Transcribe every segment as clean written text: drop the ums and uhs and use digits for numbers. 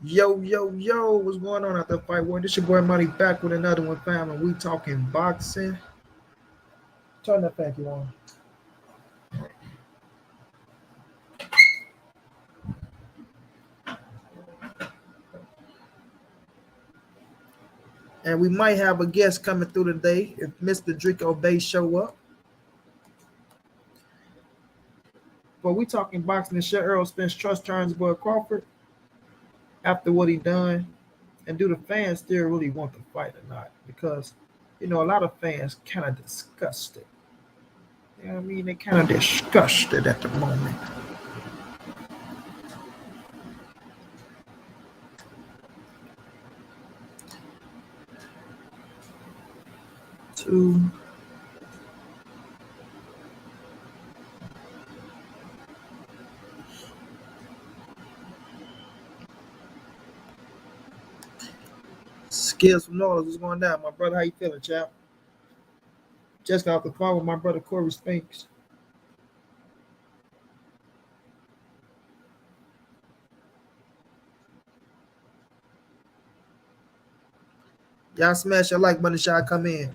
Yo, yo, yo, what's going on out there, fight world? This your boy Money back with another one, fam, and we talking boxing. Turn that back you on. And we might have a guest coming through today if Mr. Dreeko Bay show up. But we talking boxing and shit. Errol Spence trust turns boy Crawford after what he done. And do the fans still really want the fight or not? Because, a lot of fans kind of disgusted. You know what I mean? They kind of disgusted at the moment. Two. Skills from Nolan, what's going down? My brother, how you feeling, chap? Just got off the call with my brother Corey Spence. Y'all smash your like button, shall come in.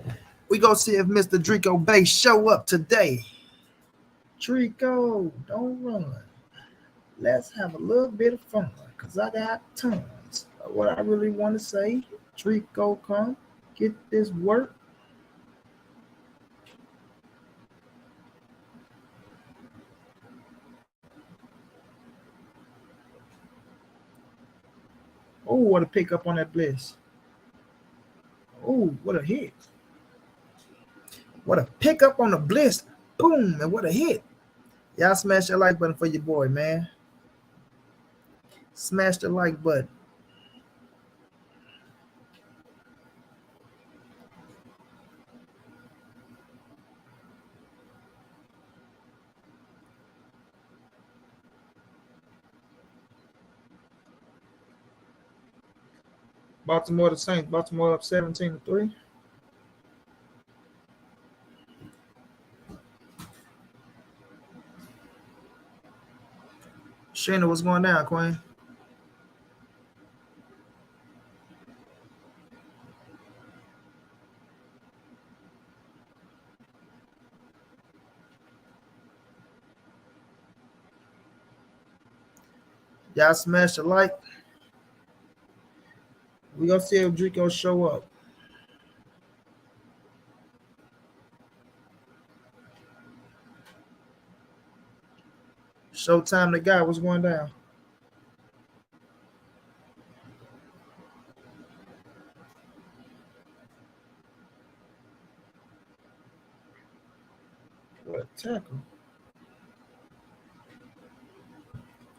We gonna see if Mr. Dreeko Bay show up today. Dreeko, don't run. Let's have a little bit of fun, cause I got tons of what I really want to say. Dreeko, come get this work. Oh, what a pickup on that bliss. Oh, what a hit. What a pickup on the bliss. Boom, and what a hit. Y'all smash that like button for your boy, man. Smash the like button. Baltimore the Saints. Baltimore up 17-3. Shayna, what's going down, Queen? Y'all smash the like. We gonna see if Dreeko show up. Showtime the guy, what's going down? What a tackle.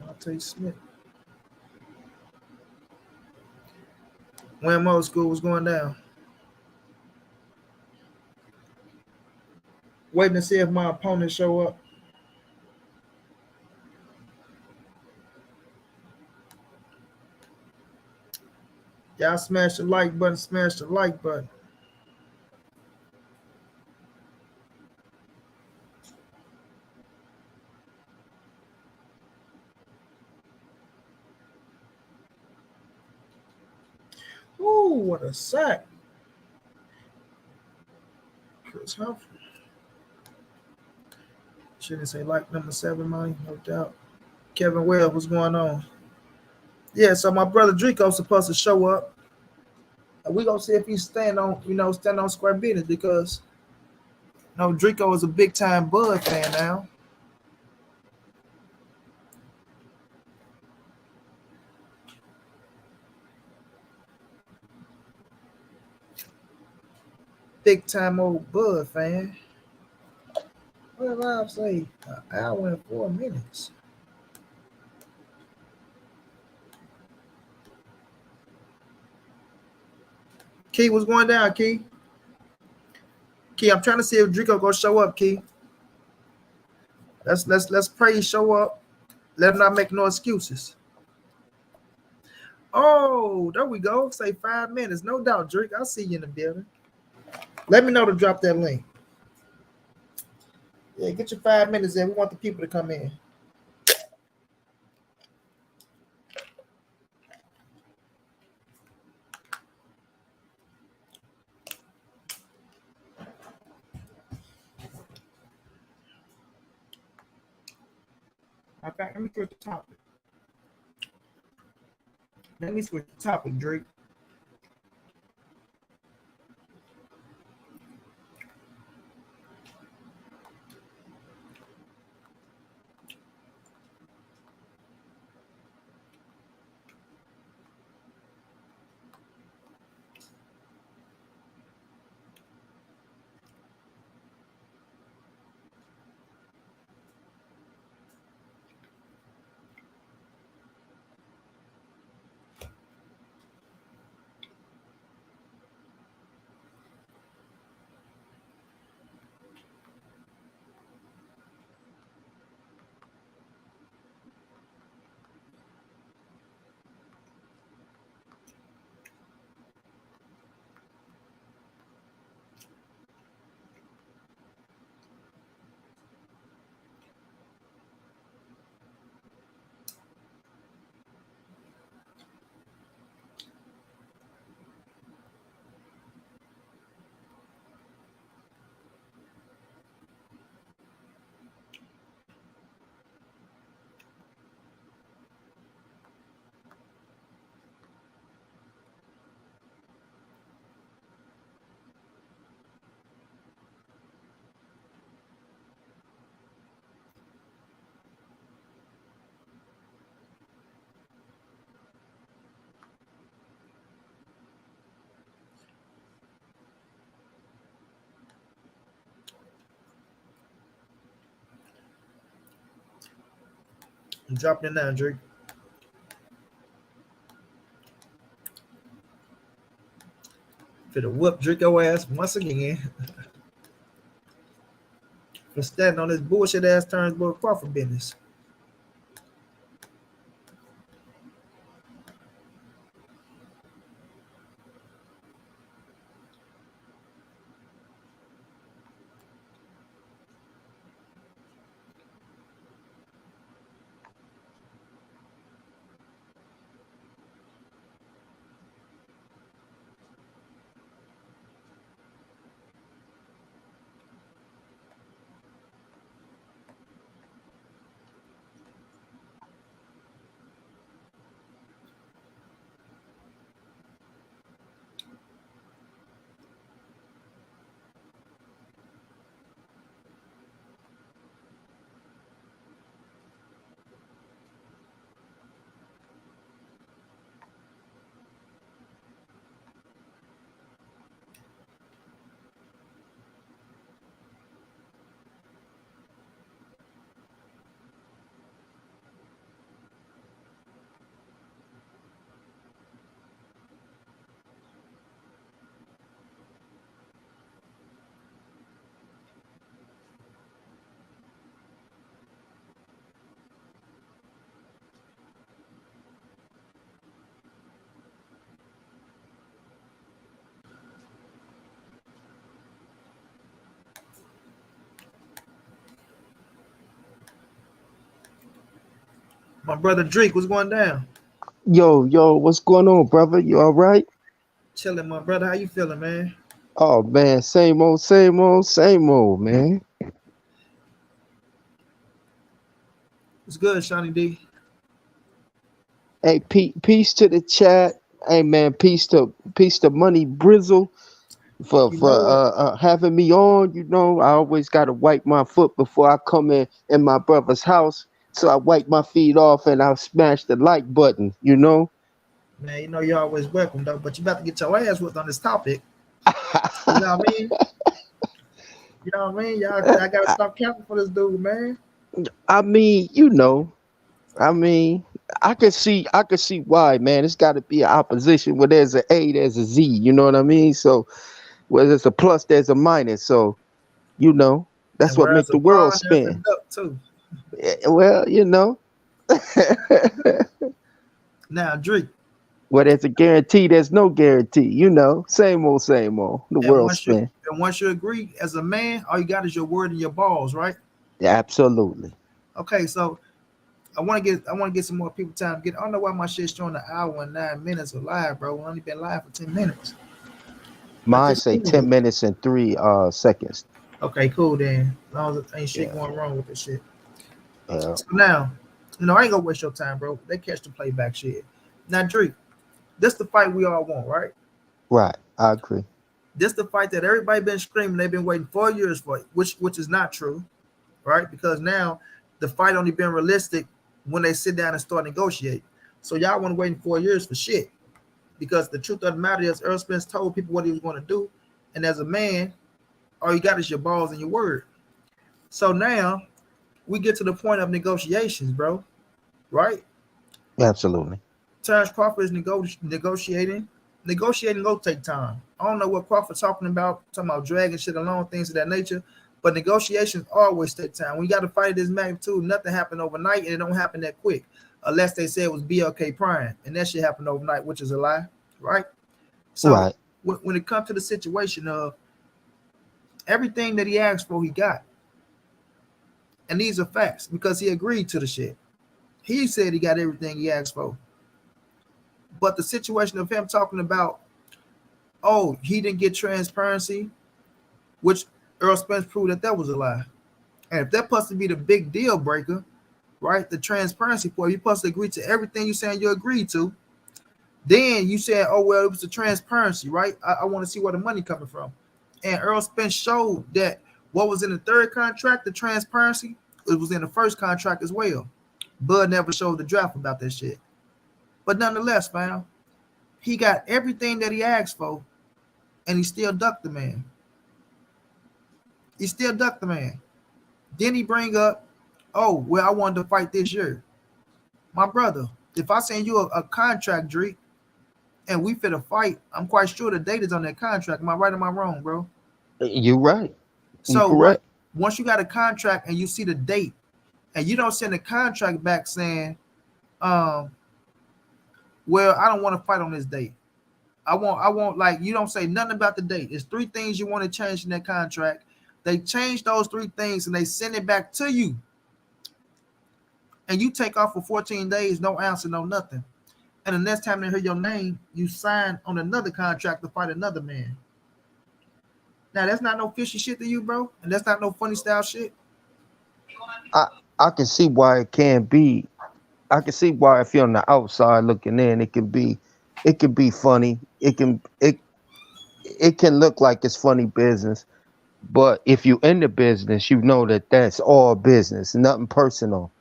I'll take Smith. VENMO school was going down. Waiting to see if my opponent show up. Y'all smash the like button, smash the like button. Ooh, what a sack. Chris Humphrey. Shouldn't say like number 7, Monnie, no doubt. Kevin Webb, what's going on? Yeah, so my brother Dreeko's supposed to show up. We gonna see if he stand on square business because Dreeko is a big time Bud fan now. Big time old Bud fan. What did I say? An hour and 4 minutes. Key, what's going down, Key? Key, I'm trying to see if Dreeko gonna show up, Key. Let's pray he show up. Let him not make no excuses. Oh, there we go. Say 5 minutes. No doubt, Drake. I'll see you in the building. Let me know to drop that link. Yeah, get your 5 minutes in. We want the people to come in. In fact, let me switch the topic. Let me switch the topic, Drake. I'm dropping it now, Drake. Finna whoop Dreeko ass once again for standing on this bullshit ass Terence Crawford business. My brother Drake, what's going down? Yo, what's going on, brother? You all right? Chilling, my brother. How you feeling, man? Oh man, same old, man. It's good, Shawnee D. Hey, peace to the chat. Hey man, peace to Money Brizzle for You for know it. having me on. You know, I always gotta wipe my foot before I come in my brother's house. So I wipe my feet off and I smash the like button. You know. Man, you know you're always welcome, though. But you about to get your ass whipped on this topic. You know what I mean? You know what I mean? I gotta stop capping for this dude, man. I mean, I mean, I can see why, man. It's got to be an opposition. Where there's an A, there's a Z. You know what I mean? So where there's a plus, there's a minus. So you know that's And what whereas make a the world pond, there's a spin. duck too. Well, Now, Drake. where there's a guarantee, there's no guarantee. Same old, same old. The And world once you spin. and once you agree as a man, all you got is your word and your balls, right? Absolutely. Okay, so I want to get some more people time to get. I don't know why my shit's showing an hour and 9 minutes of live, bro. We only been live for 10 minutes. But Mine this say cool. 10 minutes and 3 seconds. Okay, cool then. As long as ain't shit Yeah, going wrong with this shit. yeah. So now, I ain't gonna waste your time, bro. They catch the playback shit. Now, Drake, this the fight we all want, right? Right. I agree. This the fight that everybody been screaming. They've been waiting 4 years for, which is not true, right? Because now the fight only been realistic when they sit down and start negotiate. So y'all want to wait 4 years for shit. Because the truth of the matter is, Errol Spence told people what he was going to do, and as a man, all you got is your balls and your word. So now we get to the point of negotiations, bro. Right? Absolutely. Terence Crawford is negotiating. Negotiating will take time. I don't know what Crawford's talking about dragging shit along, things of that nature. But negotiations always take time. When you got to fight this magnitude, nothing happened overnight, and it don't happen that quick. Unless they say it was BLK Prime, and that shit happened overnight, which is a lie, right? So Right. when it comes to the situation of everything that he asked for, he got. And these are facts because he agreed to the shit. He said he got everything he asked for. But the situation of him talking about, oh, he didn't get transparency, which Errol Spence proved that was a lie. And if that's supposed to be the big deal breaker, right, the transparency part, you're supposed to agree to everything you're saying you agreed to. Then you said, oh, well, it was the transparency, right? I want to see where the money coming from. And Errol Spence showed that what was in the third contract, the transparency, it was in the first contract as well. Bud never showed the draft about that shit. But nonetheless, fam, he got everything that he asked for, and he still ducked the man. He still ducked the man. Then he bring up, oh, well, I wanted to fight this year. My brother, if I send you a contract, Dreek, and we fit a fight, I'm quite sure the date is on that contract. Am I right or am I wrong, bro? You right. You So correct. once you got a contract and you see the date, and you don't send a contract back saying, well, I don't want to fight on this date. I want like you don't say nothing about the date. It's 3 things you want to change in that contract. They change those 3 things and they send it back to you. And you take off for 14 days, no answer, no nothing. And the next time they hear your name, you sign on another contract to fight another man. Now that's not no fishy shit to you, bro, and that's not no funny style shit. I I can see why it can be. I can see why if you're on the outside looking in, it can be funny. It can look like it's funny business. But if you in the business, you know that that's all business, nothing personal.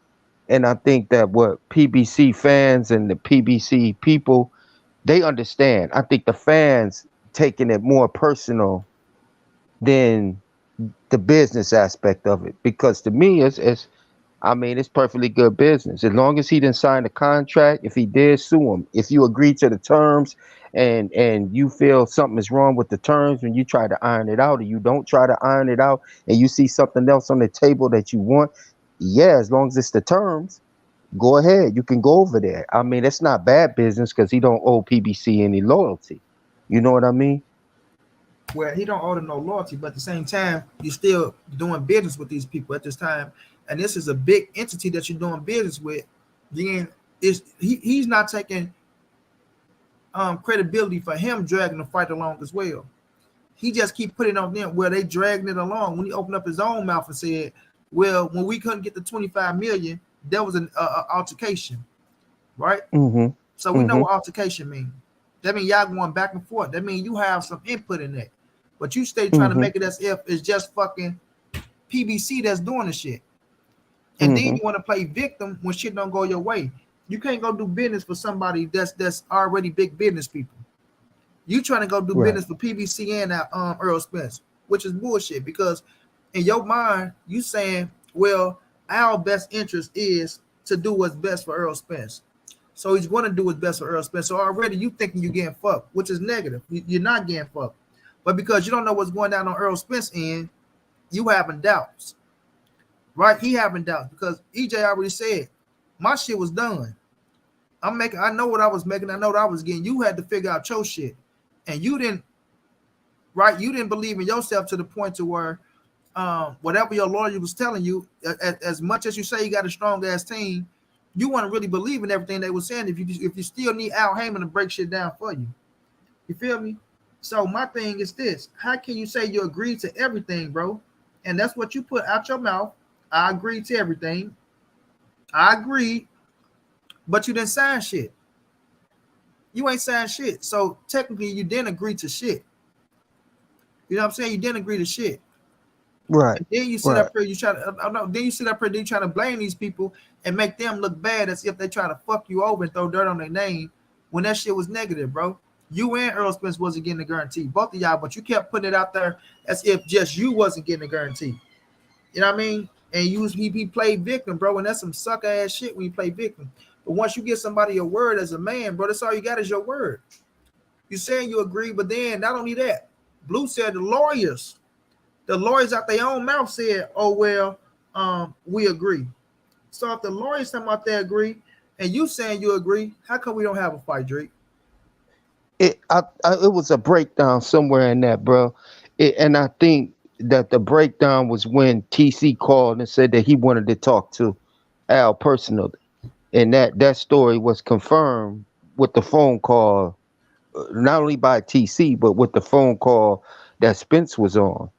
And I think that what PBC fans and the PBC people, they understand. I think the fans taking it more personal than the business aspect of it. Because to me, it's I mean, it's perfectly good business. As long as he didn't sign the contract, if he did sue him, if you agree to the terms and you feel something is wrong with the terms when you try to iron it out or you don't try to iron it out and you see something else on the table that you want, yeah, as long as it's the terms, go ahead. You can go over there. I mean, it's not bad business because he don't owe PBC any loyalty. You know what I mean? Where he don't owe them no loyalty, but at the same time, you're still doing business with these people at this time, and this is a big entity that you're doing business with. Then he's not taking credibility for him dragging the fight along as well. He just keep putting on them where they dragging it along. When he opened up his own mouth and said, "Well, when we couldn't get the 25 million, there was an altercation, right?" Mm-hmm. So we know Mm-hmm. what altercation means. That means y'all going back and forth. That means you have some input in that. But you stay trying to Mm-hmm. make it as if it's just fucking PBC that's doing the shit. And then Mm-hmm. you want to play victim when shit don't go your way. You can't go do business for somebody that's already big business people. You trying to go do Right. business for PBC and Errol Spence, which is bullshit because in your mind, you saying, well, our best interest is to do what's best for Errol Spence. So he's going to do what's best for Errol Spence. So already you thinking you're getting fucked, which is negative. You're not getting fucked. But because you don't know what's going down on Errol Spence end, you having doubts, right? He having doubts because EJ already said, my shit was done. I know what I was making. I know what I was getting. You had to figure out your shit. And you didn't, right? You didn't believe in yourself to the point to where whatever your lawyer was telling you, as much as you say you got a strong ass team, you want to really believe in everything they were saying. If you still need Al Heyman to break shit down for you, you feel me? So my thing is this: how can you say you agree to everything, bro? And that's what you put out your mouth. I agree to everything. I agree, but you didn't sign shit. You ain't signed shit. So technically you didn't agree to shit. You know what I'm saying? You didn't agree to shit. Right, And then you sit right. up here, you try to no, then you sit up here, then you try to blame these people and make them look bad as if they try to fuck you over and throw dirt on their name when that shit was negative, bro. You and Errol Spence wasn't getting a guarantee, both of y'all, but you kept putting it out there as if just you wasn't getting a guarantee. You know what I mean? And he played victim, bro, and that's some sucker ass shit when you play victim. But once you get somebody your word as a man, bro, that's all you got is your word. You saying you agree, but then not only that, Blue said the lawyers out their own mouth said, "Oh well, we agree." So if the lawyers talking about they agree, and you saying you agree, how come we don't have a fight, Drake? It was a breakdown somewhere in that, bro. And I think that the breakdown was when TC called and said that he wanted to talk to Al personally, and that story was confirmed with the phone call, not only by TC but with the phone call that Spence was on,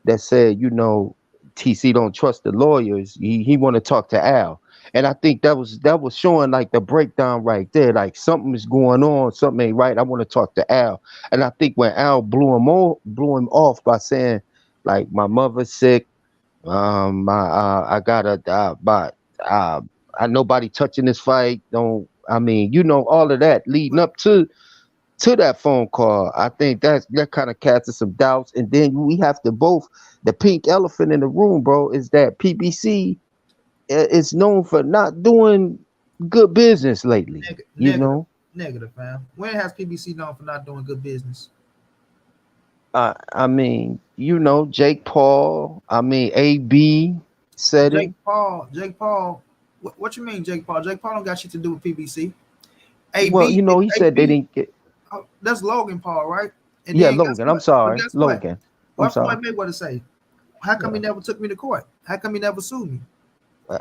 that said, TC don't trust the lawyers. He want to talk to Al. And I think that was showing like the breakdown right there. Like something is going on, something ain't right. I want to talk to Al. And I think when Al blew him off by saying, like, my mother's sick, my I gotta but I nobody touching this fight. Don't I mean, all of that leading up to that phone call. I think that kind of casts some doubts. And then we have to both, the pink elephant in the room, bro, is that PBC is known for not doing good business lately. You Negative, know, negative, fam. When has PBC known for not doing good business? I mean, Jake Paul. I mean, AB said it. Jake Paul. What you mean, Jake Paul? Jake Paul don't got shit to do with PBC. Well, AB, he said they AB. didn't get. That's Logan Paul, right? And Yeah, then guess Logan. I'm what? But sorry, guess what? Logan. I'm What sorry. Floyd Mayweather say? How come he Yeah, never took me to court? How come he never sued me?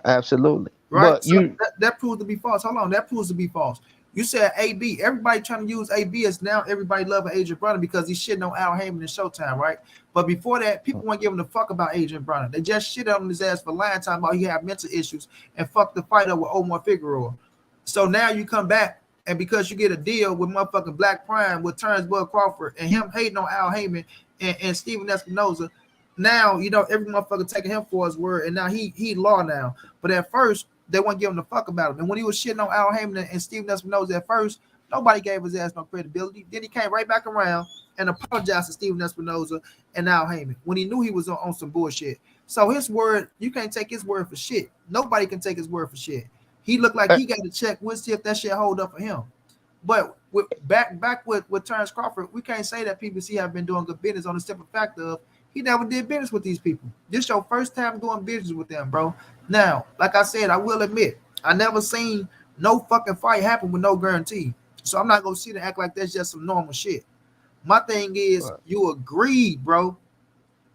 absolutely. Right? But So that proves to be false. Hold on, that proves to be false. You said AB. Everybody trying to use AB as now everybody loving Adrian Broner because he's shitting on Al Heyman and Showtime, right? But before that, people weren't giving a fuck about Adrian Broner. They just shit on his ass for lying time about he had mental issues and fucked the fight up with Omar Figueroa. So now you come back and because you get a deal with motherfucking Black Prime with Terence Crawford and him hating on Al Heyman and Steven Espinoza, now every motherfucker taking him for his word, and now he law now. But at first they weren't giving a fuck about him. And when he was shitting on Al Heyman and Steven Espinoza at first, nobody gave his ass no credibility. Then he came right back around and apologized to Steven Espinoza and Al Heyman when he knew he was on some bullshit. So his word, you can't take his word for shit. Nobody can take his word for shit. He looked like he got to check. We'll see if that shit hold up for him. But back with Terence Crawford, we can't say that PBC have been doing good business on the simple fact of he never did business with these people. This your first time doing business with them, bro. Now, like I said, I will admit, I never seen no fucking fight happen with no guarantee. So I'm not gonna sit and act like that's just some normal shit. My thing is, you agreed, bro.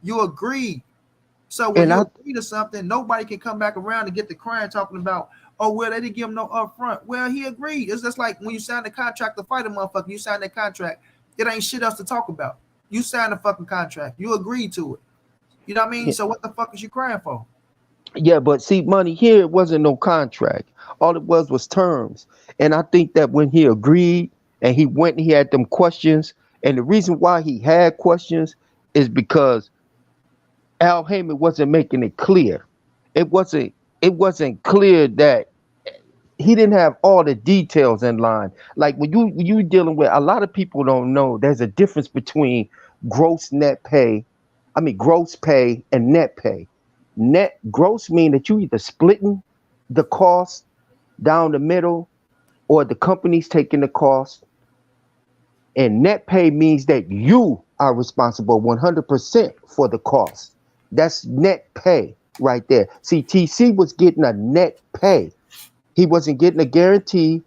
You agreed. So when and you I agree to something, nobody can come back around and get the crying talking about, oh, well, they didn't give him no upfront. Well, he agreed. It's just like when you sign the contract to fight a motherfucker, you sign that contract. It ain't shit else to talk about. You signed the fucking contract. You agreed to it. You know what I mean? So what the fuck is you crying for? Yeah, but see, money here, it wasn't no contract. All it was terms. And I think that when he agreed and he went and he had them questions, and the reason why he had questions is because Al Heyman wasn't making it clear. It wasn't clear that he didn't have all the details in line. Like when you dealing with, a lot of people don't know there's a difference between gross net pay, I mean gross pay and net pay. Net gross mean that you either splitting the cost down the middle or the company's taking the cost. And net pay means that you are responsible 100% for the cost. That's net pay right there. See, TC was getting a net pay. He wasn't getting a guarantee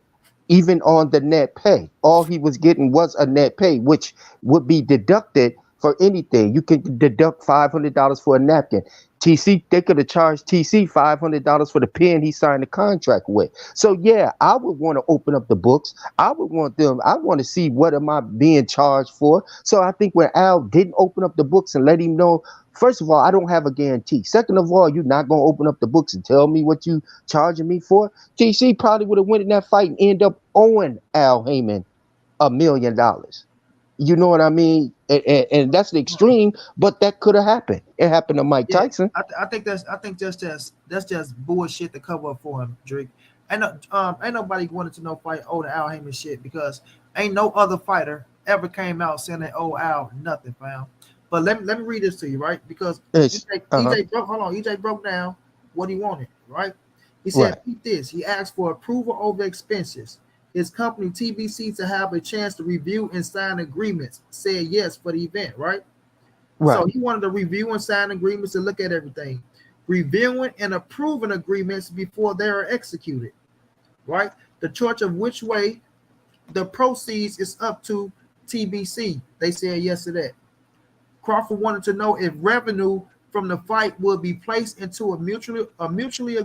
even on the net pay. All he was getting was a net pay, which would be deducted for anything. You can deduct $500 for a napkin. TC, they could have charged TC $500 for the pen he signed the contract with. So yeah, I would want to open up the books. I would want them. I want to see what am I being charged for. So I think when Al didn't open up the books and let him know, first of all, I don't have a guarantee. Second of all, you're not gonna open up the books and tell me what you charging me for. TC probably would have went in that fight and end up owing Al Heyman $1 million. You know what I mean? And that's the extreme, but that could have happened. It happened to Mike Yeah, Tyson. I think that's just bullshit to cover up for him, Drake. Ain't nobody wanted to know fight old Al Heyman shit because ain't no other fighter ever came out saying that old Al nothing, fam. But let me read this to you, right? Because It's EJ broke down what he wanted, right? He right, said, "Keep this." He asked for approval over expenses. His company TBC to have a chance to review and sign agreements. Said yes for the event, right? right, So he wanted to review and sign agreements and look at everything, reviewing and approving agreements before they are executed, right? The choice of which way the proceeds is up to TBC. They said yes to that. Crawford wanted to know if revenue from the fight would be placed into a mutually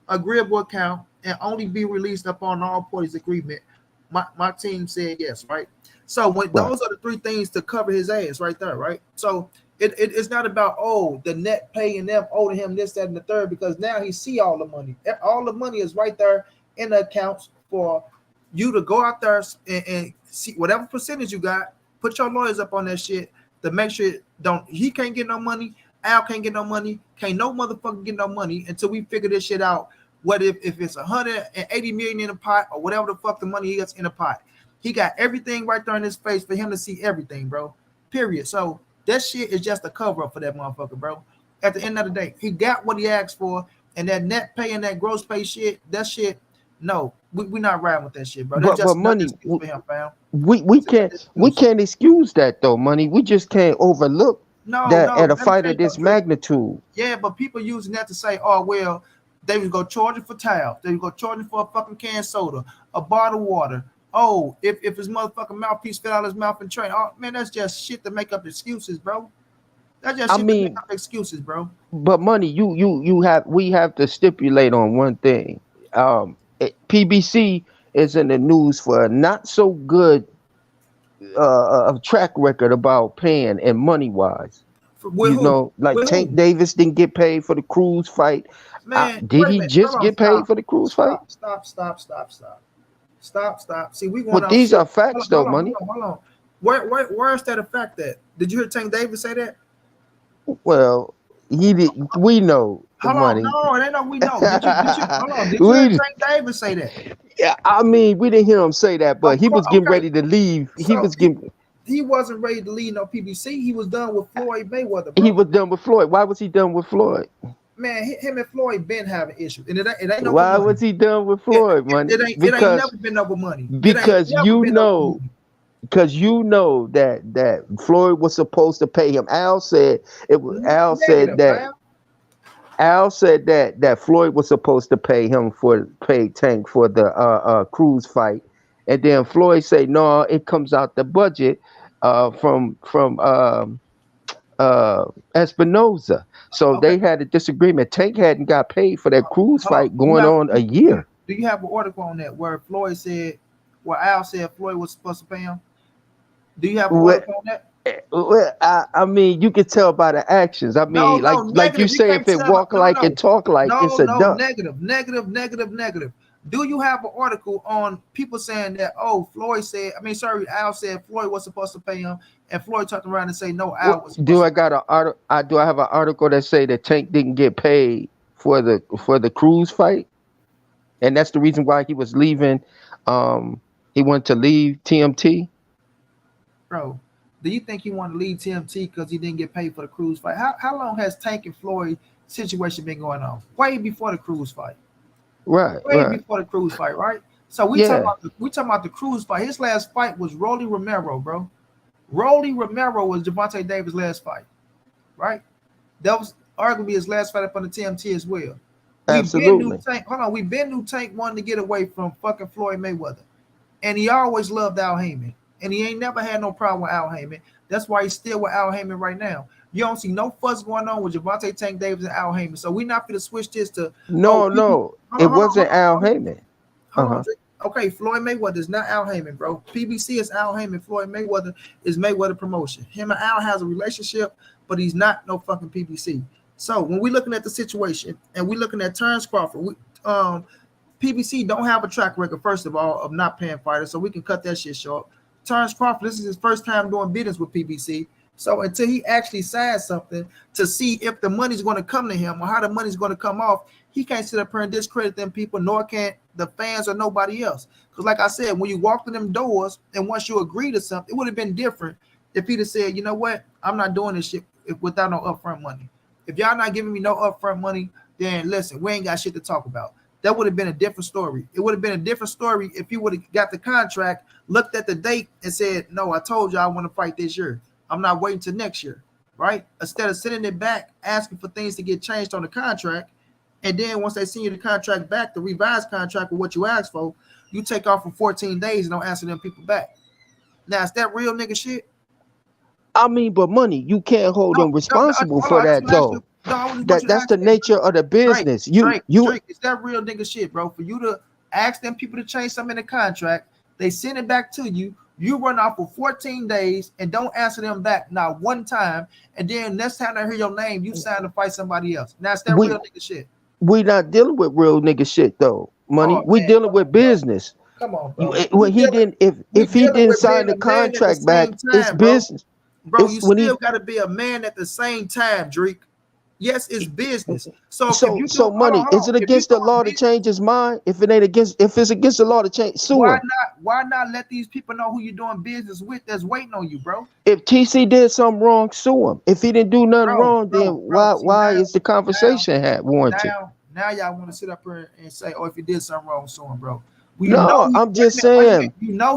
agreeable account and only be released upon all parties' agreement. My team said yes, right? So when right. those are the three things to cover his ass right there, right? So it's not about the net paying them owing him this, that, and the third, because now he see all the money. All the money is right there in the accounts for you to go out there and see whatever percentage you got, put your lawyers up on that shit to make sure he can't get no money, Al can't get no money, can't no motherfucker get no money until we figure this shit out. What if it's 180 million in the pot or whatever the fuck the money he gets in the pot? He got everything right there in his face for him to see everything, bro. Period. So that shit is just a cover up for that motherfucker, bro. At the end of the day, he got what he asked for, and that net pay and that gross pay shit, that shit, no, we not riding with that shit, bro. That's But just another money, excuse for him, fam. we It's another excuse. can't excuse that though. Money, we just can't overlook No, that no, at a let me fight tell of you though, this Drake. magnitude. Yeah, but people using that to say, oh well, they was go charging for towels, they was go charging for a fucking can of soda, a bottle of water. Oh, if his motherfucking mouthpiece fell out of his mouth and train. Oh man, that's just shit to make up excuses, bro. That's just I shit to make mean, up excuses, bro. but money, you have we have to stipulate on one thing. PBC is in the news for a not so good track record about paying and money wise. With You who? know, like With Tank who? Davis didn't get paid for the Cruz fight. Man, Did wait a he minute. Hold just on, get paid stop. for the Cruz fight? Stop. See, we going But off these shit. are facts, though, money. Hold on. Where is that a fact that? Did you hear Tank Davis say that? Well, he did. We know Hold on, money. no, it ain't no we know. Did you hold on? Did you hear we, Tank Davis say that? yeah, I mean, we didn't hear him say that, but Of he course, was getting okay. ready to leave. He So was getting. he wasn't ready to lead no PBC. He was done with Floyd Mayweather, He bro. was done with Floyd. Why was he done with Floyd? Man, him and Floyd been having issues, and it ain't over Why money. was he done with It, Floyd, money? it ain't never been over money. It ain't Because never you been over know money. because you know that Floyd was supposed to pay him. Al said Negative, that fam. Floyd was supposed to pay Tank for the Cruz fight, and then Floyd said no, it comes out the budget from uh Espinoza. So Okay, they had a disagreement. Tank hadn't got paid for that Cruz hold on. fight going on a year. Do you have an article on that where Al said Floyd was supposed to pay him? Do you have an Well, article on that? I mean, you can tell by the actions. I No, mean, no, like you negative. You say, can't if it tell. walk No, like and no, talk like, it's no, a no. duck. Negative. Do you have an article on people saying that? Oh, Floyd said. I mean, sorry, Al said Floyd was supposed to pay him, and Floyd turned around and say no, Al What was do supposed I to pay got him. a article? Do I have an article that say that Tank didn't get paid for the Cruz fight, and that's the reason why he was leaving. He wanted to leave TMT. Bro, do you think he wanted to leave TMT because he didn't get paid for the Cruz fight? How long has Tank and Floyd situation been going on? Way before the Cruz fight. Right, Way right. before the Cruz fight, right? So Yeah, we talking about the Cruz fight. His last fight was Rolly Romero, bro. Rolly Romero was Javante Davis' last fight, right? That was arguably his last fight up on the TMT as well. We've been new absolutely. Tank. Hold on, we've been new Tank wanting to get away from fucking Floyd Mayweather, and he always loved Al Heyman, and he ain't never had no problem with Al Heyman. That's why he's still with Al Heyman right now. You don't see no fuss going on with Javante Tank Davis and Al Heyman. So we not going to switch this to, oh, No, no, hold it on, hold on, hold wasn't on, Al hold on. Heyman. Hold on, Drake. Okay, Floyd Mayweather is not Al Heyman, bro. PBC is Al Heyman. Floyd Mayweather is Mayweather Promotion. Him and Al has a relationship, but he's not no fucking PBC. So when we're looking at the situation and we're looking at Terence Crawford, PBC don't have a track record, first of all, of not paying fighters, so we can cut that shit short. Terence Crawford, this is his first time doing business with PBC. So until he actually signs something to see if the money's going to come to him or how the money's going to come off, he can't sit up here and discredit them people, nor can the fans or nobody else. Because like I said, when you walk through them doors and once you agree to something, it would have been different if he'd have said, you know what, I'm not doing this shit without no upfront money. If y'all not giving me no upfront money, then listen, we ain't got shit to talk about. That would have been a different story. It would have been a different story if you would have got the contract, looked at the date, and said, no, I told you I want to fight this year. I'm not waiting till next year, right? Instead of sitting it back, asking for things to get changed on the contract, and then once they send you the contract back, the revised contract with what you asked for, you take off for 14 days and don't answer them people back. Now, is that real nigga shit? I mean, but Money, you can't hold them responsible for that, though. That's the nature of the business. Drake, is that real nigga shit, bro? For you to ask them people to change something in the contract, they send it back to you, you run off for 14 days and don't answer them back not one time, and then next time I hear your name, you sign to fight somebody else. Now, is that real nigga shit? We not dealing with real nigga shit, though, Money. Oh, we dealing with business. Come on, bro. When he didn't, if he didn't sign the contract back, it's business. Bro, you still got to be a man at the same time, Dreek. Yes, it's business. So Money, is it against the law to change his mind? If it's against the law to change, sue him. Why not let these people know who you're doing business with that's waiting on you, bro? If TC did something wrong, sue him. If he didn't do nothing wrong, then why is the conversation warranted? Now y'all want to sit up here and say, oh, if you did something wrong, sue him, bro. I'm just saying,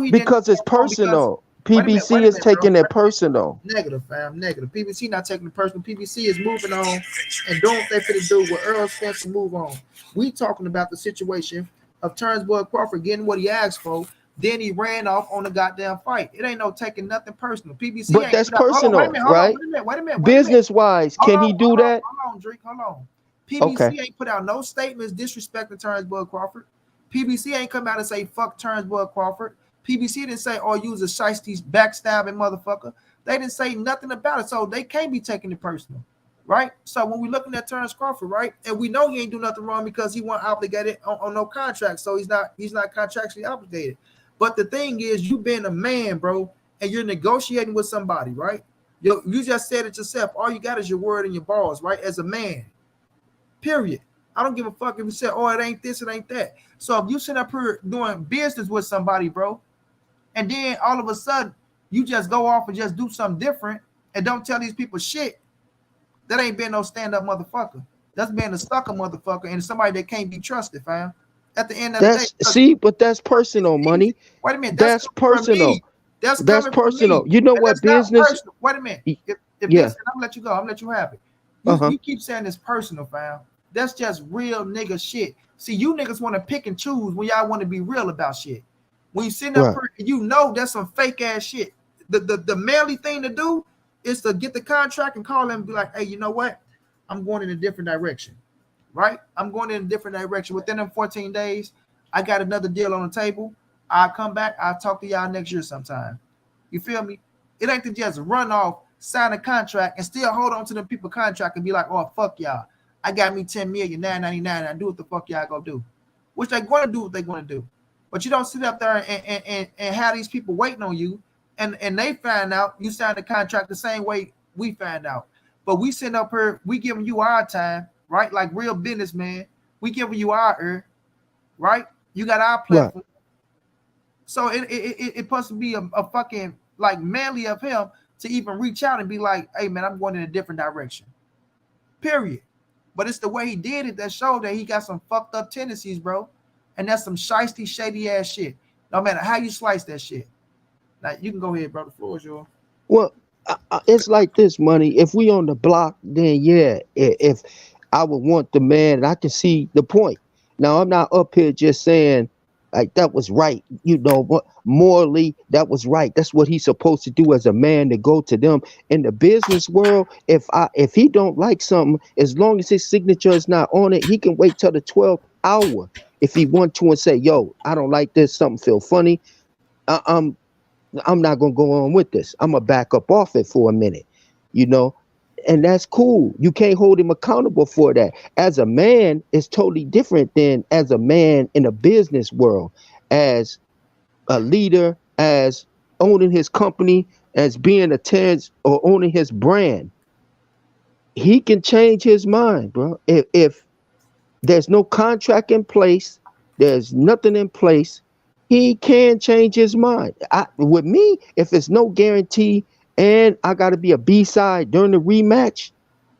because it's personal. PBC is taking it personal. Negative, fam. Negative. PBC not taking it personal. PBC is moving on and doing what they finna do with Errol Spence and move on. We talking about the situation of Terence Crawford getting what he asked for. Then he ran off on the goddamn fight. It ain't no taking nothing personal. PBC but ain't that's personal, right? Wait a minute. Business-wise, can he do that? Hold on, Drake. Hold on. PBC ain't put out no statements disrespecting Terence Crawford. PBC ain't come out and say fuck Terence Crawford. PBC didn't say, oh, you was a shiesty backstabbing motherfucker. They didn't say nothing about it, so they can't be taking it personal, right? So when we're looking at Terence Crawford, right, and we know he ain't do nothing wrong because he wasn't obligated on no contract, so he's not contractually obligated. But the thing is, you being a man, bro, and you're negotiating with somebody, right? You just said it yourself. All you got is your word and your balls, right? As a man, period. I don't give a fuck if you say, oh, it ain't this, it ain't that. So if you sit up here doing business with somebody, bro, and then all of a sudden you just go off and just do something different and don't tell these people shit, that ain't being no stand-up motherfucker. That's being a sucker motherfucker and somebody that can't be trusted, fam. At the end of the day. See, but that's personal, Money. Wait a minute. That's personal. That's personal. You know what business? Wait a minute. If I'm gonna let you go, I'm gonna let you have it. You keep saying it's personal, fam. That's just real nigga shit. See, you niggas want to pick and choose when y'all want to be real about shit. When you sit up here, you know that's some fake ass shit. The manly thing to do is to get the contract and call them and be like, hey, you know what? I'm going in a different direction, right? I'm going in a different direction. Within them 14 days, I got another deal on the table. I'll come back. I'll talk to y'all next year sometime. You feel me? It ain't to just run off, sign a contract, and still hold on to them people contract and be like, oh, fuck y'all. I got me $10,999. I do what the fuck y'all gonna do. Which they gonna do what they gonna do. But you don't sit up there and have these people waiting on you, and they find out you signed the contract the same way we find out. But we sitting up here, we giving you our time, right? Like real businessmen. We giving you our ear, right? You got our platform. Right. So it supposed to be a fucking like manly of him to even reach out and be like, hey man, I'm going in a different direction. Period. But it's the way he did it that showed that he got some fucked up tendencies, bro. And that's some shiesty, shady ass shit. No matter how you slice that shit. Now you can go ahead, bro. The floor is yours. Well, it's like this, Money. If we on the block, then yeah, if I would want the man, and I can see the point. Now I'm not up here just saying Like that was right. You know what? Morally, that was right. That's what he's supposed to do as a man, to go to them in the business world. If he don't like something, as long as his signature is not on it, he can wait till the 12th hour if he want to and say, "Yo, I don't like this. Something feel funny. I, I'm I'm not gonna go on with this. I'm gonna back up off it for a minute." You know, and that's cool. You can't hold him accountable for that. As a man, it's totally different than as a man in a business world, as a leader, as owning his company, as being a Terence or owning his brand. He can change his mind, bro. If there's no contract in place, there's nothing in place, he can change his mind. With me, if it's no guarantee and I got to be a B-side during the rematch,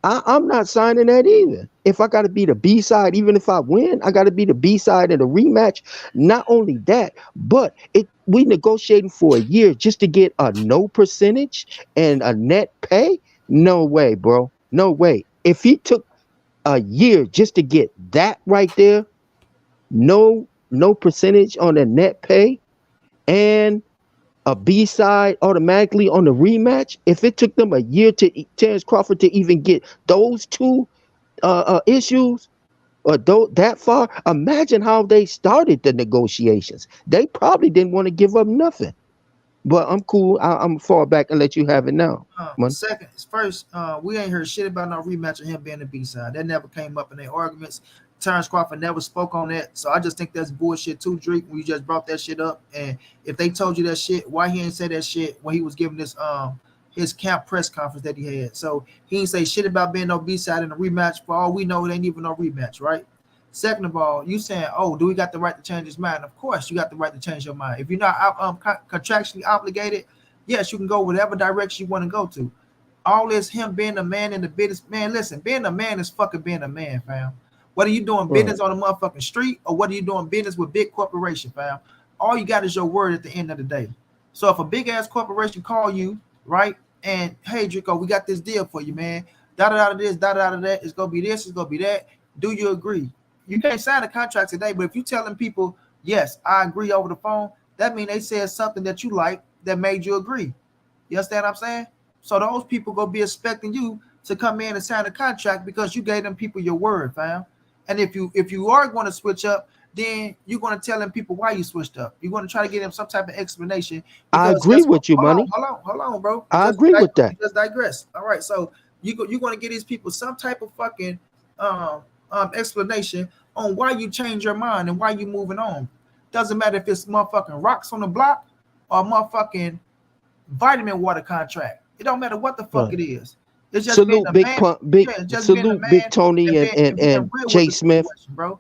I'm not signing that either. If I got to be the B-side, even if I win, I got to be the B-side in the rematch. Not only that, but we negotiating for a year just to get a no percentage and a net pay. No way, bro. No way. If he took a year just to get that right there, no percentage on the net pay and a B side automatically on the rematch. If it took them a year to Terence Crawford to even get those two issues or that far, imagine how they started the negotiations. They probably didn't want to give up nothing. But I'm cool. I'm fall back and let you have it now, man. Second, first, we ain't heard shit about no rematch of him being the B side. That never came up in their arguments. Terence Crawford never spoke on that, so I just think that's bullshit too, Dreek. When you just brought that shit up, and if they told you that shit, why he ain't say that shit when he was giving this his camp press conference that he had? So he ain't say shit about being no B side in a rematch. For all we know, it ain't even no rematch, right? Second of all, you saying, "Oh, do we got the right to change his mind?" Of course, you got the right to change your mind. If you're not contractually obligated, yes, you can go whatever direction you want to go to. All this him being a man in the business, man. Listen, being a man is fucking being a man, fam. Whether you doing Right. business on the motherfucking street or whether you doing business with big corporation, fam, all you got is your word at the end of the day. So if a big ass corporation call you, right, and hey, Dreeko, we got this deal for you, man. Da da da this, da da da that. It's gonna be this. It's gonna be that. Do you agree? You can't sign a contract today, but if you telling people, yes, I agree over the phone, that means they said something that you like that made you agree. You understand what I'm saying? So those people gonna be expecting you to come in and sign a contract because you gave them people your word, fam. And if you are going to switch up, then you're going to tell them people why you switched up. You're going to try to give them some type of explanation I because agree guess what? with you, Hold on, Money. hold on, hold on, bro. I agree with You that. just digress. All right, so you're going to give these people some type of fucking um, explanation on why you change your mind and why you moving on. Doesn't matter if it's motherfucking rocks on the block or motherfucking vitamin water contract. It don't matter what the fuck Right. it is. It's just being Salute a Big man. Pump, Big Yeah, it's just being a salute Big man Tony and and being and and being and real with Jay the Smith. situation, bro.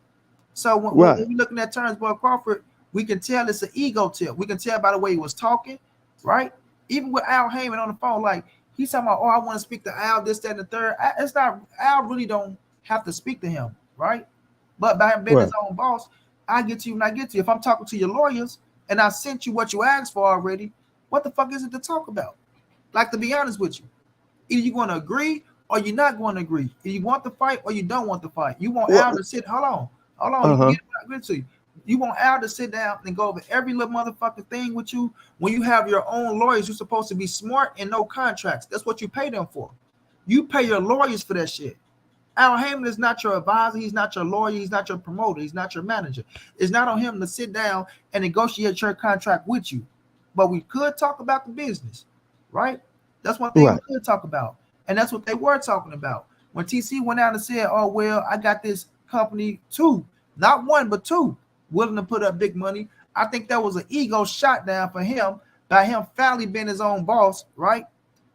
So when Right. we looking at Terrence Boy Crawford, we can tell it's an ego tip. We can tell by the way he was talking, right? Even with Al Heyman on the phone, like he's talking about, oh, I want to speak to Al, this, that, and the third. It's not Al really don't have to speak to him, right? But by him being his Right. own boss, I get to you when I get to you. If I'm talking to your lawyers and I sent you what you asked for already, what the fuck is it to talk about? Like to be honest with you, either you're going to agree or you're not going to agree. Either you want the fight or you don't want the fight. You want What? Al to sit. Hold on. You Uh-huh. get what I agree to you. You want Al to sit down and go over every little motherfucking thing with you when you have your own lawyers. You're supposed to be smart and no contracts. That's what you pay them for. You pay your lawyers for that shit. Al Heyman is not your advisor. He's not your lawyer. He's not your promoter. He's not your manager. It's not on him to sit down and negotiate your contract with you. But we could talk about the business, right? That's one thing we Right. could talk about. And that's what they were talking about. When TC went out and said, oh, well, I got this company two, not one, but two, willing to put up big money. I think that was an ego shot down for him by him finally being his own boss, right?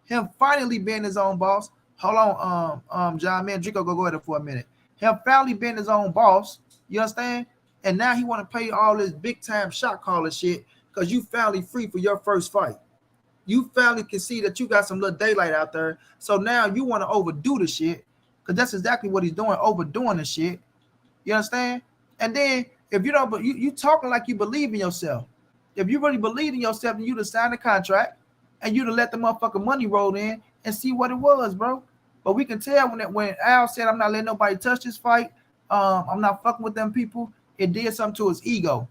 Him finally being his own boss. Hold on, John, man, Dreeko, go ahead for a minute. Him finally being his own boss. You understand? And now he want to pay all this big time shot caller shit because you finally free for your first fight. You finally can see that you got some little daylight out there. So now you want to overdo the shit because that's exactly what he's doing, overdoing the shit. You understand? And then if you don't, but you talking like you believe in yourself. If you really believe in yourself, then you'd have signed a contract and you'd have let the motherfucking money roll in and see what it was, bro. But we can tell when Al said, "I'm not letting nobody touch this fight. I'm not fucking with them people." It did something to his ego.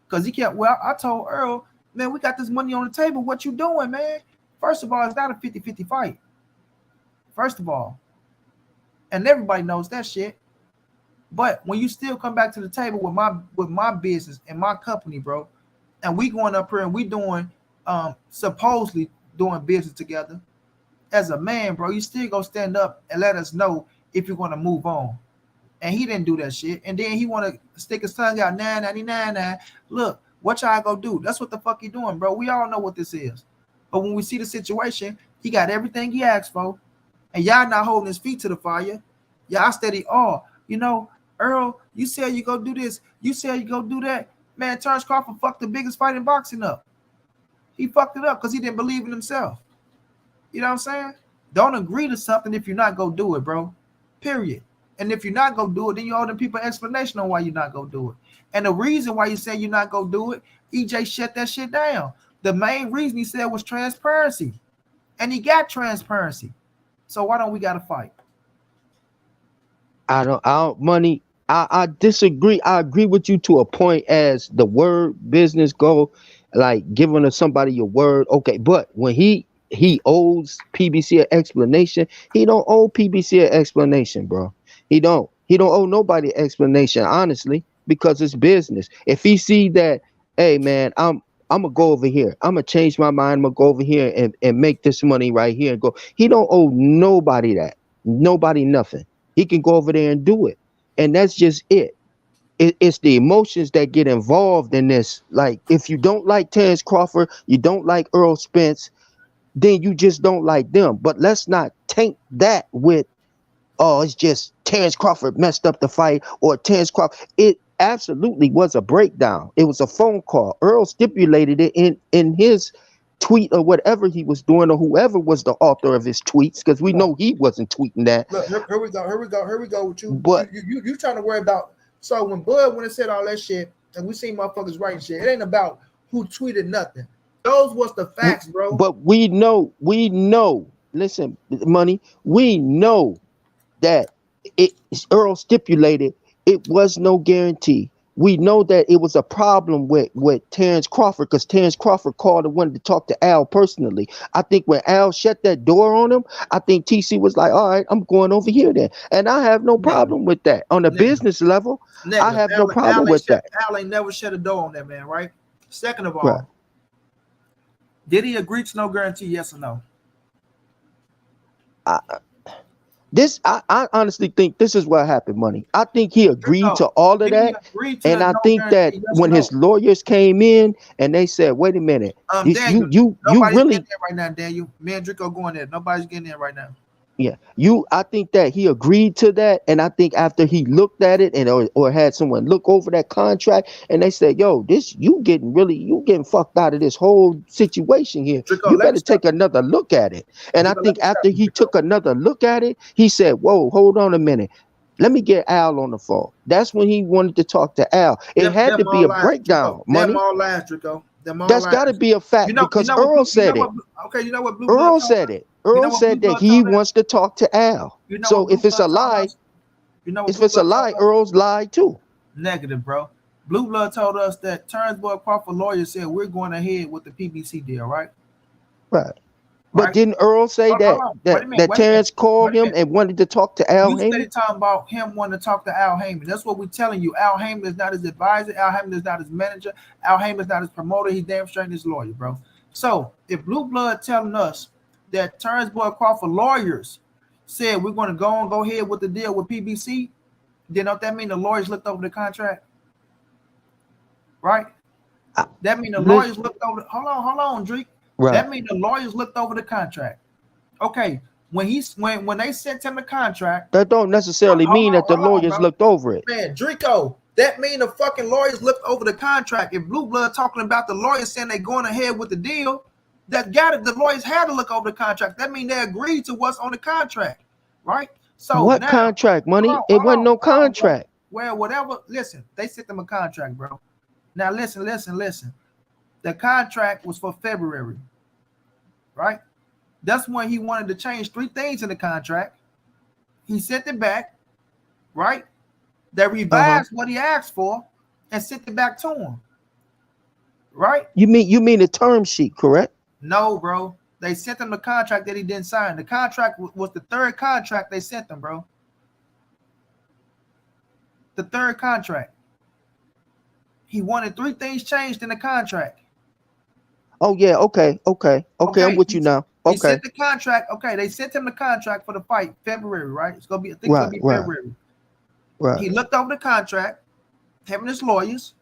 Because he kept, well, I told Errol, man, we got this money on the table. What you doing, man? First of all, it's not a 50-50 fight. First of all. And everybody knows that shit. But when you still come back to the table with my business and my company, bro, and we going up here and we doing supposedly doing business together, as a man, bro, you still gonna stand up and let us know if you're gonna move on. And he didn't do that shit. And then he wanna stick his tongue out, 999. Look, what y'all gonna do? That's what the fuck he doing, bro. We all know what this is. But when we see the situation, he got everything he asked for, and y'all not holding his feet to the fire. Y'all steady, Errol, you said you go do this, you said you go do that. Man, Terence Crawford fucked the biggest fight in boxing up. He fucked it up because he didn't believe in himself. You know what I'm saying? Don't agree to something if you're not gonna do it, bro. Period. And if you're not gonna do it, then you owe them people an explanation on why you're not gonna do it. And the reason why you say you're not gonna do it, EJ shut that shit down. The main reason he said was transparency. And he got transparency. So why don't we gotta fight? Money. I disagree. I agree with you to a point as the word business go, like giving somebody your word. Okay, but when he owes PBC an explanation, he don't owe PBC an explanation, bro. He don't owe nobody an explanation, honestly, because it's business. If he see that, hey man, I'm gonna go over here. I'm gonna change my mind. I'm gonna go over here and make this money right here and go. He don't owe nobody that. Nobody nothing. He can go over there and do it. And that's just it. It's the emotions that get involved in this. Like, if you don't like Terence Crawford, you don't like Errol Spence, then you just don't like them. But let's not taint that with, oh, it's just Terence Crawford messed up the fight, or Terence Crawford. It absolutely was a breakdown. It was a phone call. Errol stipulated it in his tweet or whatever he was doing, or whoever was the author of his tweets, because we know he wasn't tweeting that. Look, here we go with you. But you trying to worry about, so when Bud went and said all that shit, and we seen motherfuckers writing shit, it ain't about who tweeted nothing. Those was the facts, bro. But we know, listen, Money, we know that Errol stipulated it was no guarantee. We know that it was a problem with Terence Crawford, because Terence Crawford called and wanted to talk to Al personally. I think when Al shut that door on him, I think TC was like, all right, I'm going over here then. And I have no problem with that. On a business level, I have no problem with that. Al ain't never shut a door on that man, right? Second of all, did he agree to no guarantee, yes or no? I honestly think this is what happened, Money. I think he agreed to all of that, and I think that when his lawyers came in and they said, "Wait a minute, Daniel, you really getting there right now, Daniel. Me and Dreeko going there. Nobody's getting there right now." Yeah, I think that he agreed to that, and I think after he looked at it and or had someone look over that contract, and they said, "Yo, this you getting fucked out of this whole situation here. Dreeko, you better take another look at it." And I think after he took another look at it, he said, "Whoa, hold on a minute. Let me get Al on the phone." That's when he wanted to talk to Al. It had to be a breakdown, Money. Them all lies, Dreeko. That's got to be a fact, because Errol said it. Okay, you know what? Earl said it. Earl said that he wants to talk to Al. So if it's a lie, Earl's lied too. Negative, bro. Blue Blood told us that Terence Crawford lawyer said we're going ahead with the PBC deal, right? Right. But didn't Earl say that Terence called him and wanted to talk to Al Heyman? You talking about him wanting to talk to Al Heyman. That's what we're telling you. Al Heyman is not his advisor. Al Heyman is not his manager. Al Heyman is not his promoter. He's damn straight his lawyer, bro. So if Blue Blood telling us that Terence Crawford lawyers said we're going to go ahead with the deal with PBC, then don't that mean the lawyers looked over the contract? Right? That mean the lawyers looked over the, hold on, Dreek. Right. That means the lawyers looked over the contract. Okay, when they sent him the contract, that don't necessarily mean that the lawyers looked over it. Man, Dreeko, that mean the fucking lawyers looked over the contract. If Blue Blood talking about the lawyers saying they going ahead with the deal, that got it. The lawyers had to look over the contract. That means they agreed to what's on the contract, right? So what now, contract, Money? It wasn't no contract. Well, whatever. Listen, they sent them a contract, bro. Now listen. The contract was for February, right? That's when he wanted to change 3 things in the contract. He sent it back, right? They revised what he asked for and sent it back to him. right? You mean the term sheet, correct? No, bro. They sent him the contract that he didn't sign. The contract was the third contract they sent him, bro. The third contract. He wanted 3 things changed in the contract. Oh yeah, okay. I'm with you now. He Okay. sent the contract. Okay, they sent him the contract for the fight February, right? It's gonna be, I think it's Right, gonna be right, February. right, He looked over the contract, him and his lawyers.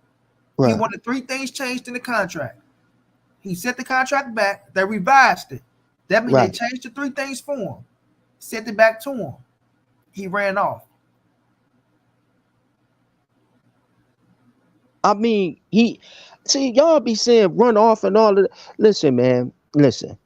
He right. wanted 3 things changed in the contract. He sent the contract back. They revised it. That means they Right. changed the 3 things for him. Sent it back to him. He ran off. I mean, y'all be saying run off and all of that. Listen, man, listen.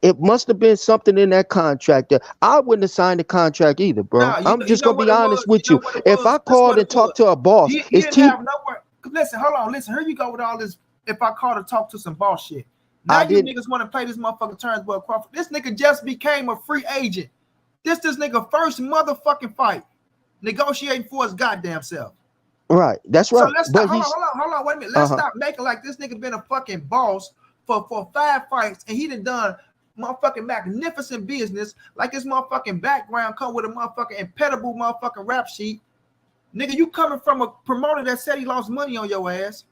It must have been something in that contract that I wouldn't have signed the contract either, bro. Nah, I'm you just know gonna what be it honest was. with You know you. what it If was. I This is called what and it was. talked to a boss, He it's didn't T. have nowhere. Listen, hold on. Listen, here you go with all this. If I call to talk to some boss shit. Now I you did niggas want to play this motherfucking turns, but Crawford. This nigga just became a free agent. This nigga first motherfucking fight, negotiating for his goddamn self. right. That's So right. let's stop. But Hold on. Wait a minute. Let's stop making like this nigga been a fucking boss for 5 fights and he done motherfucking magnificent business. Like his motherfucking background come with a motherfucking impeccable motherfucking rap sheet. Nigga, you coming from a promoter that said he lost money on your ass,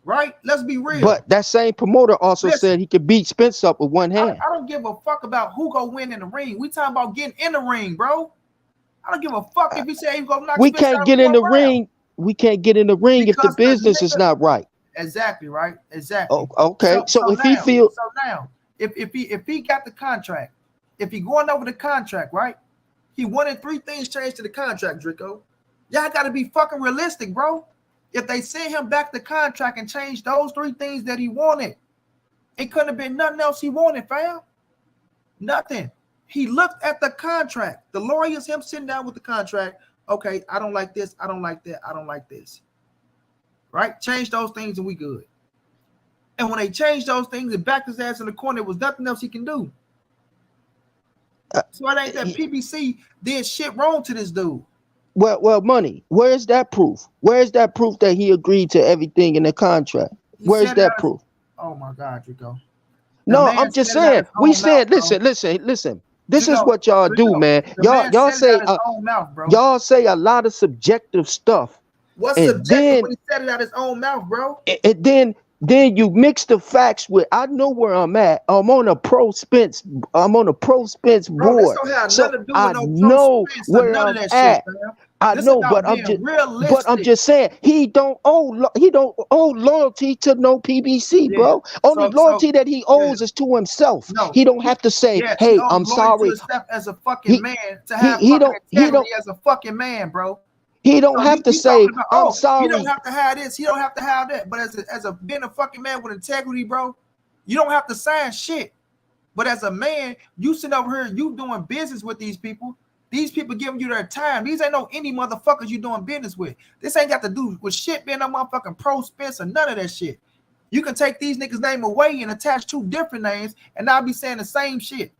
right? Let's be real. But that same promoter also Listen, said he could beat Spence up with one hand. I don't give a fuck about who go win in the ring. We talking about getting in the ring, bro. I don't give a fuck if he say he gonna knock We Spence can't out in get in 4 the rounds. ring. We can't get in the ring if the Because the business is nigga, not right. exactly, right? Exactly. Okay. So if he feel if he got the contract, if he going over the contract, right? He wanted 3 things changed to the contract, Dreeko. Y'all gotta be fucking realistic, bro. If they send him back the contract and change those 3 things that he wanted, it couldn't have been nothing else he wanted, fam. Nothing. He looked at the contract. The lawyers, him sitting down with the contract. Okay, I don't like this. I don't like that. I don't like this. Right? Change those things and we good. And when they changed those things and backed his ass in the corner, there was nothing else he can do. So it ain't that PBC did shit wrong to this dude. Well, Money. Where's that proof? Where's that proof that he agreed to everything in the contract? Where's that proof? Oh my God, Dreeko. No, I'm just saying. We said, listen. This is what y'all do, man. Y'all say y'all say a lot of subjective stuff. What's subjective when he said it out his own mouth, bro? And then you mix the facts with. I know where I'm at. I'm on a pro Spence. I'm on a pro Spence board. So I know where I'm at. I know, but I'm just saying he don't owe loyalty to no PBC, bro. Only loyalty that he owes is to himself. No, he don't have to say, "Hey, I'm sorry." As a fucking man, to have integrity as a fucking man, bro. He don't have to say, "I'm sorry." You don't have to have this. You don't have to have that. But as a being a fucking man with integrity, bro, you don't have to sign shit. But as a man, you sit over here, you doing business with these people. These people giving you their time. These ain't no any motherfuckers you doing business with. This ain't got to do with shit being a motherfucking pro Spence or none of that shit. You can take these niggas' name away and attach 2 different names, and I'll be saying the same shit.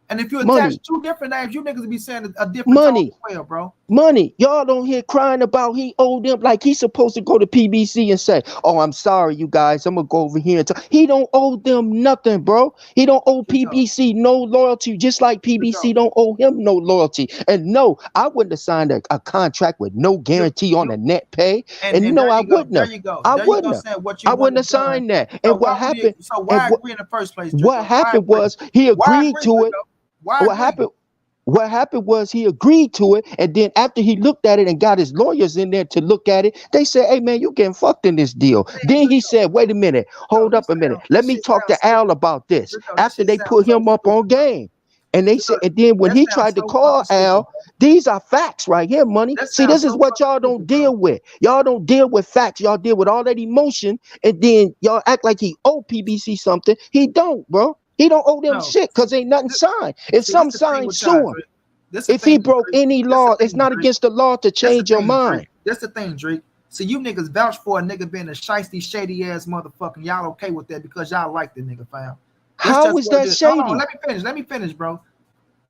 And if you attach 2 different names, you niggas will be saying a different tone as well, bro. Money. Y'all don't hear crying about he owed them like he's supposed to go to PBC and say, "Oh, I'm sorry, you guys. I'm gonna go over here and talk." He don't owe them nothing, bro. He don't owe PBC no loyalty, just like PBC don't owe him no loyalty. And no, I wouldn't have signed a contract with no guarantee on the net pay. And no, I wouldn't have. I wouldn't have. I wouldn't have signed that. And what happened? So why agree in the first place? What happened was he agreed to it. What happened was he agreed to it, and then after he looked at it and got his lawyers in there to look at it, they said, "Hey man, you getting fucked in this deal." Then he said, "Wait a minute, hold up a minute. Let me talk to Al about this." After they put him up on game. And they said, and then when he tried to call Al, these are facts right here, Money. See, this is what y'all don't deal with. Y'all don't deal with facts. Y'all deal with all that emotion, and then y'all act like he owe PBC something. He don't, bro. He don't owe them shit because ain't nothing signed. If some signed, sue him. If he broke any law, it's not against the law to change your mind. That's the thing, Drake. So you niggas vouch for a nigga being a shiesty, shady ass motherfucker. Y'all okay with that because y'all like the nigga, fam. How is that shady? Hold on, let me finish, bro.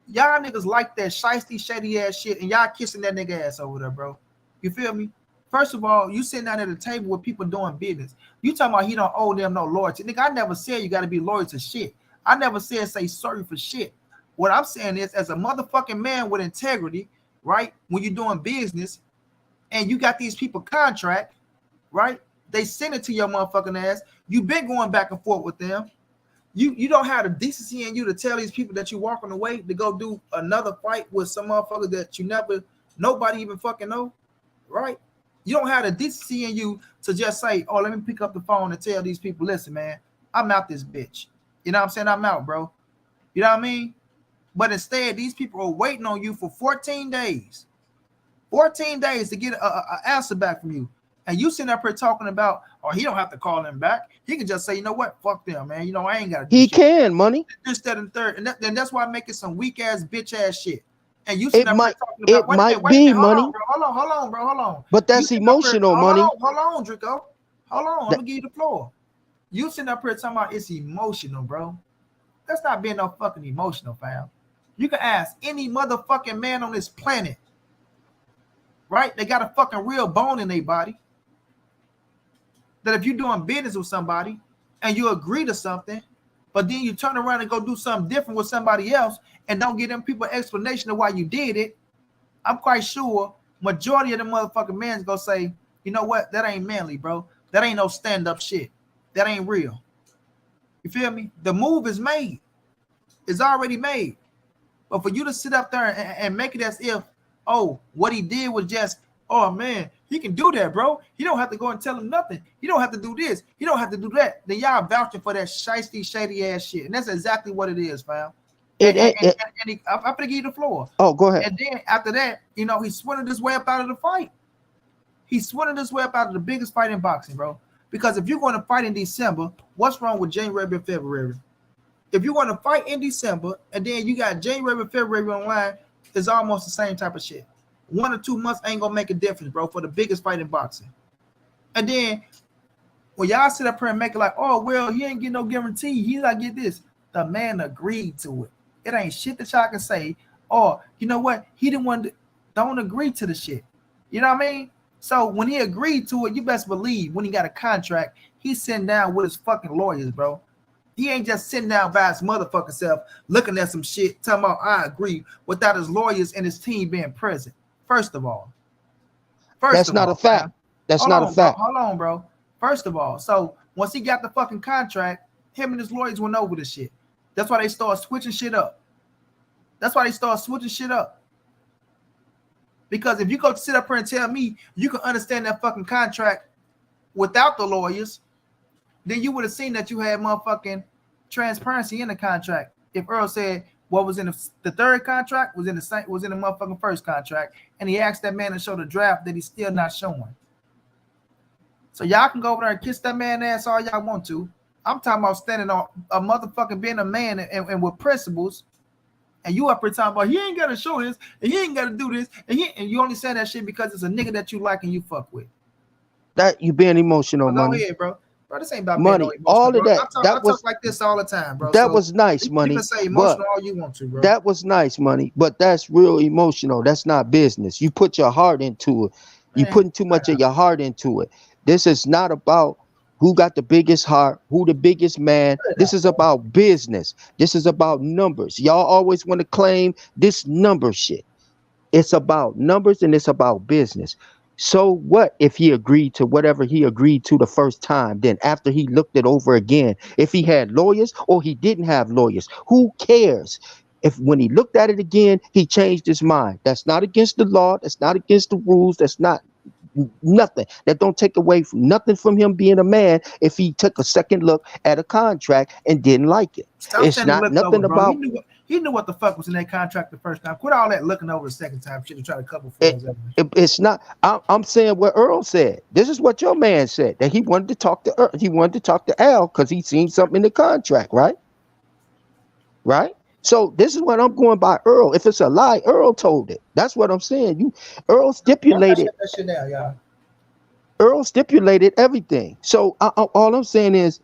Y'all niggas like that shiesty, shady ass shit, and y'all kissing that nigga ass over there, bro. You feel me? First of all, you sitting down at the table with people doing business. You talking about he don't owe them no loyalty. Nigga, I never said you got to be loyal to shit. I never said say sorry for shit. What I'm saying is, as a motherfucking man with integrity, right? When you're doing business and you got these people contract, right? They send it to your motherfucking ass. You've been going back and forth with them. You don't have the decency in you to tell these people that you walking away to go do another fight with some motherfucker that you never, nobody even fucking know, right? You don't have the decency in you to just say, oh, let me pick up the phone and tell these people, listen, man, I'm out this bitch. You know what I'm saying? I'm out, bro. You know what I mean? But instead, these people are waiting on you for 14 days. 14 days to get an answer back from you. And you sitting up here talking about, oh, he don't have to call them back. He can just say, you know what? Fuck them, man. You know, I ain't got to do He shit. can, Money. This, that, and third. And that's why I'm making some weak-ass, bitch-ass shit. And you It sitting up might, here talking about, it might be, hold Money. on, bro. Hold on. But that's emotional, Money. Hold on, Dreeko. Hold on. I'm going to give you the floor. You sitting up here talking about it's emotional, bro. That's not being no fucking emotional, fam. You can ask any motherfucking man on this planet, right? They got a fucking real bone in their body. That if you're doing business with somebody and you agree to something, but then you turn around and go do something different with somebody else and don't give them people an explanation of why you did it, I'm quite sure majority of the motherfucking men's gonna say, you know what? That ain't manly, bro. That ain't no stand-up shit. That ain't real. You feel me? The move is made. It's already made. But for you to sit up there and make it as if, oh, what he did was just, oh, man, he can do that, bro. He don't have to go and tell him nothing. He don't have to do this. He don't have to do that. Then y'all vouching for that shiesty, shady-ass shit. And that's exactly what it is, fam. I'm going to give you the floor. Oh, go ahead. And then after that, you know, he swindled his way up out of the fight. He swindled his way up out of the biggest fight in boxing, bro. Because if you're going to fight in December, what's wrong with January and February? If you want to fight in December and then you got January and February online, it's almost the same type of shit. 1 or 2 months ain't gonna make a difference, bro, for the biggest fight in boxing. And then when y'all sit up here and make it like, oh, well, he ain't get no guarantee, he not get this. The man agreed to it. It ain't shit that y'all can say, oh, you know what? He didn't want to, don't agree to the shit. You know what I mean? So when he agreed to it, you best believe when he got a contract, he's sitting down with his fucking lawyers, bro. He ain't just sitting down by his motherfucking self looking at some shit, talking about I agree without his lawyers and his team being present. First of all. That's not a fact. That's not a fact. Hold on, bro. First of all, so once he got the fucking contract, him and his lawyers went over this shit. That's why they started switching shit up. Because if you go sit up here and tell me you can understand that fucking contract without the lawyers, then you would have seen that you had motherfucking transparency in the contract. If Errol said what was in the third contract was in the motherfucking first contract, and he asked that man to show the draft that he's still not showing. So y'all can go over there and kiss that man ass all y'all want to. I'm talking about standing on a motherfucking being a man and with principles, and you up here talking about he ain't got to show this and he ain't got to do this, and you only say that shit because it's a nigga that you like and you fuck with. That you being emotional, Money. Money. Go ahead, bro. Bro, this ain't about Money. Being no all of bro. that. I That was talk like this all the time, bro. That so was nice, Money. You can say emotional all you want to, bro. That was nice, Money. But that's real emotional. That's not business. You put your heart into it. You putting too much of your heart into it. This is not about who got the biggest heart, who the biggest man. This is about business. This is about numbers. Y'all always want to claim this number shit. It's about numbers and it's about business. So what if he agreed to whatever he agreed to the first time? Then after he looked it over again, if he had lawyers or he didn't have lawyers, who cares? If when he looked at it again, he changed his mind. That's not against the law. That's not against the rules. That's not nothing. That don't take away from nothing from him being a man if he took a second look at a contract and didn't like it. It's not nothing over, about. He knew what the fuck was in that contract the first time. Quit all that looking over the second time shit to try to cover for it's not. I'm saying what Errol said. This is what your man said, that he wanted to talk to he wanted to talk to Al because he seen something in the contract, right? Right. So this is what I'm going by Errol. If it's a lie, Errol told it. That's what I'm saying. Errol stipulated. That shit now, y'all. Errol stipulated everything. So all I'm saying is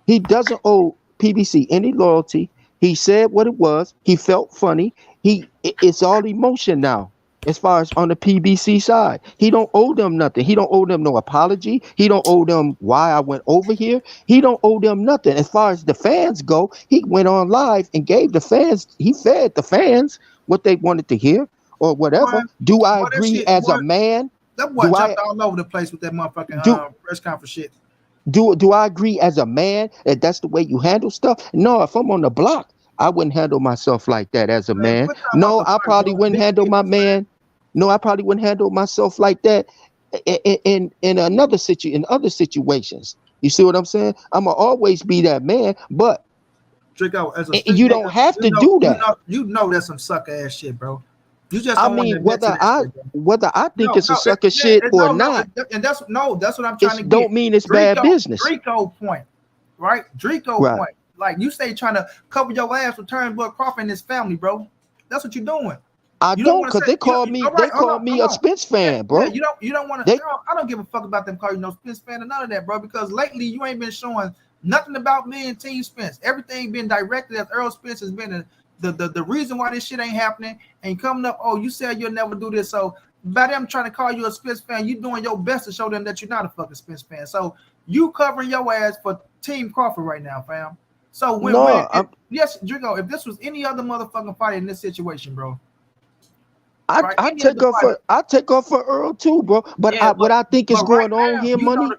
he doesn't owe PBC any loyalty. He said what it was. He felt funny. It's all emotion now. As far as on the PBC side, he don't owe them nothing. He don't owe them no apology. He don't owe them why I went over here. He don't owe them nothing. As far as the fans go, he went on live and gave the fans. He fed the fans what they wanted to hear or whatever. Boy, Do I boy, that agree shit, as boy, a man? that boy Do I jumped all over the place with that motherfucking do press conference shit. do I agree as a man that that's the way you handle stuff? No, if I'm on the block, I wouldn't handle myself like that as a Man, man. quit talking about No, the I block, probably bro. wouldn't Big handle my business, man. man. No, I probably wouldn't handle myself like that in another in other situations. You see what I'm saying? I'ma always be that man, but Dreeko, as a street you don't nigga, have you to know, do you that. know, you know that's some sucker ass shit, bro. You just I don't want to mean, admit to that shit, bro. whether I think No, it's a no, sucker yeah, shit or no, no, not, and that's no, that's what I'm trying to it get. don't mean it's bad Dreeko, business. Dreeko point, right? Dreeko Right. point. Like you stay trying to cover your ass with Turnbull Crawford and his family, bro. That's what you're doing. I You don't don't, want to cause say, all right, they called me hold a on. Spence Yeah, fan, yeah, bro. you don't want to. They I don't give a fuck about them calling you no Spence fan or none of that, bro. Because lately you ain't been showing nothing about me and Team Spence. Everything been directed as Errol Spence has been the reason why this shit ain't happening. And coming up, oh, you said you'll never do this. So by them trying to call you a Spence fan, you doing your best to show them that you're not a fucking Spence fan. So you covering your ass for Team Crawford right now, fam. So no, yes, Dreeko, if this was any other motherfucking fight in this situation, bro. Right? I Any other fighter. I take off for Earl too, bro. But Yeah, what I think is but right going on now, here, Money.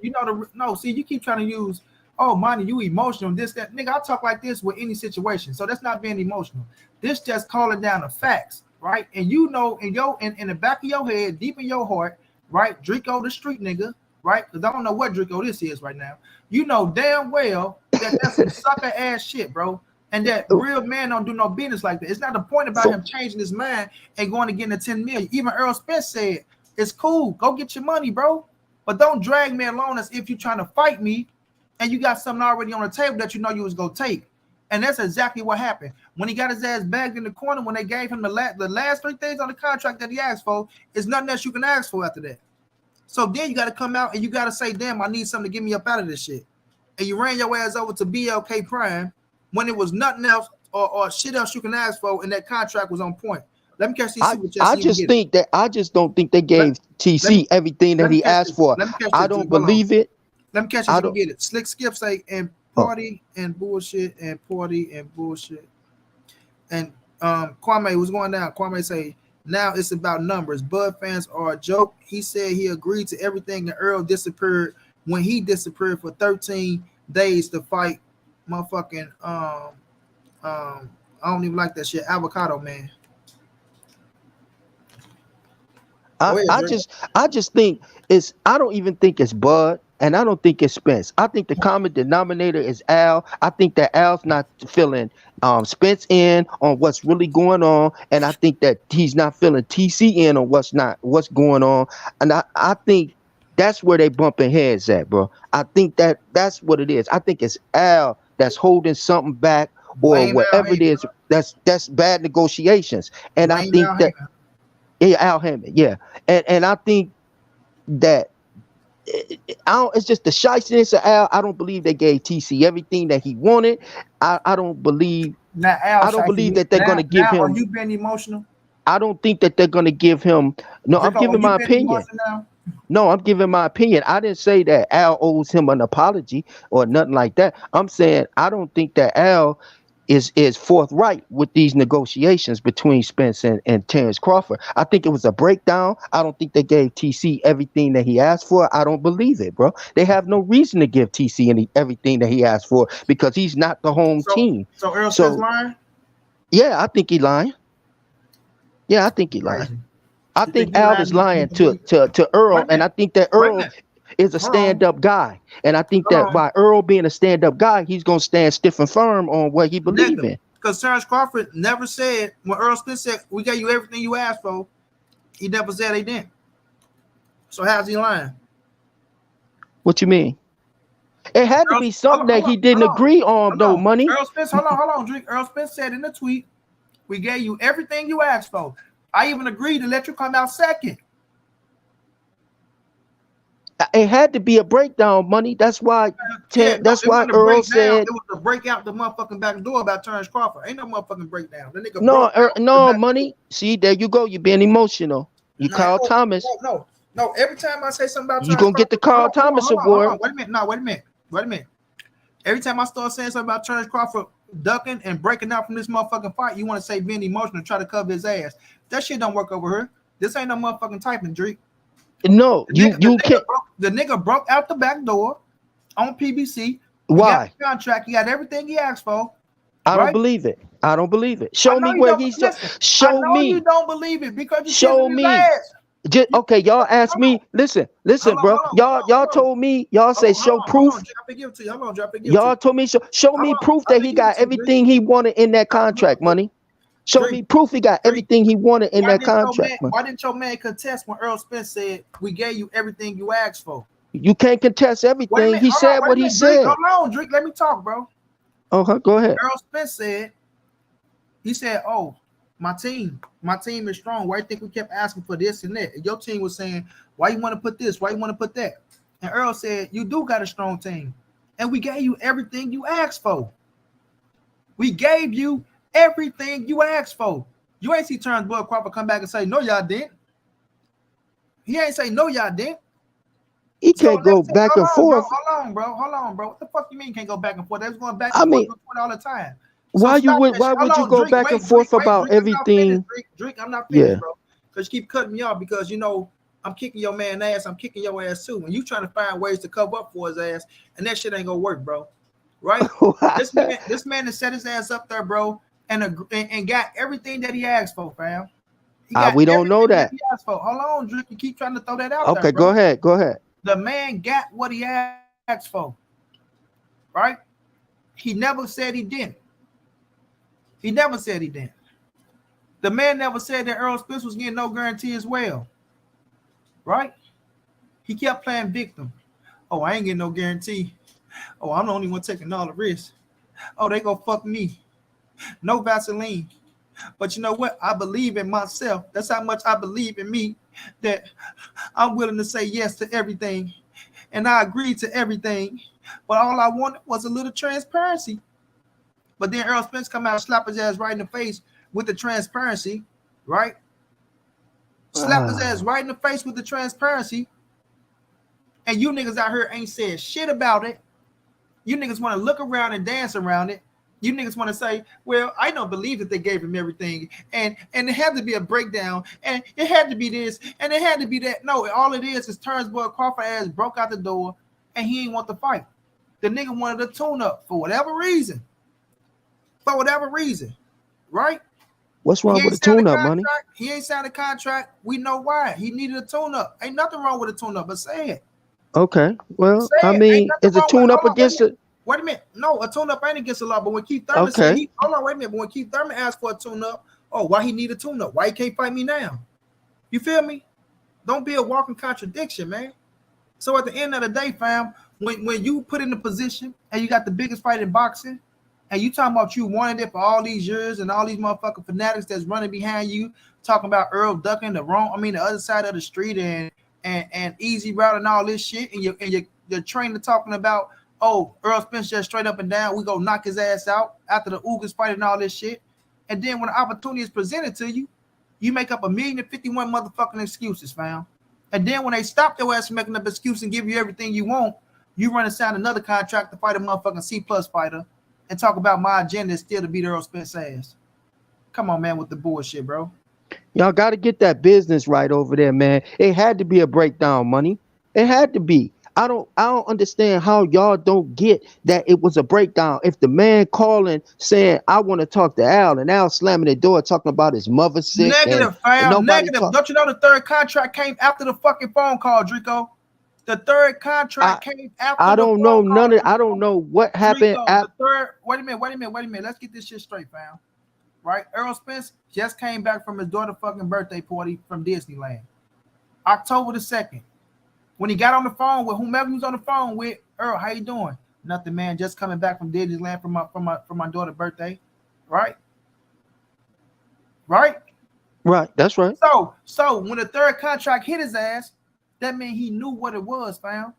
no. See, you keep trying to use, oh, Monnie, you emotional, this, that, nigga. I talk like this with any situation, so that's not being emotional. This just calling down the facts, right? And you know, in the back of your head, deep in your heart, right? Dreeko, the street nigga, right? Because I don't know what Dreeko this is right now. You know damn well that that's some sucker ass shit, bro. And that real man don't do no business like that. It's not the point about him changing his mind and going to get the 10 million. Even Errol Spence said, it's cool. Go get your money, bro. But don't drag me along as if you're trying to fight me and you got something already on the table that you know you was going to take. And that's exactly what happened. When he got his ass bagged in the corner, when they gave him the last three things on the contract that he asked for, it's nothing else you can ask for after that. So then you got to come out and you got to say, damn, I need something to get me up out of this shit. And you ran your ass over to BLK Prime when it was nothing else or shit else you can ask for, and that contract was on point. Let me catch these. I just don't think they gave TC everything that he asked for. I don't believe it. Let me catch this. Let me get it. Slick Skip say and party and bullshit and party and bullshit. And Kwame was going down. Kwame say now it's about numbers. Bud fans are a joke. He said he agreed to everything, and Earl disappeared when he disappeared for 13 days to fight motherfucking I don't even like that shit. Avocado man. I just think I don't even think it's Bud and I don't think it's Spence. I think the common denominator is Al. I think that Al's not filling Spence in on what's really going on, and I think that he's not filling TC in on what's going on. And I think that's where they bumping heads at, bro. I think that's what it is. I think it's Al that's holding something back or whatever it is. That's bad negotiations. And I think that Al Hammond, yeah. And I think that it's just the shystiness of Al. I don't believe they gave TC everything that he wanted. I don't believe that they're gonna give him. Are you being emotional? I don't think that they're gonna give him. No, I'm giving my opinion. No, I'm giving my opinion. I didn't say that Al owes him an apology or nothing like that. I'm saying I don't think that Al is forthright with these negotiations between Spence and Terence Crawford. I think it was a breakdown. I don't think they gave TC everything that he asked for. I don't believe it, bro. They have no reason to give TC everything that he asked for because he's not the home team. So Errol Spence lying? Yeah, I think he lying. Yeah, I think he lying. I think Al is lying to Errol, and I think that Errol is a stand-up guy. And I think that by Errol being a stand-up guy, he's going to stand stiff and firm on what he believes in. Because Terence Crawford never said, when Errol Spence said, we gave you everything you asked for, he never said they didn't. So how's he lying? What you mean? It had to be something that he didn't agree on, though, Money. Errol Spence, hold on, Dreek. Errol Spence said in the tweet, we gave you everything you asked for. I even agreed to let you come out second. It had to be a breakdown, Money. That's why. Yeah, no, That's it why wasn't a Earl breakdown. said It was a break out the motherfucking back door about Terence Crawford. Ain't no motherfucking breakdown. The nigga no, broke out the no, back door. Money. See, there you go. You're being emotional. You Nah, Carl no, Thomas. no. Every time I say something about You Terence gonna get the Crawford, Carl Thomas hold award. on. Wait a minute. No, wait a minute. Every time I start saying something about Terence Crawford ducking and breaking out from this motherfucking fight, you want to say being emotional, try to cover his ass. That shit don't work over here. This ain't no motherfucking typing, Dreek. No, you can't. The nigga broke out the back door on PBC. He got Why? the contract. He got everything he asked for. I don't Right? believe it. I don't believe it. I Show know me you where don't he's. listen. I Show know you me. don't believe it because you're Show kissing his me. ass. Okay, y'all asked Hold on. me. Listen, bro. Y'all Hold on. told me. Y'all say show Hold on. proof. I forgive it to you. Hold on, I forgive it to Y'all you. told me show Hold me on. proof I that he forgive it got to you, Drake. everything he wanted in that Hold contract. on, Money. Show Drake. me proof he got everything he wanted in that contract. Why didn't your man contest when Errol Spence said we gave you everything you asked for? You can't contest Wait a everything. minute. He Hold on. said Wait a what he minute, Drake. said. Hold on, Drake. Let me talk, bro. Go ahead. Errol Spence said, he said, "Oh, my team is strong. Why do you think we kept asking for this and that?" And your team was saying, "Why you want to put this? Why you want to put that?" And Errol said, "You do got a strong team, and we gave you everything you asked for. We gave you everything you asked for. You ain't see Terence Bud Crawford come back and say, no, y'all didn't. He ain't say, no, y'all didn't. He can't go back and forth. Hold on, bro. What the fuck you mean can't go back and forth? They was going back I and forth mean, all the time. So why stop that shit. why Hold would you on, go Drake. back and forth about Drake, I'm not finished, everything? Drake, I'm not finished, Yeah. bro. Because you keep cutting me off because, you know, I'm kicking your man ass. I'm kicking your ass too. And you trying to find ways to cover up for his ass. And that shit ain't going to work, bro. Right? This man has set his ass up there, bro, and got everything that he asked for, fam. He got We don't know that. he asked for. Hold on, Drake. You keep trying to throw that out there, Okay, bro. go ahead. The man got what he asked for, right? He never said he didn't. He never said he didn't. The man never said that Errol Spence was getting no guarantee as well, right? He kept playing victim. Oh, I ain't getting no guarantee. Oh, I'm the only one taking all the risks. Oh, they gonna fuck me. No Vaseline. But you know what? I believe in myself. That's how much I believe in me that I'm willing to say yes to everything. And I agreed to everything. But all I wanted was a little transparency. But then Errol Spence come out and slap his ass right in the face with the transparency, right? Slap his ass right in the face with the transparency. And you niggas out here ain't said shit about it. You niggas want to look around and dance around it. You niggas want to say, well, I don't believe that they gave him everything. And it had to be a breakdown. And it had to be this. And it had to be that. No, all it is Terence Bud Crawford ass broke out the door and he ain't want to fight. The nigga wanted a tune-up for whatever reason. For whatever reason. Right? What's wrong with a tune-up, Money? He ain't signed a contract. We know why. He needed a tune-up. Ain't nothing wrong with a tune-up, but say it. Okay. Well, I mean, is a tune-up against it? Wait a minute. No, a tune-up ain't against the law. But when Keith Thurman said hold on, wait a minute. But when Keith Thurman asked for a tune-up, oh, why he need a tune-up? Why he can't fight me now? You feel me? Don't be a walking contradiction, man. So at the end of the day, fam, when you put in the position and you got the biggest fight in boxing, and you talking about you wanted it for all these years and all these motherfucking fanatics that's running behind you, talking about Earl ducking the other side of the street and easy route and all this shit, and your trainer talking about, oh, Errol Spence just straight up and down, we go knock his ass out after the Ugas fight and all this shit. And then when the opportunity is presented to you, you make up 1,051 motherfucking excuses, fam. And then when they stop your ass from making up excuses and give you everything you want, you run and sign another contract to fight a motherfucking C-plus fighter and talk about my agenda is still to beat Errol Spence ass. Come on, man, with the bullshit, bro. Y'all got to get that business right over there, man. It had to be a breakdown, Money. It had to be. I don't understand how y'all don't get that it was a breakdown. If the man calling saying, I want to talk to Al, and Al slamming the door talking about his mother sick. Negative, fam. Negative. Don't you know the third contract came after the fucking phone call, Dreeko? The third contract came after I don't know none of Dreeko. I don't know what happened. The third, wait a minute. Let's get this shit straight, fam. Right? Errol Spence just came back from his daughter's fucking birthday party from Disneyland. October the 2nd. When he got on the phone with whomever he was on the phone with, Errol, how you doing? Nothing, man. Just coming back from Disneyland for my daughter's birthday. Right? Right? Right. That's right. So when the third contract hit his ass, that means he knew what it was, fam.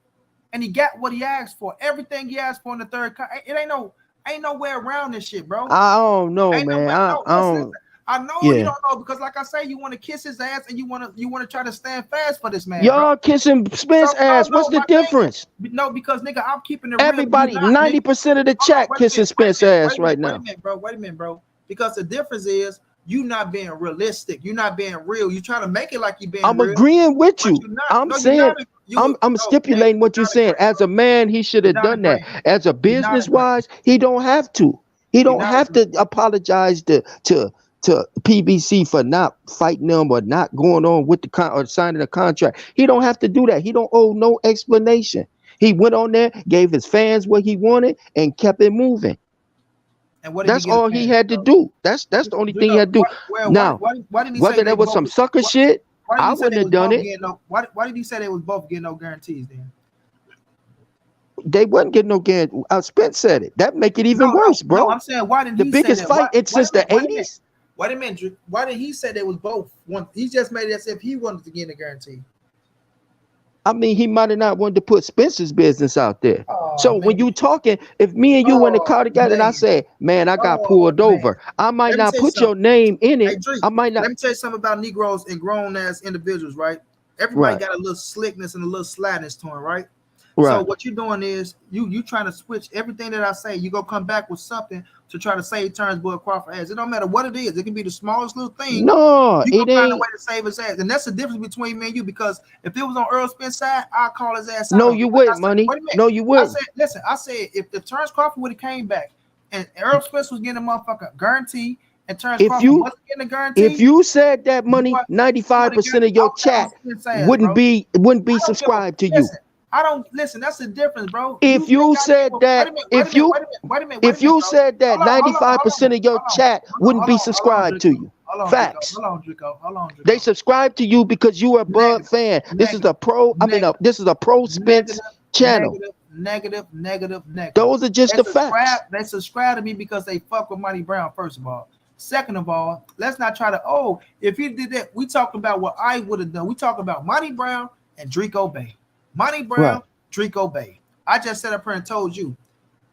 And he got what he asked for. Everything he asked for in the third it ain't no way around this shit, bro. I don't know, Ain't no man. way. No, I listen, don't. listen. I know you Yeah, don't know because, like I say, you want to kiss his ass and you want to try to stand fast for this man, bro. y'all kissing So Spence no, ass. What's no, the my thing is difference? no, because nigga, I'm keeping it real with you Everybody, now, nigga. 90% of the Hold on, chat kissing wait a Spence minute, ass right wait a now. minute, bro. Wait a minute, bro. Because the difference is you not being realistic. You're not being real. You trying to make it like you being I'm real, agreeing with but you. you're not. I'm No, you're not. saying I'm No, nigga, stipulating you're what you're not saying. agreeing, As bro. a man, he should You're have not done that. agreeing. As a You're not business agreeing. wise, he don't have to. He You're don't not have agreeing. to apologize to PBC for not fighting them or not going on with the or signing a contract. He don't have to do that. He don't owe no explanation. He went on there, gave his fans what he wanted, and kept it moving. And what did he That's get all a he fan? had to do. That's the only thing he had to do. Now, Why didn't he say whether they that was both? some sucker Why, shit, why did I he say wouldn't they have was done both it. getting no? Why did he say they was both getting no guarantees then? They wasn't getting no guarantee. Spence said it. That make it even No, no, worse, no. bro. I'm saying why didn't The he say biggest that? Why? fight it Wait since a the minute. Wait a minute. 80s. Wait a minute. Drew. Why did he say they was both? One. He just made it as if he wanted to get a guarantee. I mean, he might have not wanted to put Spencer's business out there. Oh So when man. you talking, if me and you in the Oh car together and I man. say, man, I got Oh pulled man. over, I might Let me not tell you put your something. name in Hey it. Drew, I might not. let me tell you something about Negroes and grown ass individuals, right? Everybody Right, got a little slickness and a little slidness to them, right? So right. what you're doing is you trying to switch everything that I say. You go come back with something to try to save Terence Boyd Crawford ass. It don't matter what it is. It can be the smallest little thing. No, You go it find a way ain't. to save his ass, and that's the difference between me and you. Because if it was on Earl Spence's side, I'd call his ass out No, on it. you Like I wouldn't, said, money. wait a minute. No, you I wouldn't. said, listen. I said if Terence Crawford would have came back and Earl Spence was getting a motherfucker guarantee, and Terence If Crawford you wasn't getting a if guarantee, you said that money, boy, I would have got 95% of I your would got on chat Spence's ass, bro. wouldn't be I don't give a subscribed to you. listen. I don't listen. That's the difference, bro. You If think you I give said a wait that, a minute, wait a if minute, you wait a minute, wait a minute, wait a if minute, you bro. said that Hold 95% on, of your hold on, chat wouldn't be hold on, subscribed to Dreeko. you. Hold on, Dreeko. Facts. Hold on, Dreeko. Hold on, They Dreeko. subscribe to you because you a Bud Negative, fan. This is negative, a pro. I mean, negative, this is a pro negative, Spence channel. negative, negative, negative, negative. Those are just the facts. They subscribe to me because they fuck with Monnie Brown, first of all. Second of all, let's not try to, if he did that, we talk about what I would have done. We talk about Monnie Brown and Dreeko Bay. Monnie Right. Brown, Dreeko Bay. I just sat up here and told you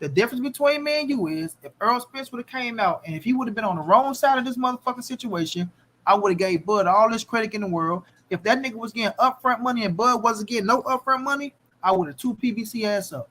the difference between me and you is if Earl Spence would have came out and if he would have been on the wrong side of this motherfucking situation, I would have gave Bud all this credit in the world. If that nigga was getting upfront money and Bud wasn't getting no upfront money, I would have two PBC ass up.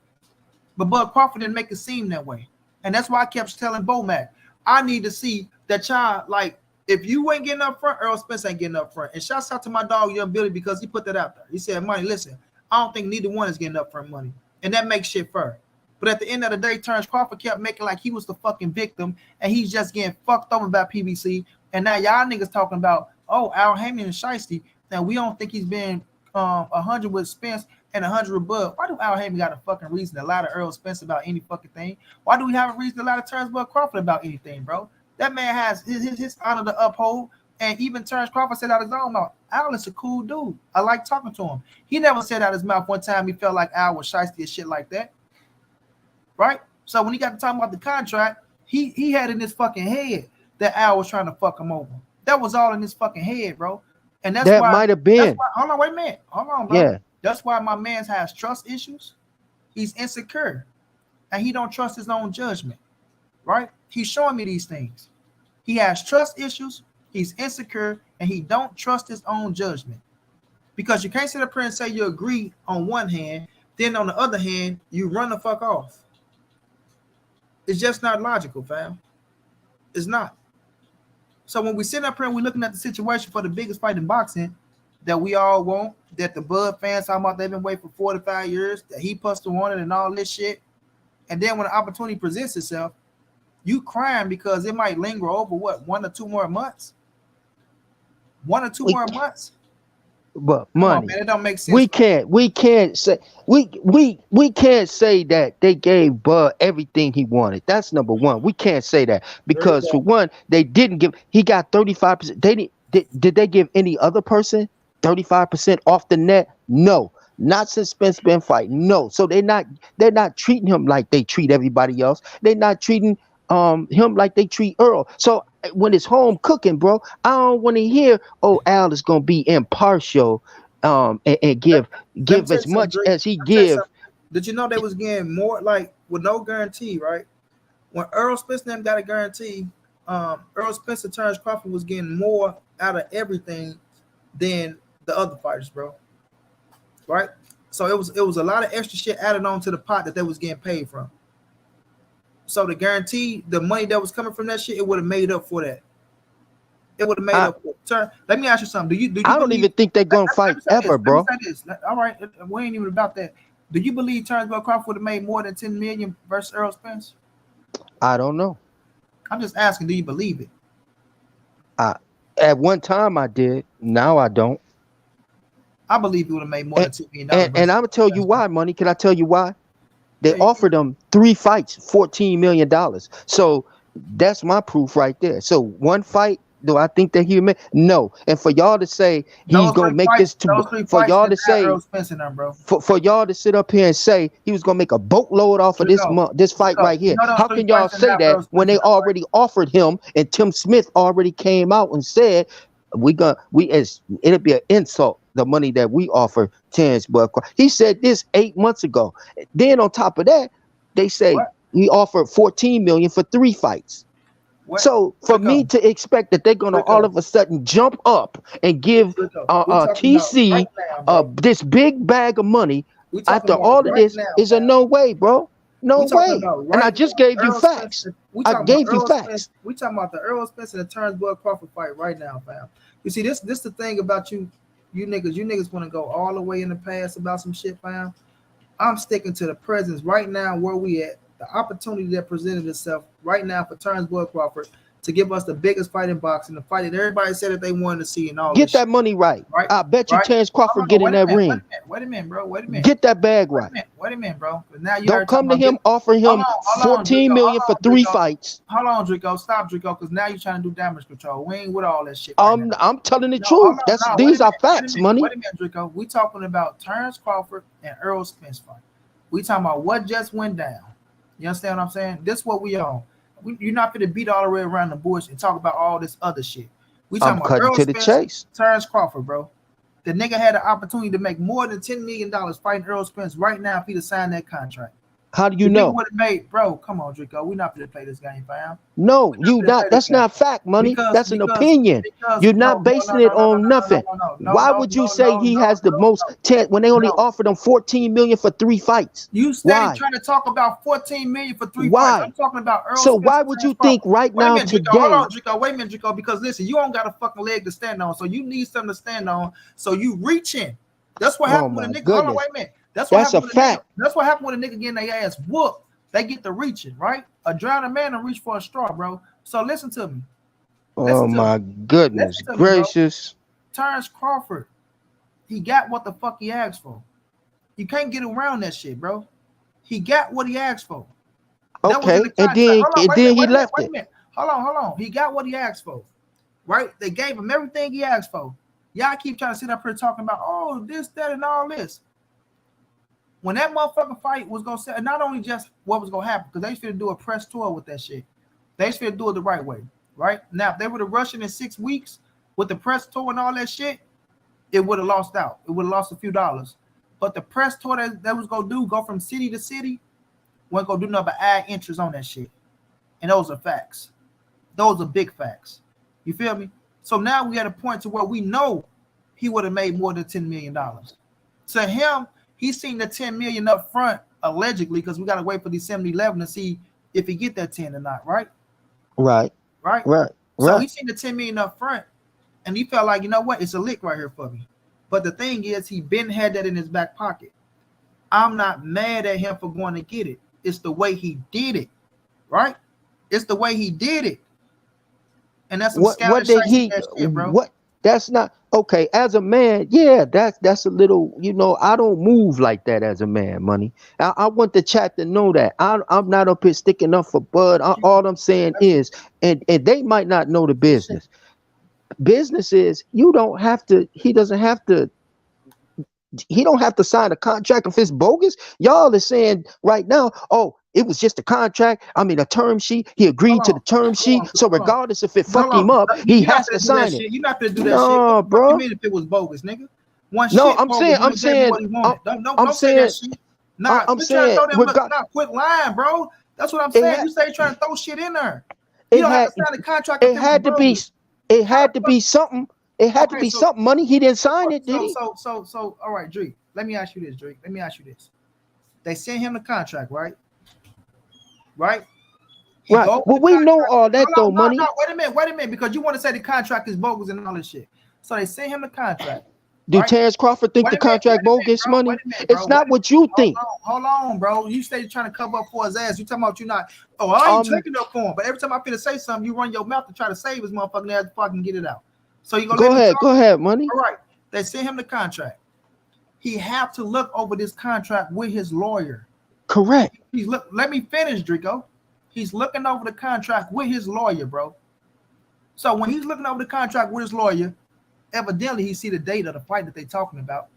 But Bud Crawford didn't make it seem that way. And that's why I kept telling Bomac, I need to see that child, like, if you ain't getting up front, Earl Spence ain't getting up front. And shouts out to my dog, Young Billy, because he put that out there. He said, Money, listen, I don't think neither one is getting up front money. And that makes shit fair. But at the end of the day, Terence Crawford kept making like he was the fucking victim, and he's just getting fucked over by PBC. And now y'all niggas talking about, Al Heyman and Shiesty. Now we don't think he's been 100 with Spence and 100 with Bud. Why do Al Heyman got a fucking reason to lie to Earl Spence about any fucking thing? Why do we have a reason to lie to Terence Bud Crawford about anything, bro? That man has his honor to uphold. And even Terence Crawford said out his own mouth, Al is a cool dude. I like talking to him. He never said out his mouth one time he felt like Al was shiesty and shit like that. Right? So when he got to talking about the contract, he had in his fucking head that Al was trying to fuck him over. That was all in his fucking head, bro. And that's That why might have been. hold on, wait a minute. Hold on, bro. Yeah. That's why my man has trust issues. He's insecure. And he don't trust his own judgment. Right? He's showing me these things. He has trust issues, he's insecure, and he don't trust his own judgment. Because you can't sit up here and say you agree on one hand, then on the other hand, you run the fuck off. It's just not logical, fam. It's not. So when we sit up here and we're looking at the situation for the biggest fight in boxing that we all want, that the Bud fans talking about they've been waiting for 45 years, that he supposed to want it and all this shit, and then when the opportunity presents itself, you crying because it might linger over what 1 or 2 more months. 1 or 2 more months. But Come Money, on, man, it don't make sense. we can't say we can't say that they gave Bud everything he wanted. That's number one. We can't say that because for one, they didn't give. He got 35%. They did they give any other person 35% off the net? No. Not since Spence been fighting. No. So they're not treating him like they treat everybody else. They're not treating him like they treat Earl. So when it's home cooking, bro, I don't want to hear, Al is gonna be impartial and Let me give tell you as something, much Drake. as he Let me tell you give. something. Did you know they was getting more like with no guarantee, right? When Errol Spence and them got a guarantee, Errol Spence and Terence Crawford was getting more out of everything than the other fighters, bro. Right? So it was a lot of extra shit added on to the pot that they was getting paid from. So the guarantee, the money that was coming from that shit, it would have made up for that. It would have made I up for it. Turn, let me ask you something. Do you I don't believe? even think they're gonna Let fight me say this. ever, Let me bro. say this. All right, we ain't even about that. Do you believe Terence Crawford would have made more than 10 million versus Errol Spence? I don't know. I'm just asking. Do you believe it? I At one time I did. Now I don't. I believe he would have made more And than $2 million and versus I'm gonna tell you Spence, bro. why, money. Can I tell you why? They Yeah, you can. offered him 3 fights, $14 million. So that's my proof right there. So one fight, do I think that he made? No. And for y'all to say he's Those gonna three make fights, this to, those three for fights y'all didn't to have say Errol Spence in them, bro. for y'all to sit up here and say he was gonna make a boatload off of this Draco, month, this fight Draco, right you here. know those How three can y'all fights didn't say have that Errol when Spence in they them, right? already offered him and Tim Smith already came out and said we as it'll be an insult the money that we offer Terrence Bud. He said this 8 months ago. Then on top of that, they say What? he offered 14 million for 3 fights. What? So for me Draco, to expect that they're gonna all Draco, of a sudden jump up and give Draco. We talking about right TC now, bro. this big bag of money We talking after about all of right this now, is a fam. no way, bro. We No talking way. about And I right just now. gave you Earl Spence. facts. We I talking about gave you Earl Spence. facts. We talking about the Earl Spence and the Terrence Bud Crawford fight right now, fam. You see, this the thing about you, you niggas. You niggas want to go all the way in the past about some shit, fam. I'm sticking to the presence right now where we at. The opportunity that presented itself right now for Terrence Bud Crawford to give us the biggest fight in boxing, the fight that everybody said that they wanted to see, and all this Get shit. that money right. Right? I bet you Right? Terrence Hold Crawford on, get in wait a that minute, wait a ring. minute, wait a minute, bro. Wait a minute. Get that bag Wait a right. minute, wait a minute, bro. Now you Don't already talking come to about this. him offering him Hold on, 14 Draco. million for three fights. Hold on, Draco. Stop, Draco, because now you're trying to do damage control. We ain't with all that shit right now. I'm telling the No, hold truth. on, That's no, wait a these are minute, wait a facts, minute, money. wait a minute, Draco. We talking about Terrence Crawford and Errol Spence fight. We talking about what just went down. You understand what I'm saying? This what we on. You're not going to beat all the way around the bush and talk about all this other shit. We I'm talking about cutting Errol to the Spence, chase. Terrence Crawford, bro. The nigga had the opportunity to make more than $10 million fighting Errol Spence right now if he'd have signed that contract. How do you The nigga know? would have made, bro. Come on, Draco. We're not going to play this game, fam. No, We're not you going to play not. this That's game not fact, money. because That's an opinion. You're not no no basing no no it no no on nothing. no no Why no would you no say no he no has the most no 10 when they only no. offered him 14 million for 3 fights? You steady Why? trying to talk about 14 million for 3 fights. I'm Why? talking about Earl So Spence why and would Terrence you think Crawford. right Wait a now minute, Draco. Hold today? on, Draco. Wait a minute, Draco. Because listen, you don't got a fucking leg to stand on, so you need something to stand on. So you reaching. That's what Oh happened with a my nigga. Hold on, goodness. wait a minute. That's what That's a happened with a nigga. fact. That's what happened with a nigga getting their ass whooped. They get the reaching, right? A drowning man will reach for a straw, bro. So listen to me. Oh Listen to me. my goodness Listen to me, bro. gracious. Terrence Crawford, he got what the fuck he asked for. You can't get around that shit, bro. He got what he asked for. That was in the Okay. And contract. then Hold on, and wait a then minute, he wait a minute, left wait a it. minute. Hold on. He got what he asked for, right? They gave him everything he asked for. Y'all keep trying to sit up here talking about, oh, this, that, and all this. When that motherfucking fight was going to set, not only just what was going to happen, because they should do a press tour with that shit. They should do it the right way, right? Now, if they would have rushed it in 6 weeks with the press tour and all that shit, it would have lost out. It would have lost a few dollars. But the press tour that was going to go from city to city, wasn't going to do nothing but add interest on that shit. And those are facts. Those are big facts. You feel me? So now we at a point to where we know he would have made more than $10 million. To him, he's seen the 10 million up front, allegedly, because we got to wait for December 11 to see if he get that 10 or not, right? Right. Right? Right. So Right. he seen the 10 million up front, and he felt like, you know what? It's a lick right here for me. But the thing is, he been had that in his back pocket. I'm not mad at him for going to get it. It's the way he did it, right? It's the way he did it. And that's some What scouting did shiesty he ass shit, bro. what that's not okay as a man. Yeah, that's a little, I don't move like that as a man, money. I want the chat to know that I'm not up here sticking up for Bud. All I'm saying is, and they might not know the business is, you don't have to he don't have to sign a contract if it's bogus. Y'all are saying right now, oh, it was just a contract. I mean, a term sheet. He Hold agreed to the on, term sheet. So hold on, regardless if it hold fuck him on. up, You're he not has gonna to do that sign it. shit. You're not gonna do that shit. What No, the fuck you bro. mean if it was bogus, nigga? One No, shit bogus when they gave him what he wanted. Don't say that shit. Nah, I'm quit trying to saying, throw them. Nah, quit lying, bro. That's what I'm it saying. had, You say you're trying to throw shit in there. You it don't have to had, sign the contract if it it was had to be, bogus. it How the had to fuck? be something. It had to Okay, be so something. Money. He didn't sign it, did he? all right, Dreek. Let me ask you this, Dreek. Let me ask you this. They sent him the contract, right? Right? He Right. go with Well, the we know contract. all that Hold though, on, no, Money. wait a minute, because you want to say the contract is bogus and all this shit. So they sent him the contract, Do right? Terence Crawford think the Wait contract a minute, bogus, bro. Wait Money? a minute, bro. It's not what you think. Hold on, bro. You stay trying to cover up for his ass. You talking about you not? Oh, I ain't checking up for him. But every time I feel to say something, you run your mouth to try to save his motherfucking ass before I can get it out. So you gonna let me talk? Go ahead, Money. All right. They sent him the contract. He have to look over this contract with his lawyer. Correct. Let me finish, Dreeko. He's looking over the contract with his lawyer, bro. So when he's looking over the contract with his lawyer, evidently he see the date of the fight that they talking about.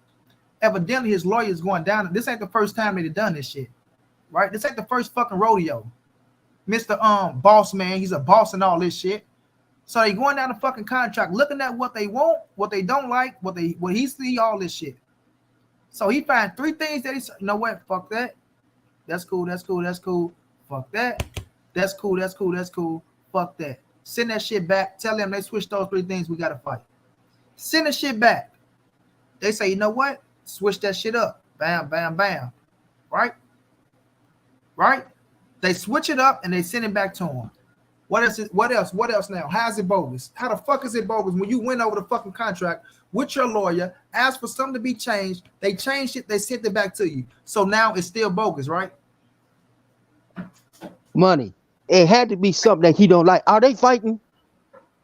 Evidently his lawyer is going down. This ain't the first time they've done this shit, right? This ain't the first fucking rodeo. Mr. Boss Man, he's a boss and all this shit. So they going down the fucking contract, looking at what they want, what they don't like, what he see, all this shit. So he find 3 things that you know what? Fuck that. That's cool. Fuck that. That's cool. Fuck that. Send that shit back. Tell them they switch those 3 things. We got to fight. Send the shit back. They say, you know what? Switch that shit up. Bam, bam, bam. Right? They switch it up and they send it back to him. What else now? How's it bogus? How the fuck is it bogus when you went over the fucking contract with your lawyer, asked for something to be changed, they changed it, they sent it back to you. So now it's still bogus, right? Money. It had to be something that he don't like. Are they fighting?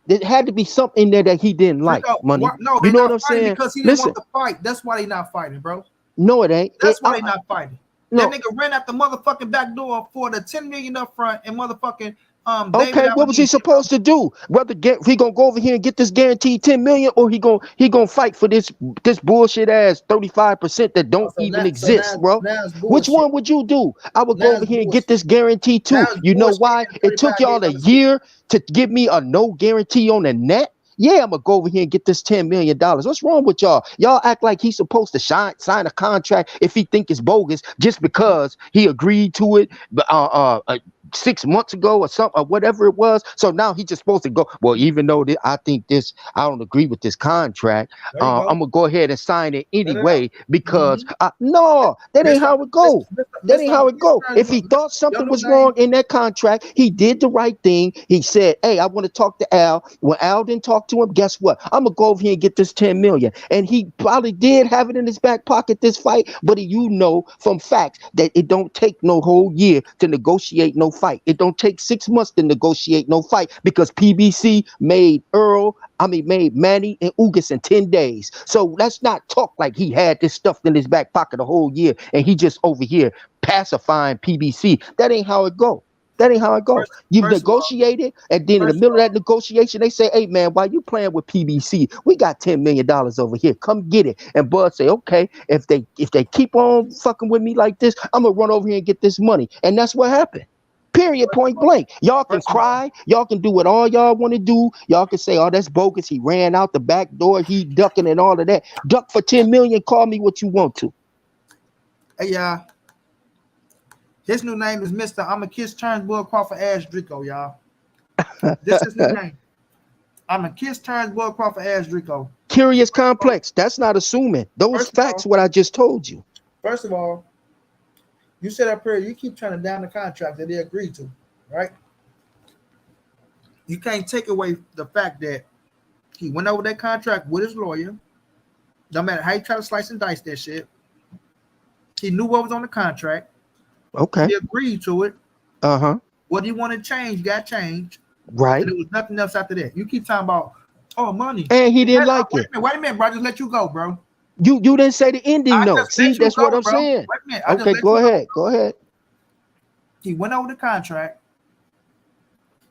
There had to be something in there that he didn't like, Money. No, You they're know what not I'm fighting saying? because he didn't Listen, want to fight. That's why they're not fighting, bro. no, it ain't. That's why they're not fighting. No. That nigga ran out the motherfucking back door for the $10 million up front and motherfucking Okay, what was he supposed to do? Whether he gonna go over here and get this guaranteed 10 million, or he gonna fight for this bullshit ass 35% that don't even exist, bro. Which one would you do? I would go over here and get this guarantee too. You know why? It took y'all a year to give me a no guarantee on the net. Yeah, I'm gonna go over here and get this $10 million. What's wrong with y'all? Y'all act like he's supposed to sign a contract if he think it's bogus just because he agreed to it 6 months ago or something or whatever it was. So now he's just supposed to go. Well, even though I don't agree with this contract, I'm gonna go ahead and sign it anyway because no, that ain't how it go. That ain't how it go. If he thought something was wrong in that contract, he did the right thing. He said, "Hey, I want to talk to Al." When Al didn't talk to him, guess what? I'm gonna go over here and get this 10 million. And he probably did have it in his back pocket this fight, but you know from facts that it don't take no whole year to negotiate no fight. It don't take 6 months to negotiate no fight because PBC made Monnie and Ugas in 10 days. So let's not talk like he had this stuff in his back pocket a whole year and he just over here pacifying PBC. That ain't how it go. That ain't how it go. You've negotiated, and then in the middle of that negotiation, they say, "Hey man, why you playing with PBC? We got $10 million over here. Come get it." And Bud say, "Okay, if they keep on fucking with me like this, I'm gonna run over here and get this money." And that's what happened. Period, point blank. Y'all can cry, y'all can do what all y'all want to do. Y'all can say, "Oh, that's bogus. He ran out the back door, he ducking and all of that." Duck for 10 million, call me what you want to. Hey, y'all. His new name is Mr. I'ma kiss Terence Crawford ass Dreeko, y'all. This is his name. I'ma kiss Terence Crawford ass Dreeko. Curious complex. That's not assuming. Those facts, what I just told you. First of all, you said up here, you keep trying to down the contract that they agreed to, right? You can't take away the fact that he went over that contract with his lawyer. No matter how you try to slice and dice that shit, he knew what was on the contract. Okay. He agreed to it. What he wanted to change got changed. Right. And there was nothing else after that. You keep talking about, money. And he didn't like it. Wait a minute, bro. I just let you go, bro. You didn't say the ending, though. See, that's what I'm saying. Wait a minute. Okay, go ahead. Go ahead. He went over the contract.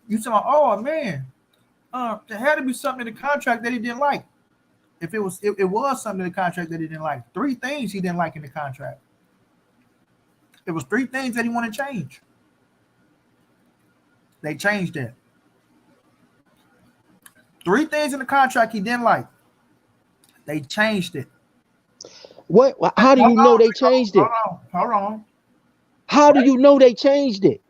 You talking about, oh man, there had to be something in the contract that he didn't like. If it was something in the contract that he didn't like. 3 things he didn't like in the contract. It was 3 things that he wanted to change. They changed that. 3 things in the contract he didn't like. They changed it. What? How do Hold you know on, they Dreeko. changed it? Hold on. How do Right? you know they changed it?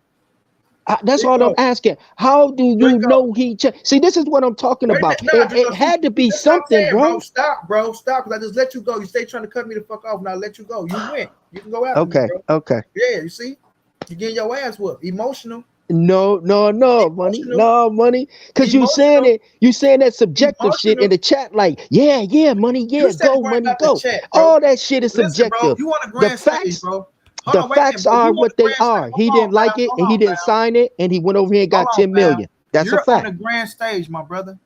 That's all I'm Dreeko. asking. How do you Dreeko. know he changed? See, this is what I'm talking Wait a about. minute. Nah, It Dreeko. See, had to be this is what I'm something, saying, bro. bro. Stop, bro. Stop. Because I just let you go. You stay trying to cut me the fuck off, and I let you go. You went. You can go after me, Okay, bro. okay. Yeah, you see? You getting your ass whooped. Emotional. No, money, Emotional. no, money. Cause you saying Emotional. it, you saying that subjective shit in Emotional. the chat, like, yeah, money, You yeah, stay go, worrying money, about the go. chat, bro. All that shit is Listen, bro. subjective. You on the The grand stage, facts, bro. Hold the on, wait a facts minute, bro. You are on the what they grand stage. are. Hold He on, didn't like fam. it Hold and he on, didn't fam. sign it and he went over here and Hold got on, 10 fam. million. That's a You're on the fact. grand stage, my brother.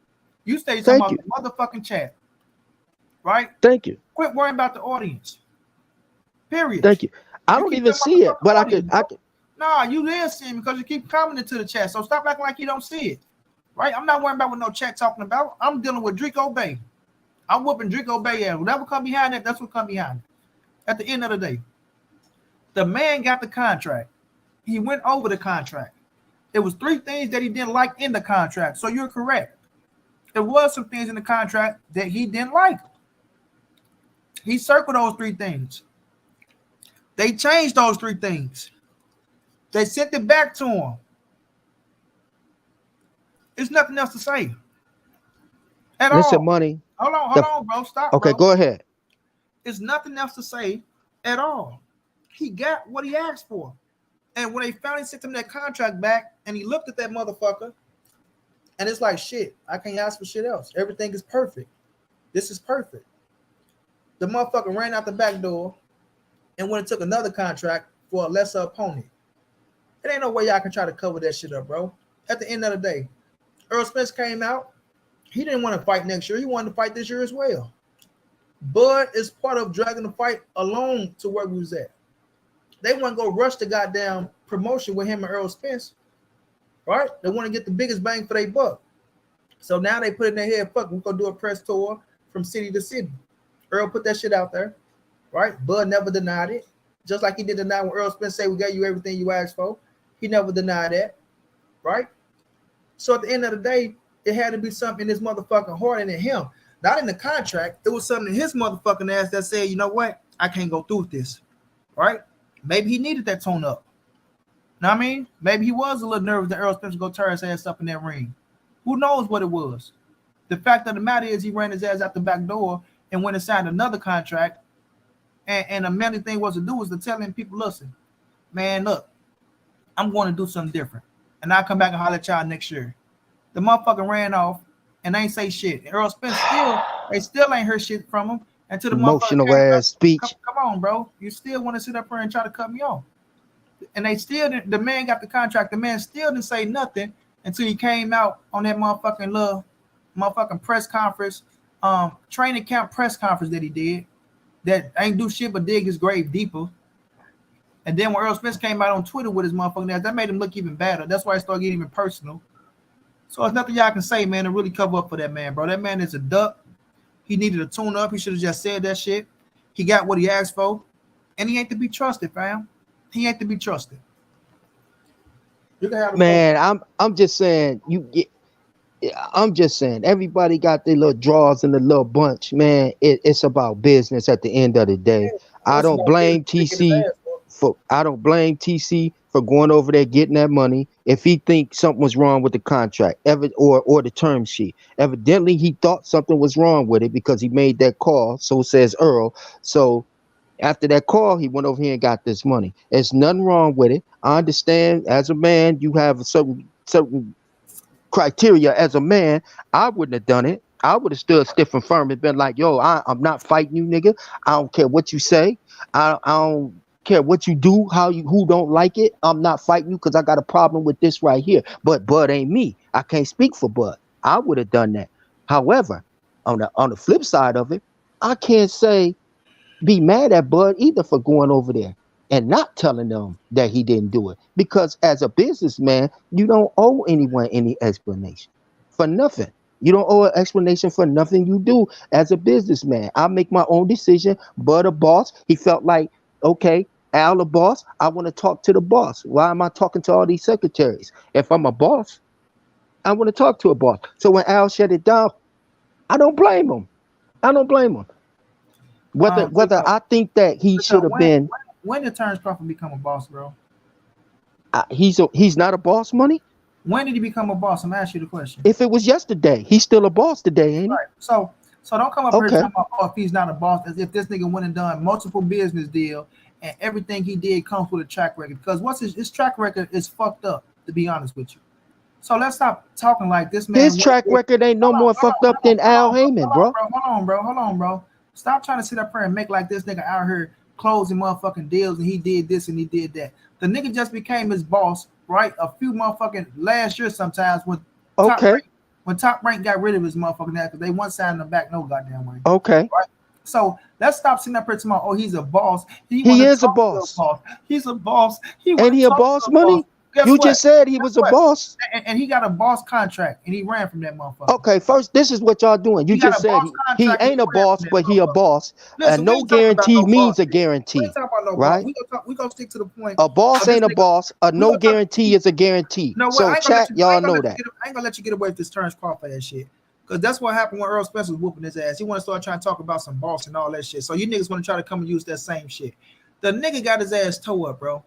You stay talking Thank about you. the motherfucking chat, right? Thank you. Quit worrying about the audience. Period. Thank you. I You don't keep even talking about see the it, fucking but audience, I bro. could Nah, you didn't see it because you keep commenting to the chat. So stop acting like you don't see it. Right? I'm not worrying about what no chat talking about. I'm dealing with Dreeko Bay. I'm whooping Dreeko Bay ass. Whatever come behind that, that's what come behind it. At the end of the day, the man got the contract. He went over the contract. There was 3 things that he didn't like in the contract. So you're correct. There was some things in the contract that he didn't like. He circled those 3 things. They changed those 3 things. They sent it back to him. There's nothing else to say at listen, all. money. Hold The on, bro. Stop, okay, bro. go ahead. There's nothing else to say at all. He got what he asked for. And when they finally sent him that contract back and he looked at that motherfucker, and it's like, shit, I can't ask for shit else. Everything is perfect. This is perfect. The motherfucker ran out the back door and went and took another contract for a lesser opponent. It ain't no way y'all can try to cover that shit up, bro. At the end of the day, Errol Spence came out. He didn't want to fight next year. He wanted to fight this year as well. Bud is part of dragging the fight along to where we was at. They want to go rush the goddamn promotion with him and Errol Spence, right? They want to get the biggest bang for their buck. So now they put in their head, fuck, we're going to do a press tour from city to city. Earl put that shit out there, right? Bud never denied it. Just like he did deny when Errol Spence said we gave you everything you asked for. He never denied that, right? So at the end of the day, it had to be something in his motherfucking heart and in him. Not in the contract. It was something in his motherfucking ass that said, you know what? I can't go through with this, right? Maybe he needed that tone up. Know what I mean? Maybe he was a little nervous that Errol Spence would go turn his ass up in that ring. Who knows what it was? The fact of the matter is he ran his ass out the back door and went and signed another contract. And the main thing was to do was to tell him people, listen, man, look, I'm going to do something different. And I'll come back and holler at y'all next year. The motherfucker ran off and ain't say shit. And Errol Spence still ain't heard shit from him until the motherfucker Emotional came up. ass speech. Come on, bro. You still want to sit up here and try to cut me off. And they still didn't, the man got the contract. The man still didn't say nothing until he came out on that motherfucking press conference, training camp press conference that he did. That ain't do shit but dig his grave deeper. And then when Errol Spence came out on Twitter with his motherfucking ass, that made him look even better. That's why it started getting even personal. So there's nothing y'all can say, man, to really cover up for that man, bro. That man is a duck. He needed a tune up. He should have just said that shit. He got what he asked for. And he ain't to be trusted, fam. He ain't to be trusted. You can have the Man, I'm just saying I'm just saying everybody got their little draws in the little bunch, man. It's about business at the end of the day. I It's don't about business. blame He get his TC ass for. for going over there getting that money. If he thinks something was wrong with the contract, or the term sheet, evidently he thought something was wrong with it because he made that call. So says Earl. So after that call, he went over here and got this money. There's nothing wrong with it. I understand as a man, you have a certain criteria as a man. I wouldn't have done it. I would have stood stiff and firm and been like, yo, I'm not fighting you, nigga. I don't care what you say. I don't care what you do, who don't like it. I'm not fighting you because I got a problem with this right here. But Bud ain't me. I can't speak for Bud. I would have done that. However, on the flip side of it, I can't be mad at Bud either for going over there and not telling them that he didn't do it. Because as a businessman, you don't owe anyone any explanation for nothing. You don't owe an explanation for nothing you do as a businessman. I make my own decision. Bud a boss. He felt like, okay, Al a boss. I want to talk to the boss. Why am I talking to all these secretaries? If I'm a boss, I want to talk to a boss. So when Al shut it down, I don't blame him. I don't blame him. Whether I think that he should have been. When did Terence Crawford become a boss, bro? He's not a boss, Money. When did he become a boss? I'm gonna ask you the question. If it was yesterday, he's still a boss today, ain't he? Right. So don't come up here talking about, oh, if he's not a boss, as if this nigga went and done multiple business deal and everything he did comes with a track record. Because what's his track record is fucked up, to be honest with you. So let's stop talking like this man. His track record ain't no more fucked up than Al Heyman, bro. Hold on, bro. Stop trying to sit up here and make like this nigga out here closing motherfucking deals and he did this and he did that. The nigga just became his boss, right? A few motherfucking last year sometimes when Top Rank got rid of his motherfucking ass because they weren't signing him back no goddamn way. Okay. Right? So let's stop sitting up here tomorrow. Oh, he's a boss. He is a boss. He's a boss. He a boss, Money? You just said he was a boss. And he got a boss contract and he ran from that motherfucker. Okay, first, this is what y'all doing. You just said he ain't a boss, but he a boss. And no guarantee means a guarantee. Right? We gonna stick to the point. A boss ain't a boss. A no guarantee is a guarantee. So chat, y'all know that. I ain't gonna let you get away with this Terence Crawford ass shit. Because that's what happened when Errol Spence was whooping his ass. He want to start trying to talk about some boss and all that shit. So you niggas want to try to come and use that same shit. The nigga got his ass toe up, bro.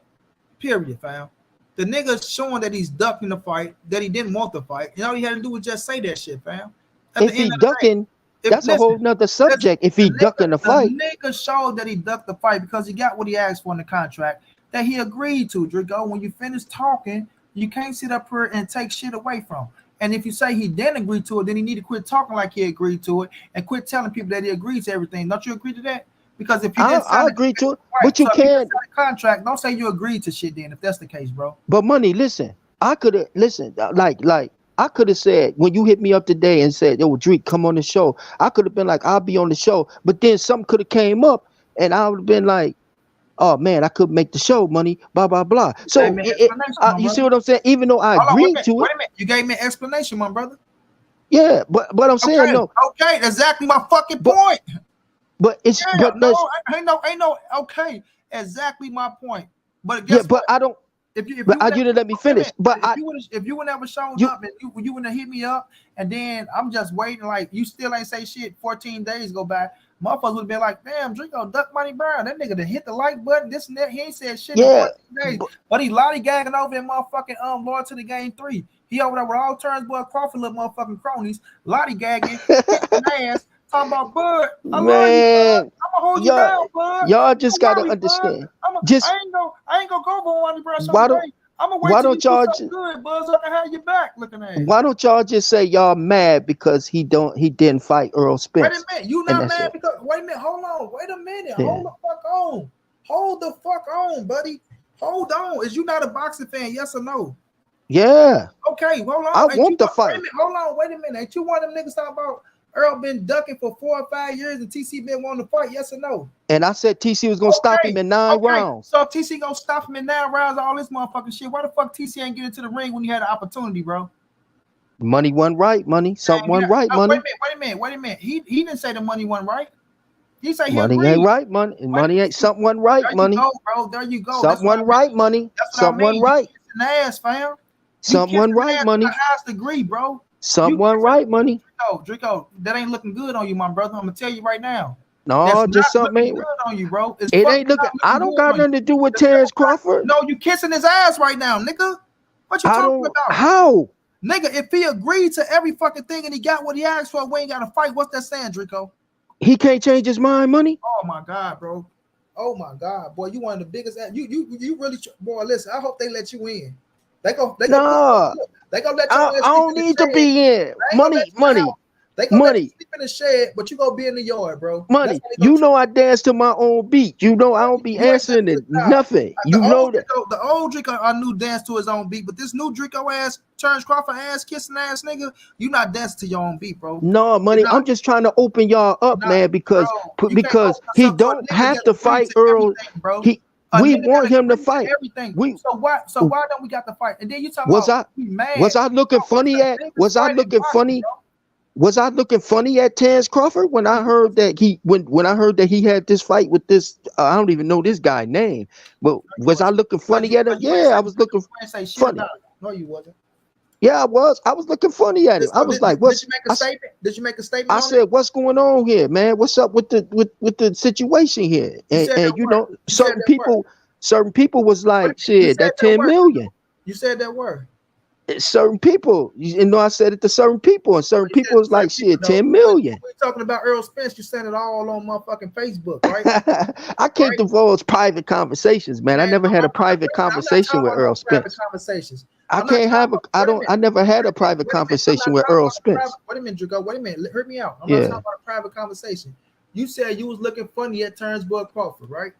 Period, fam. The nigga showing that he's ducking the fight, that he didn't want the fight. And all he had to do was just say that shit, fam. If he ducking, that's a whole nother subject. If he ducking the fight. The nigga showed that he ducked the fight because he got what he asked for in the contract that he agreed to, Dreeko. When you finish talking, you can't sit up here and take shit away from him. And if you say he didn't agree to it, then he need to quit talking like he agreed to it and quit telling people that he agreed to everything. Don't you agree to that? Because if you didn't I agree to it, but you can't contract. Don't say you agreed to shit then if that's the case, bro. But Money, listen, I could have like I could have said when you hit me up today and said, "Yo, Dreek, come on the show." I could have been like, "I'll be on the show," but then something could have came up, and I would have been like, "Oh man, I couldn't make the show, Money." Blah blah blah. So you see what I'm saying? Even though I agreed to it, wait a minute, you gave me an explanation, my brother. Yeah, but I'm saying no. Okay, exactly my fucking point. But it's ain't no okay, exactly my point. But guess what? I don't. If you didn't let me finish. But if you would never shown up and you wouldn't have hit me up, and then I'm just waiting like you still ain't say shit. 14 days go by, motherfuckers would have been like, "Damn, Dreeko duck Monnie-Brown. That nigga done hit the like button. This and that. He ain't said shit. Yeah, in 14 days. But he lollygagging over in motherfucking Lord to the Game 3. He over there with all Terence boy Crawford little motherfucking cronies, lollygagging, ass." Talking about Bud, I love you, Bud. I'm gonna hold you down, Bud. Y'all just gotta understand. I ain't gonna go for Monnie-Brown. I'm gonna wait why till don't y'all so good, Bud, so I can have your back looking at it. Why don't y'all just say y'all mad because he didn't fight Errol Spence? Wait a minute, you not mad because wait a minute, hold on, wait a minute, yeah. Hold the fuck on, buddy. Hold on. Is you not a boxing fan? Yes or no? Yeah. Okay, hold on. I want the fight. Wait a minute. Ain't you one of them niggas talking about Errol been ducking for 4 or 5 years and TC been wanting to fight, yes or no? And I said TC was gonna stop him in 9 rounds. So if TC gonna stop him in 9 rounds, all this motherfucking shit, why the fuck TC ain't get into the ring when he had an opportunity, bro? Money wasn't right, Money. Something wasn't right, Money. Wait a minute. He didn't say the money wasn't right. He said he money agreed. Ain't right, Money. Money ain't something wasn't right, Money. There you go. Something wasn't right, Money. Something wasn't right. Ass, fam. Something wasn't right, Money. The highest degree, bro. Someone right, Money. Dreeko, that ain't looking good on you, my brother. I'm gonna tell you right now. No, that's just something ain't good on you, bro. It ain't looking. I don't got nothing to do with Terence Crawford. No, you kissing his ass right now, nigga. What you talking about? How? Nigga, if he agreed to every fucking thing and he got what he asked for, we ain't got to fight. What's that saying, Dreeko? He can't change his mind, Money. Oh my God, bro. Oh my God, boy, you one of the biggest. You really, boy. Listen, I hope they let you in. They gonna let you. I don't need to be in. Money. They gonna let you sleep in the shed, but you gonna be in the yard, bro. Money. You know I dance to my own beat. You know I don't be answering it. Nothing. You know that. The old Dreeko, I knew dance to his own beat, but this new Dreeko ass, Terence Crawford ass, kissing ass nigga, you not dancing to your own beat, bro. No, Money. I'm just trying to open y'all up, man, because he don't have to fight Errol. We want him to fight. Everything. So why don't we got to fight? And then you talk about was I looking funny at? Was I looking funny? Was I looking funny at Terence Crawford when I heard that when I heard that he had this fight with this? I don't even know this guy's name, but was I looking funny at him? Yeah, I was looking funny. No, you wasn't. Yeah, I was. I was looking funny at him. I So was like, did "What's?" you make a statement? Did you make a statement I on it? said, "What's going on here, man? What's up with the situation here?" You said that And you word. know, You said that word. certain people was What do like, you mean? You "Shit, said that that 10 word. million." You said that word. Certain people, you know, I said it to certain people, and certain You said people it to was like, certain people "Shit, though. 10 When million." we talking about Errol Spence, you sent it all on motherfucking Facebook, right? I can't Right? divulge private conversations, man. I Man, never had a private I'm not conversation talking with about no Earl private Spence. conversations. I I'm not can't talking have a. about. I Wait a don't. minute. I never had a Wait a minute. private Wait a minute. I'm conversation not with talking Earl about a private. Spence. Wait a minute, Dreeko. Wait a minute. Hear me out. I'm not talking Yeah, about a private conversation. You said you was looking funny at Turnbull Crawford, right?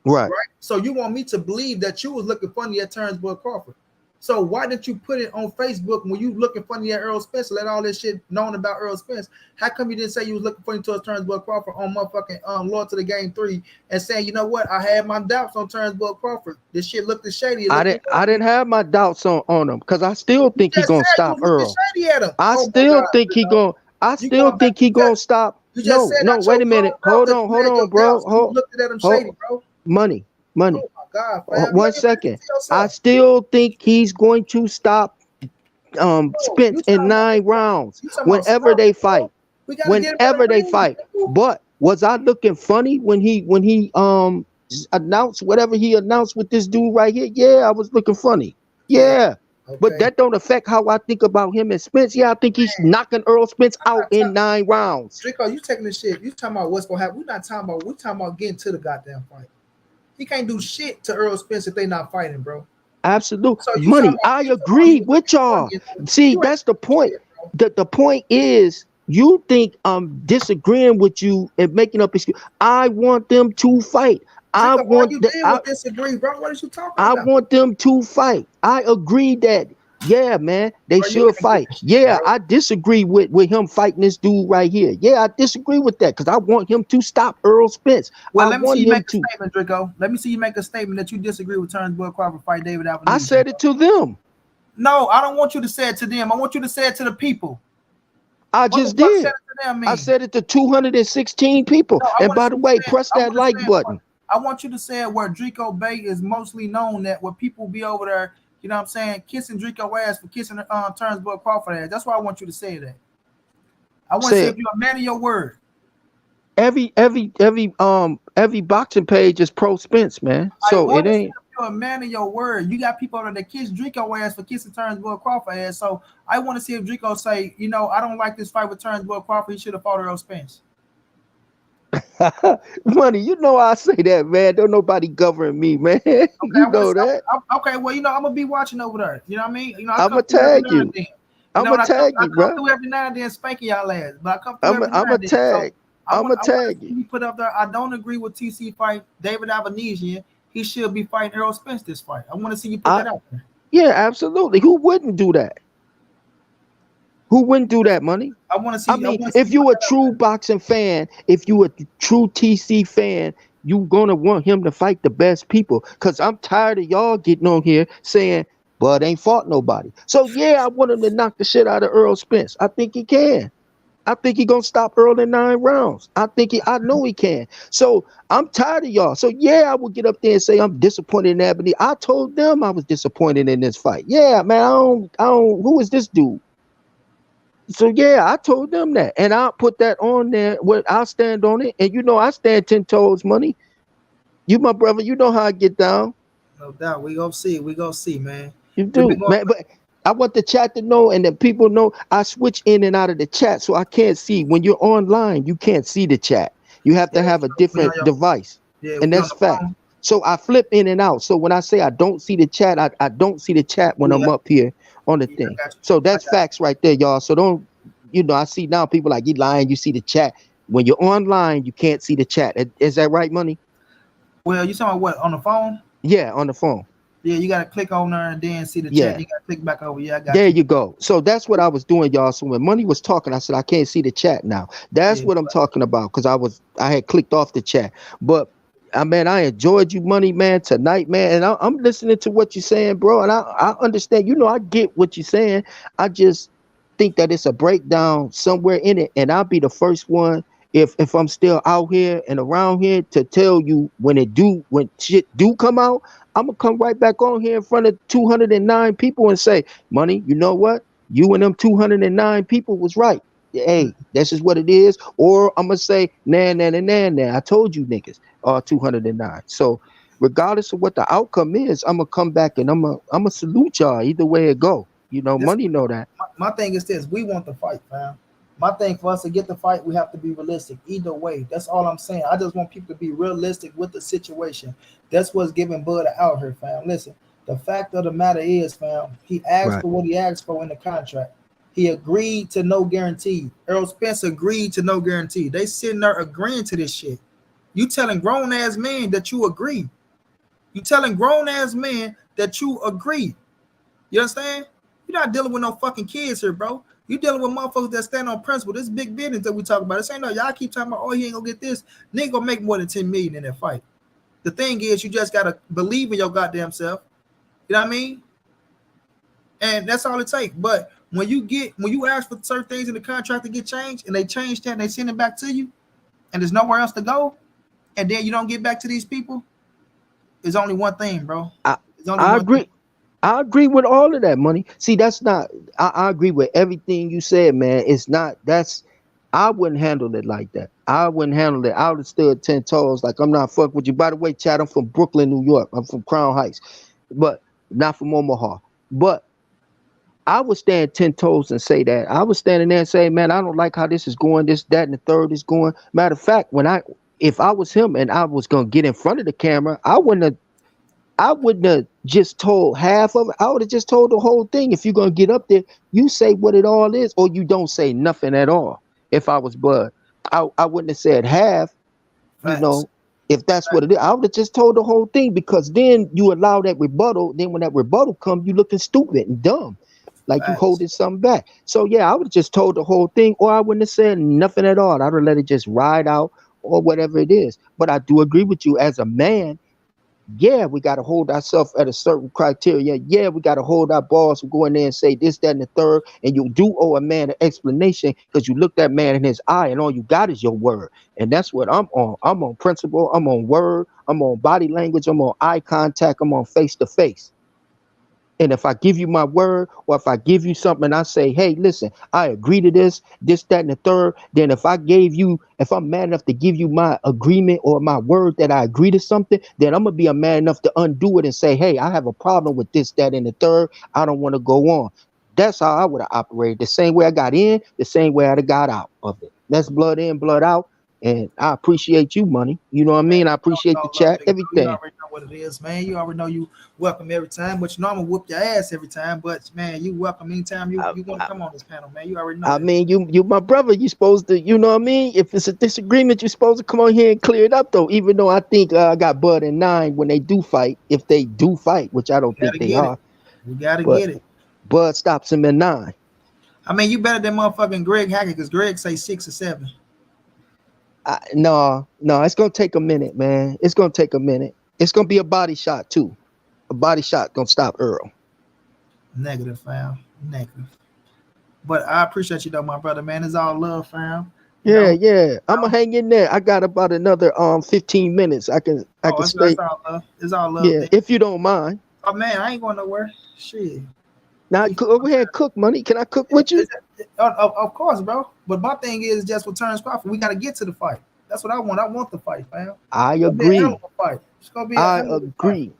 right. Right. So you want me to believe that you was looking funny at Turnbull Crawford. So why didn't you put it on Facebook when you looking funny at Errol Spence? Let all this shit known about Errol Spence. How come you didn't say you was looking funny towards Turnbull Crawford on motherfucking Lord to the Game 3 and saying, you know what, I had my doubts on Turnbull Crawford. This shit looked shady. It I looked didn't. good. I didn't have my doubts on him because I still You think he just gonna said you stop was looking Earl. shady at him. I Oh my still God, think he Dreeko. going. I You still going back? think he gonna stop. You just No, said no. out your Wait a minute. own mouth that you Hold had your on, bro. doubts and you looked at him shady, Hold. bro. Money, money. Oh my God, fam. You One ain't even listen second. to I yourself. still think he's going to stop Bro, Spence in 9 rounds you talking about whenever stopping, they bro. fight. We gotta get him in Whenever the they ring. fight. But was I looking funny when he announced whatever he announced with this dude right here? Yeah, I was looking funny. Yeah, Yeah. But okay. that don't affect how I think about him and Spence. Yeah, I think he's Man, knocking Earl Spence I'm out not in talking. 9 rounds. Draco, you taking this shit. You talking about what's gonna happen. We talking about getting to the goddamn fight. He can't do shit to Earl Spence if they not fighting, bro. Absolute So money. I you talking about he agree was with looking funny y'all. and all. See, You ain't that's the doing point. shit, bro. The point is you think I'm disagreeing with you and making up excuse. I want them to fight. I Draco, all want you the, did was disagree, bro. What is you talking I about? want them to fight. I agree that, yeah, man, they Bro, you should ain't doing fight. shit, Yeah, bro. I disagree with him fighting this dude right here. Yeah, I disagree with that because I want him to stop Earl Spence. Well, I let me see want you make him a to. statement, Draco. Let me see you make a statement that you disagree with Turnbull Crawford fight David I Albanese, said it Draco. to them. No, I don't want you to say it to them. I want you to say it to the people. I What the just fuck said did. it to them I mean? said it to 216 people. No, I And want to by see the you way, saying. press I that want to like say what. button. I want you to say where Dreeko Bay is mostly known that where people be over there. You know what I'm saying? Kissing Dreeko ass for kissing Turnbull Crawford ass. That's why I want you to say that. I want to see Said if you're a man of your word. every boxing page is pro Spence, man. I So it want to see ain't. if you're a man of your word. You got people that kiss Dreeko ass for kissing Turnbull Crawford ass. So I want to see if Dreeko say, you know, I don't like this fight with Turnbull Crawford. He should have fought Errol Spence. Money, you know I say that, man. Don't nobody govern me, man. Okay, You know that. okay, well, you know, I'm gonna be watching over there. You know what I mean? You know, I I'ma come through every tag now and you. then. You know, I'ma and tag I you, come bro. through every now and then spanking y'all ass, but I come through every now I'ma and then. So tag. I'ma I want to tag see you. you put up there. I don't agree with TC fight David Albanese. He should be fighting Errol Spence this fight. I want to see you put I that out there. Yeah, absolutely. Who wouldn't do that? Who wouldn't do that, money? I I mean, want to see if you put you a that out true there. boxing fan, if you a true TC fan, you gonna want him to fight the best people. Cause I'm tired of y'all getting on here saying, "Bud ain't fought nobody." So yeah, I want him to knock the shit out of Earl Spence. I think he can. I think he gonna stop Earl in 9 rounds. I know he can. So I'm tired of y'all. So yeah, I will get up there and say I'm disappointed in Ebony. I told them I was disappointed in this fight. Yeah, man, I don't. Who is this dude? So yeah, I told them that, and I'll put that on there. What I'll stand on it, and you know I stand 10 toes, money. You my brother, you know how I get down. No doubt. We gonna see. We gonna see, man. You We been do, going. man. But I want the chat to know, and that people know I switch in and out of the chat, so I can't see when you're online. You can't see the chat. You have Yeah, to have a we on different your. device, Yeah, and we on that's the fact. phone. So I flip in and out. So when I say I don't see the chat, I don't see the chat when Yeah, I'm up here on the yeah, thing. I got you. So I that's got facts right there, y'all. So don't, I see now people like you lying. You see the chat when you're online. You can't see the chat. Is that right, money? Well, you talking about what on the phone? Yeah, on the phone. Yeah, you gotta click on there and then see the chat. Yeah. You gotta click back over. Yeah, I got There you. you go. So that's what I was doing, y'all. So when Money was talking, I said I can't see the chat now. That's Yeah, what I'm talking about because I had clicked off the chat. But I enjoyed you, Money, man, tonight, man. And I'm listening to what you're saying, bro. And I understand. I get what you're saying. I just think that it's a breakdown somewhere in it, and I'll be the first one if I'm still out here and around here to tell you when shit do come out, I'm gonna come right back on here in front of 209 people and say, Money, you know what? You and them 209 people was right. Hey, this is what it is. Or I'm gonna say, nah. I told you niggas 209. So regardless of what the outcome is, I'm gonna come back and I'm gonna salute y'all either way it go. You know, This Money know that. my thing is this: we want the fight, fam. My thing for us to get the fight, we have to be realistic. Either way, that's all I'm saying. I just want people to be realistic with the situation. That's what's giving Bud out here, fam. Listen, the fact of the matter is, fam, he asked Right. for what he asked for in the contract. He agreed to no guarantee. Errol Spence agreed to no guarantee. They sitting there agreeing to this shit. You telling grown ass men that you agree. You telling grown ass men that you agree. You understand? You're not dealing with no fucking kids here, bro. You dealing with motherfuckers that stand on principle. This big business that we talk about. This ain't no y'all keep talking about, oh, he ain't gonna get this. Nigga gonna make more than 10 million in that fight. The thing is, you just gotta believe in your goddamn self. You know what I mean? And that's all it takes. But when you ask for certain things in the contract to get changed, and they change that and they send it back to you, and there's nowhere else to go, and then you don't get back to these people, there's only one thing, bro. I, There's only I one thing. agree. I agree with all of that, Money. See, that's not. I agree with everything you said, man. It's not. That's. I wouldn't handle it like that. I wouldn't handle it. I would have stood 10 toes. Like I'm not fuck with you. By the way, Chad, I'm from Brooklyn, New York. I'm from Crown Heights, but not from Omaha. But I would stand 10 toes and say that. I was standing there and say, man, I don't like how this is going. This, that, and the third is going. Matter of fact, if I was him and I was gonna get in front of the camera, I wouldn't have just told half of it. I would have just told the whole thing. If you're gonna get up there, you say what it all is, or you don't say nothing at all. If I was Bud, I wouldn't have said half. You Facts. know, if that's what it is, I would have just told the whole thing because then you allow that rebuttal. Then when that rebuttal comes, you looking stupid and dumb, like you Facts. holding something back. So yeah, I would have just told the whole thing, or I wouldn't have said nothing at all. I'd have let it just ride out or whatever it is. But I do agree with you as a man. Yeah, we got to hold ourselves at a certain criteria. Yeah, we got to hold our balls from going there and say this, that, and the third. And you do owe a man an explanation because you look that man in his eye and all you got is your word. And that's what I'm on. I'm on principle. I'm on word. I'm on body language. I'm on eye contact. I'm on face to face. And if I give you my word, or if I give you something and I say, hey, listen, I agree to this, that, and the third, then if I'm mad enough to give you my agreement or my word that I agree to something, then I'm going to be a man enough to undo it and say, hey, I have a problem with this, that, and the third. I don't want to go on. That's how I would have operated. The same way I got in, the same way I'd have got out of it. That's blood in, blood out. And I appreciate you, Money. You know what I Man, mean? I it's appreciate the all love, chat, nigga, bro. You everything. already know what it is, man. You already know you welcome every time, but you know I'm gonna whoop your ass every time. But man, you welcome anytime you want to come on this panel, man. You already know I that. mean, you my brother. You supposed to, you know what I mean. If it's a disagreement, you're supposed to come on here and clear it up, though. Even though I think I got Bud and Nine when they do fight, if they do fight, which I We don't think gotta they get it. are, We gotta but get it. Bud stops him at 9. I mean, you better than motherfucking Greg Hackett because Greg say 6 or 7. No, it's gonna take a minute, man. It's gonna take a minute. It's gonna be a body shot too. A body shot gonna stop Earl. Negative, fam. Negative. But I appreciate you though, my brother, man. It's all love, fam. You Yeah, know. yeah. I'ma hang in there. I got about another 15 minutes. I can Oh, it's stay. all love. It's all love, Yeah, then. if you don't mind. Oh man, I ain't going nowhere. Shit. Now You go ahead, cook, Money. Can I cook with you? Of course, bro. But my thing is just with Terence Crawford, we got to get to the fight. That's what I want. I want the fight, fam. I It's gonna be a hell of agree. a fight. It's gonna be a I hell of a fight. agree.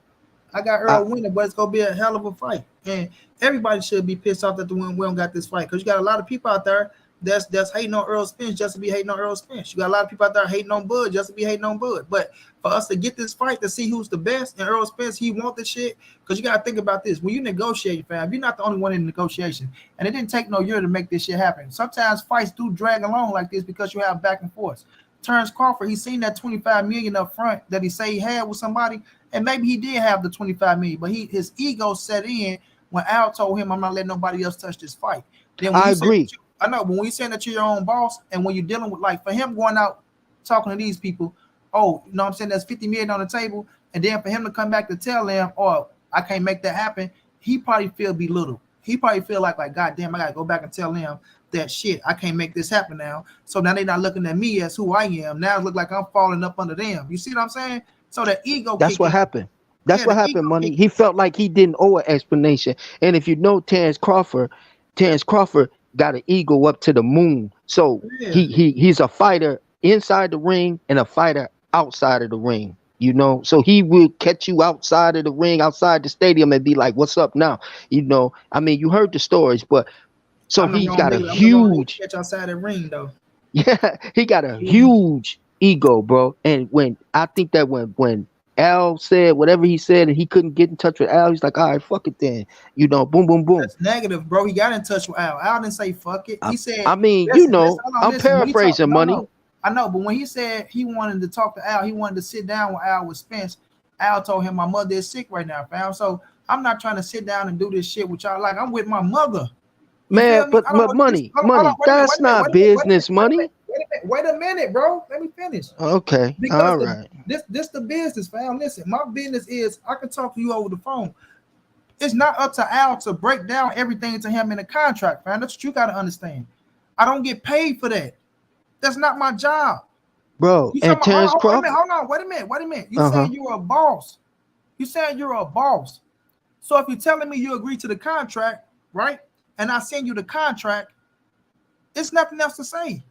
I got I, Errol winning, but it's gonna be a hell of a fight. And everybody should be pissed off that the we don't got this fight because you got a lot of people out there that's hating on Errol Spence just to be hating on Errol Spence. You got a lot of people out there hating on Bud just to be hating on Bud. But for us to get this fight to see who's the best, and Errol Spence, he want the shit. Because you gotta think about this: when you negotiate, fam, you're not the only one in the negotiation, and it didn't take no year to make this shit happen. Sometimes fights do drag along like this because you have back and forth. Terence Crawford, he seen that 25 million up front that he say he had with somebody, and maybe he did have the 25 million, but his ego set in when Al told him, "I'm not letting nobody else touch this fight." Then when I you say, agree. I know, but when you saying that you're your own boss, and when you're dealing with like for him going out talking to these people, oh, you know what I'm saying? There's 50 million on the table, and then for him to come back to tell them, oh, I can't make that happen, he probably feel belittled. he probably feel like God damn, I gotta go back and tell them that shit. I can't make this happen now. So now they're not looking at me as who I am. Now it look like I'm falling up under them. You see what I'm saying? So the ego. That's what happened. That's what happened, Money. He felt like he didn't owe an explanation. And if you know Terence Crawford got an ego up to the moon. So he's a fighter inside the ring and a fighter outside of the ring. You know, so he will catch you outside of the ring, outside the stadium, and be like, "What's up now?" You know, I mean, you heard the stories, but so he's got a huge catch outside the ring, though. Yeah, he got a huge ego, bro. And when I think that when Al said whatever he said and he couldn't get in touch with Al, he's like, all right, fuck it then. You know, boom, boom, boom. That's negative, bro. He got in touch with Al. Al didn't say fuck it. He said, I mean, I'm paraphrasing, Money. I know, but when he said he wanted to talk to Al, he wanted to sit down with Al with Spence. Al told him, my mother is sick right now, fam. So I'm not trying to sit down and do this shit with y'all. Like, I'm with my mother. Man, but money, that's not business, Money. Wait a minute, bro. Let me finish. Okay. Because all right. This the business, fam. Listen, my business is I can talk to you over the phone. It's not up to Al to break down everything to him in a contract, fam. That's what you got to understand. I don't get paid for that. That's not my job. Bro, and Terence Crawford. Hold on, wait a minute. You saying you're a boss. You saying you're a boss. So if you're telling me you agree to the contract, right? And I send you the contract, it's nothing else to say.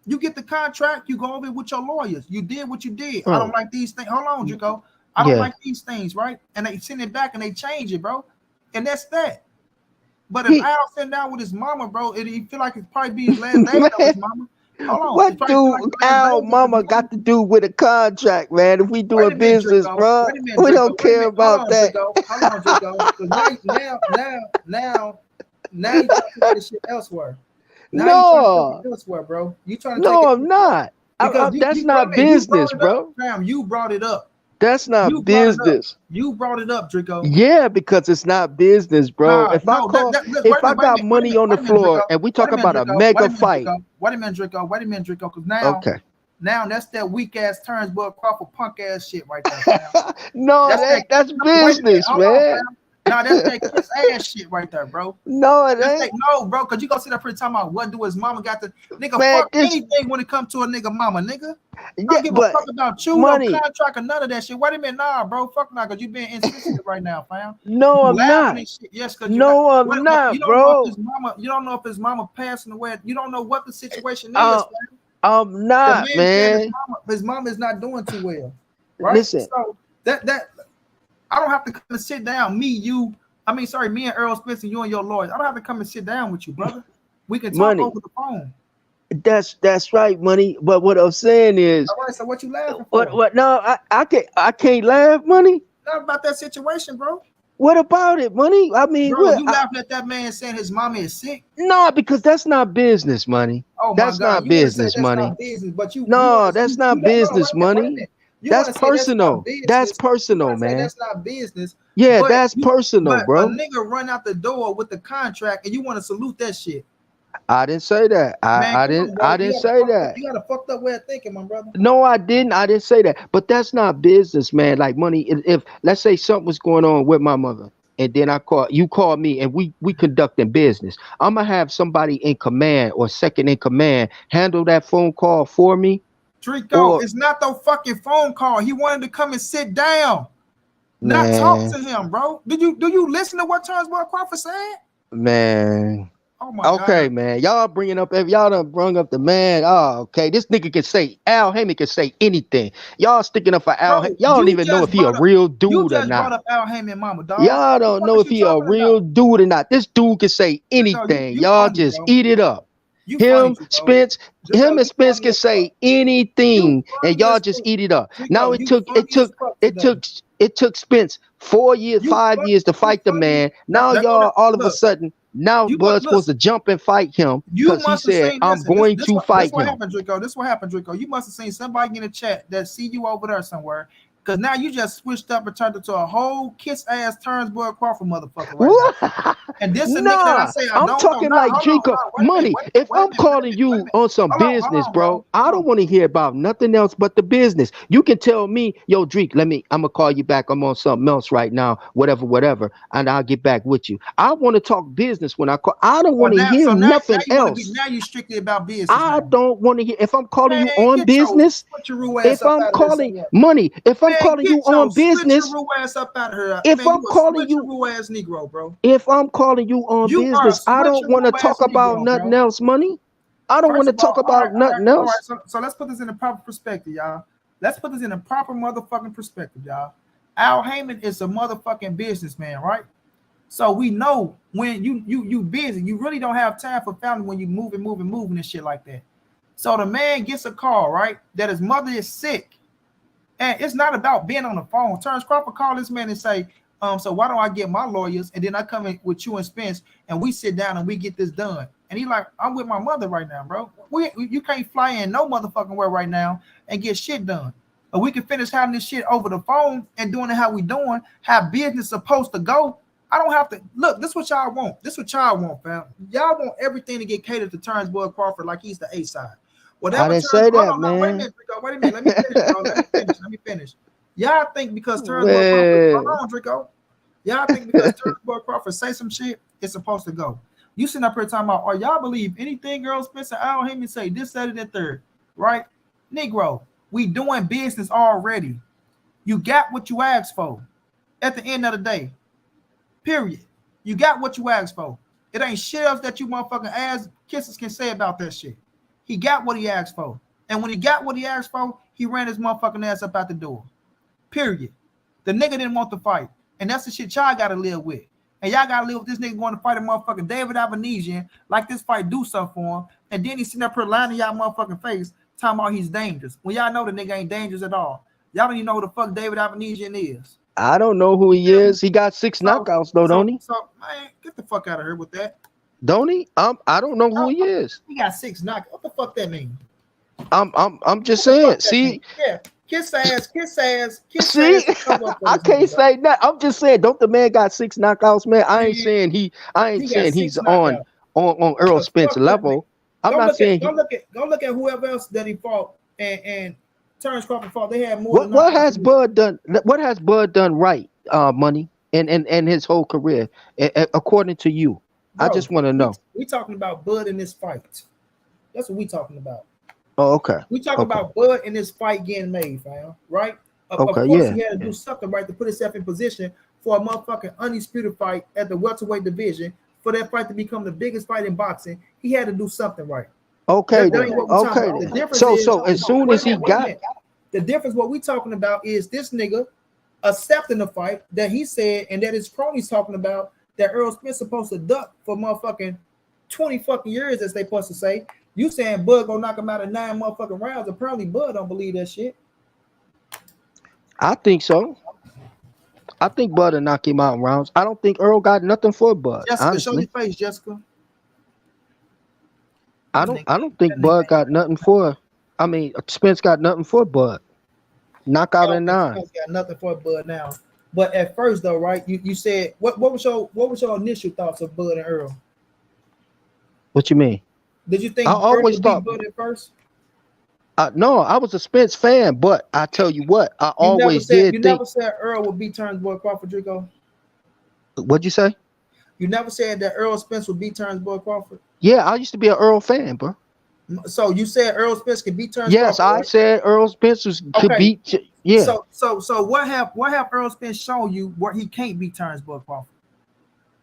You get the contract, you go over it with your lawyers. You did what you did. I don't like these things. Hold on, Dreeko. I don't like these things, right? And they send it back and they change it, bro. And that's that. But if Al sitting down with his mama, bro, he feel like it's probably be his last day with his mama. Hold on. What do Al mama got to do with a contract, man? If we doing business, bro, we don't care about that. Hold on, Dreeko. Now you trying to do this shit elsewhere. No, elsewhere, bro. You trying to no, take I'm not. That's not business, bro. Fam, you brought it up. That's not business. You brought it up, Dreeko. Yeah, because it's not business, bro. If I got money on the floor and we talk about a mega fight. Wait a minute, Dreeko. Because now that's that weak ass Terence Crawford punk ass shit right there. No, that's business, man. No, that's that kiss ass shit right there, bro. No, it ain't. No, bro, because you gonna sit up here talking about what do his mama got to nigga fuck anything when it comes to a nigga mama, nigga. I don't give a fuck about you, no contract or none of that shit. Wait a minute, nah, bro. Fuck nah, because you being insensitive right now, fam. No, I'm not. Yes, because no, I'm not, bro. You don't know if his mama passing away. You don't know what the situation is, fam. I'm not, man. His mama is not doing too well. Right? Listen. So that I don't have to come and sit down. Me and Errol, Spence, and you and your lawyers. I don't have to come and sit down with you, brother. We can talk over the phone. That's right, Money. But what I'm saying is, all right. So what you laughing for? What? No, I can't laugh, Money. Not about that situation, bro. What about it, Money? I mean, bro, you laughing at that man saying his mama is sick? No, because that's not business, Money. Oh my that's God. not business, Money. Not business, but that's not business, Money. That's personal. That's personal, man. That's not business. Yeah, that's personal, bro. A nigga run out the door with the contract, and you want to salute that shit. I didn't say that. I didn't say that. You got a fucked up way of thinking, my brother. No, I didn't. I didn't say that. But that's not business, man. Like Money. If let's say something was going on with my mother, and then you call me, and we conducting business, I'm gonna have somebody in command or second in command handle that phone call for me. Dreeko, it's not no fucking phone call. He wanted to come and sit down, not talk to him, bro. Do you listen to what Terence Crawford said? Man. Oh my God. Okay, man. Y'all done brung up the man. Oh, okay. This nigga can say Al Heyman can say anything. Y'all sticking up for Al. Y'all don't even know if he a real dude or not. You just brought up Al Heyman, mama, dog. Y'all don't know if he a real dude or not. This dude can say anything. Y'all just eat it up. Him and Spence can say anything, and y'all just eat it up. Now it took Spence 4 years, 5 years to fight the man. Now y'all all of a sudden Bud's supposed to jump and fight him because he said, "I'm going to fight him." This what happened, Dreeko. This what happened, Dreeko. You must have seen somebody in the chat that see you over there somewhere, Cause now you just switched up and turned into a whole kiss ass Turnsburg Crawford motherfucker right now. And this a nigga that I Nah, say I I'm don't know. talking Nah, like hold on, Dreeko. nah, Money. If I'm wait a calling minute, wait a you minute. on some business, Bro. bro, I don't want to hear about nothing else but the business. You can tell me, yo, Dreek, I'm gonna call you back. I'm on something else right now, whatever, and I'll get back with you. I want to talk business when I call. I don't want to hear Now nothing you want to be else. now you strictly about business I now. don't want to hear. If I'm calling Man, you on get your business, switcheroo ass if up I'm out of here calling somewhere. money, if I'm Man, calling get you your on business, switcheroo ass up out of here. if Man, I'm you a calling you switcheroo ass Negro, bro. if I'm calling you on You are a business, I don't want to switcheroo talk ass about Negro, nothing bro. else, money. I don't want First to of talk all, about nothing all right. else. So let's put this in a proper perspective, y'all. Let's put this in a proper motherfucking perspective, y'all. Al Heyman is a motherfucking businessman, right? So we know when you busy, you really don't have time for family when you moving and shit like that. So the man gets a call, right? That his mother is sick. And it's not about being on the phone. Terence Crawford called this man and say, so why don't I get my lawyers and then I come in with you and Spence and we sit down and we get this done. And he like, I'm with my mother right now, bro. You can't fly in no motherfucking way right now and get shit done. But we can finish having this shit over the phone and doing it how we doing, how business supposed to go. I don't have to look. This what y'all want. This what y'all want, fam. Y'all want everything to get catered to Terence Crawford like he's the A side. I Whatever didn't Terence, say hold that, on, no, wait a man. minute, Dreeko, wait a minute. Let me finish, bro. Let me finish. Y'all think because Terence Crawford, hold Man, on, Dreeko. Y'all think because Terence Crawford say some shit, it's supposed to go. You sitting up here talking about, or y'all believe anything Errol Spence and Al Heyman say this, that, and the third, right? Negro, we doing business already. You got what you asked for. At the end of the day, period. You got what you asked for. It ain't shit else that you motherfucking ass kisses can say about that shit. He got what he asked for. And when he got what he asked for, he ran his motherfucking ass up out the door. Period. The nigga didn't want to fight. And that's the shit y'all gotta live with. And y'all gotta live with this nigga going to fight a motherfucking David Avenesian like this fight do something for him. And then he's sitting up here lying in y'all motherfucking face talking about he's dangerous. When y'all know the nigga ain't dangerous at all. Y'all don't even know who the fuck David Avenesian is. I don't know who he is. He got 6 knockouts though, don't he? So man, get the fuck out of here with that. Don't he? I don't know who he is. He got 6 knockouts. What the fuck that mean? I'm just saying. See, yeah, kiss ass. see, I can't say that. I'm just saying, don't the man got 6 knockouts, man? I ain't saying he's on Errol Spence level. I'm not saying go look at whoever else that he fought and Terence Crawford fought. They had more. What has Bud done? What has Bud done right, Money, and his whole career, according to you? Bro, I just want to know. We talking about Bud in this fight. That's what we talking about. Oh, okay. We talking about Bud in this fight getting made, fam. Right? Of course, he had to do something right to put himself in position for a motherfucking undisputed fight at the welterweight division. For that fight to become the biggest fight in boxing, he had to do something right. Okay, then. Okay. So as soon as he got the difference, what we talking about is this nigga accepting the fight that he said, and that his cronies talking about that Errol Spence supposed to duck for motherfucking 20 fucking years, as they supposed to say. You saying Bud gonna knock him out of 9 motherfucking rounds? Apparently, Bud don't believe that shit. I think so. I think Bud will knock him out in rounds. I don't think Errol got nothing for Bud. Jessica, honestly. show your face, Jessica. I don't think Bud got nothing for. I mean, Spence got nothing for Bud. Knockout in 9. Spence got nothing for Bud now. But at first, though, right? You said what was your initial thoughts of Bud and Errol? What you mean? Did you think I always thought Bud at first? No, I was a Spence fan, but I tell you what, I always did think. You never said Errol would beat Terence Crawford, Dreeko? What'd you say? You never said that Errol Spence would beat Terence Crawford? Yeah, I used to be an Earl fan, bro. So you said Errol Spence could beat Terence Yes, Crawford? I said Errol Spence could beat. Yeah. So what have Errol Spence shown you where he can't beat Terence Crawford?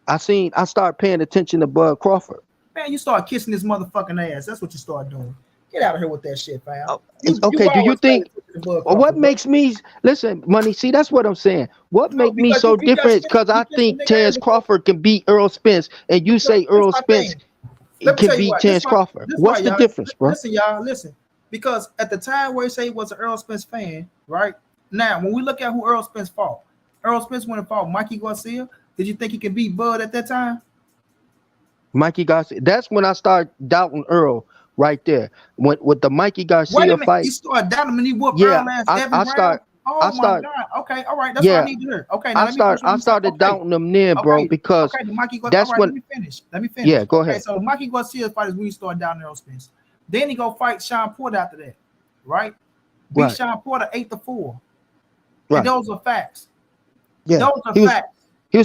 I started paying attention to Bud Crawford. Man, you start kissing his motherfucking ass. That's what you start doing. Get out of here with that shit, fam. Okay, do you think what makes me listen, Money? See, that's what I'm saying. What makes me so different? Because I think Terence Crawford can beat Errol Spence, and you say Errol Spence can beat Terence Crawford. What's the difference, bro? Listen, y'all, listen. Because at the time where he said he was an Errol Spence fan, right? Now, when we look at who Errol Spence fought, Errol Spence went and fought Mikey Garcia. Did you think he could beat Bud at that time? Mikey Garcia. That's when I started doubting Errol. Right there, with the Mikey Garcia fight, you started doubting him and he whooped Earl ass every round. Oh I my start, God. Okay, all right. That's what I yeah, need to hear. Okay, now let me finish what I you said. started Okay, doubting them then, bro, okay, because okay. The Mikey goes. All that's right, let when, me finish. Let me finish. yeah, go Okay, ahead. so the Mikey Garcia fight is when you start down Errol Spence. Then he go fight Sean Porter after that, right? Beat Right, Sean Porter 8-4, and right, those are facts. yeah. Those are facts. Then,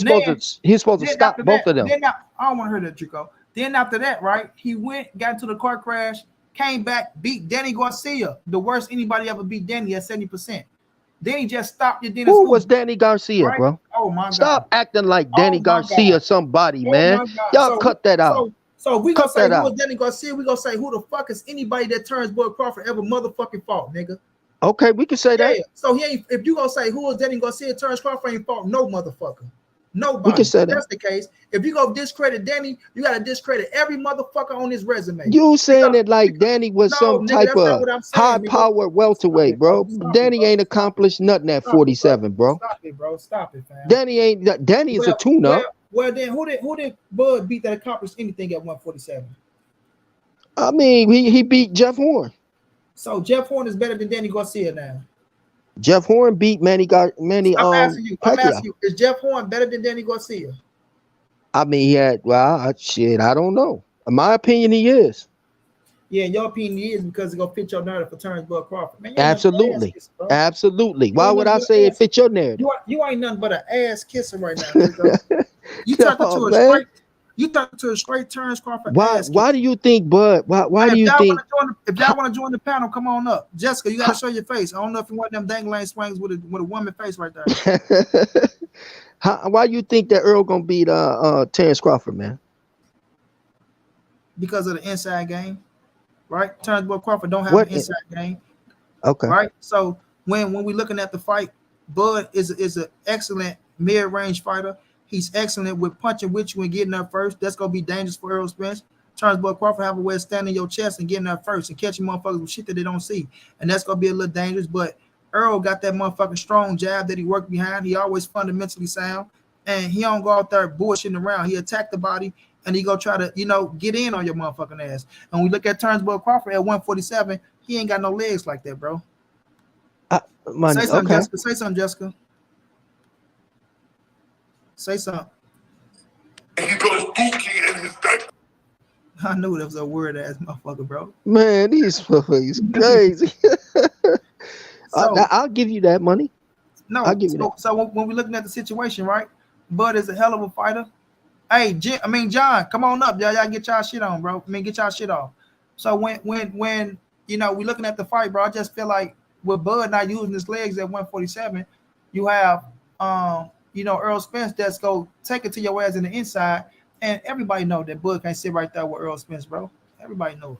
He was supposed to then stop after both that, of them. then I don't want to hear that, Dreeko. Then after that, right? He went, got into the car crash, came back, beat Danny Garcia, the worst anybody ever beat Danny at 70%. Then he just stopped your Dennis Who was Hoover, Danny Garcia, right? bro? Oh my God. Stop acting like Oh Danny my God. Garcia somebody, Oh man. my God. Y'all So cut that out. so if we gonna Cut say that who out. is Danny Garcia, we gonna say who the fuck is anybody that turns Bud Crawford ever motherfucking fought, nigga. Okay, we can say Yeah. that. So he ain't, if you gonna say who is Danny Garcia turns Crawford ain't fought no motherfucker. We can Nobody. say If that. that's the case, if you go discredit Danny, you gotta discredit every motherfucker on his resume. You saying Because, it like because Danny was no, some nigga, type that's not of what I'm high saying, nigga. power Stop welterweight, it, bro. bro. Stop it, Danny bro. ain't Stop it. accomplished nothing at Stop it, bro. 47, bro. Stop it, bro. Stop it, fam. Danny is a tune-up. Well, then who did Bud beat that accomplished anything at 147? I mean, he beat Jeff Horn. So Jeff Horn is better than Danny Garcia now. Jeff Horn beat Manny I'm Pacquiao. asking you, is Jeff Horn better than Danny Garcia? I mean, he had, well, shit, I don't know. In my opinion, he is. Yeah, in your opinion, he is because it's gonna fit your narrative for Terence Bud Crawford. Man, you ain't nothing but an ass Absolutely. kisser, bro. Absolutely. You Why ain't would nothing I but say an it ass. fit your narrative? You ain't nothing but an ass kisser right now, Dreeko. You turned No, into a man. straight. You turned into a straight Terence Crawford Why ass kisser. do you think, Bud? Why Hey, do if you y'all think want to join, if how, y'all want to join the panel, come on up. Jessica, you got to how, show your face. I don't know if you want them dangling swings with a woman face right there why you think that Earl gonna beat Terence Crawford, man? because of the inside game, right? Terence Bud Crawford don't have What an inside game, okay. right? So when we looking at the fight, Bud is an excellent mid-range fighter. He's excellent with punching with you and getting up first. That's gonna be dangerous for Errol Spence. Terence Bud Crawford have a way of standing your chest and getting up first and catching motherfuckers with shit that they don't see, and that's gonna be a little dangerous. But Errol got that motherfucking strong jab that he worked behind. He always fundamentally sound, and he don't go out there bullshitting around. He attack the body and he go try to get in on your motherfucking ass. And we look at Terence Bud Crawford at 147. He ain't got no legs like that, bro. Money. Say something, Okay. Jessica. Say something, Jessica. Say something. He goes dookie in his diaper. I knew that was a word ass motherfucker, bro. Man, these motherfuckers crazy. So I'll give you that money. I'll no, give you that. so when we're looking at the situation, right? Bud is a hell of a fighter. Hey, John, come on up, y'all get y'all shit on, bro. Get y'all shit off. So when we looking at the fight, bro, I just feel like with Bud not using his legs at 147, you have Errol Spence that's go take it to your ass in the inside, and everybody know that Bud can't sit right there with Errol Spence, bro. Everybody know it.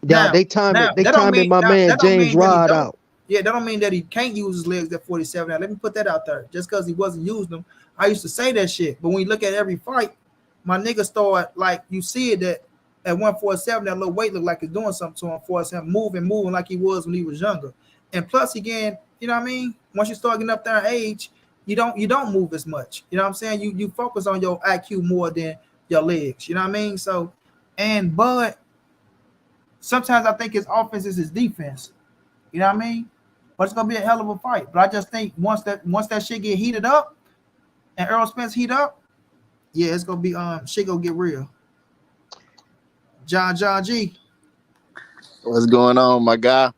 Yeah, Now, they timing that don't mean my man that don't James mean that he Rod don't. out. Yeah, that don't mean that he can't use his legs at 47. Now, let me put that out there. Just because he wasn't using them, I used to say that shit. But when you look at every fight, my nigga start like you see it that at 147, that little weight look like it's doing something to him for him, moving like he was when he was younger. And plus, again, you know what I mean? Once you start getting up there in age, you don't move as much. You know what I'm saying? You focus on your IQ more than your legs. You know what I mean? So, and Bud, sometimes I think his offense is his defense. You know what I mean? But it's gonna be a hell of a fight. But I just think once that shit get heated up and Errol Spence heat up, yeah, it's gonna be shit gonna get real. John G, What's going on, my guy?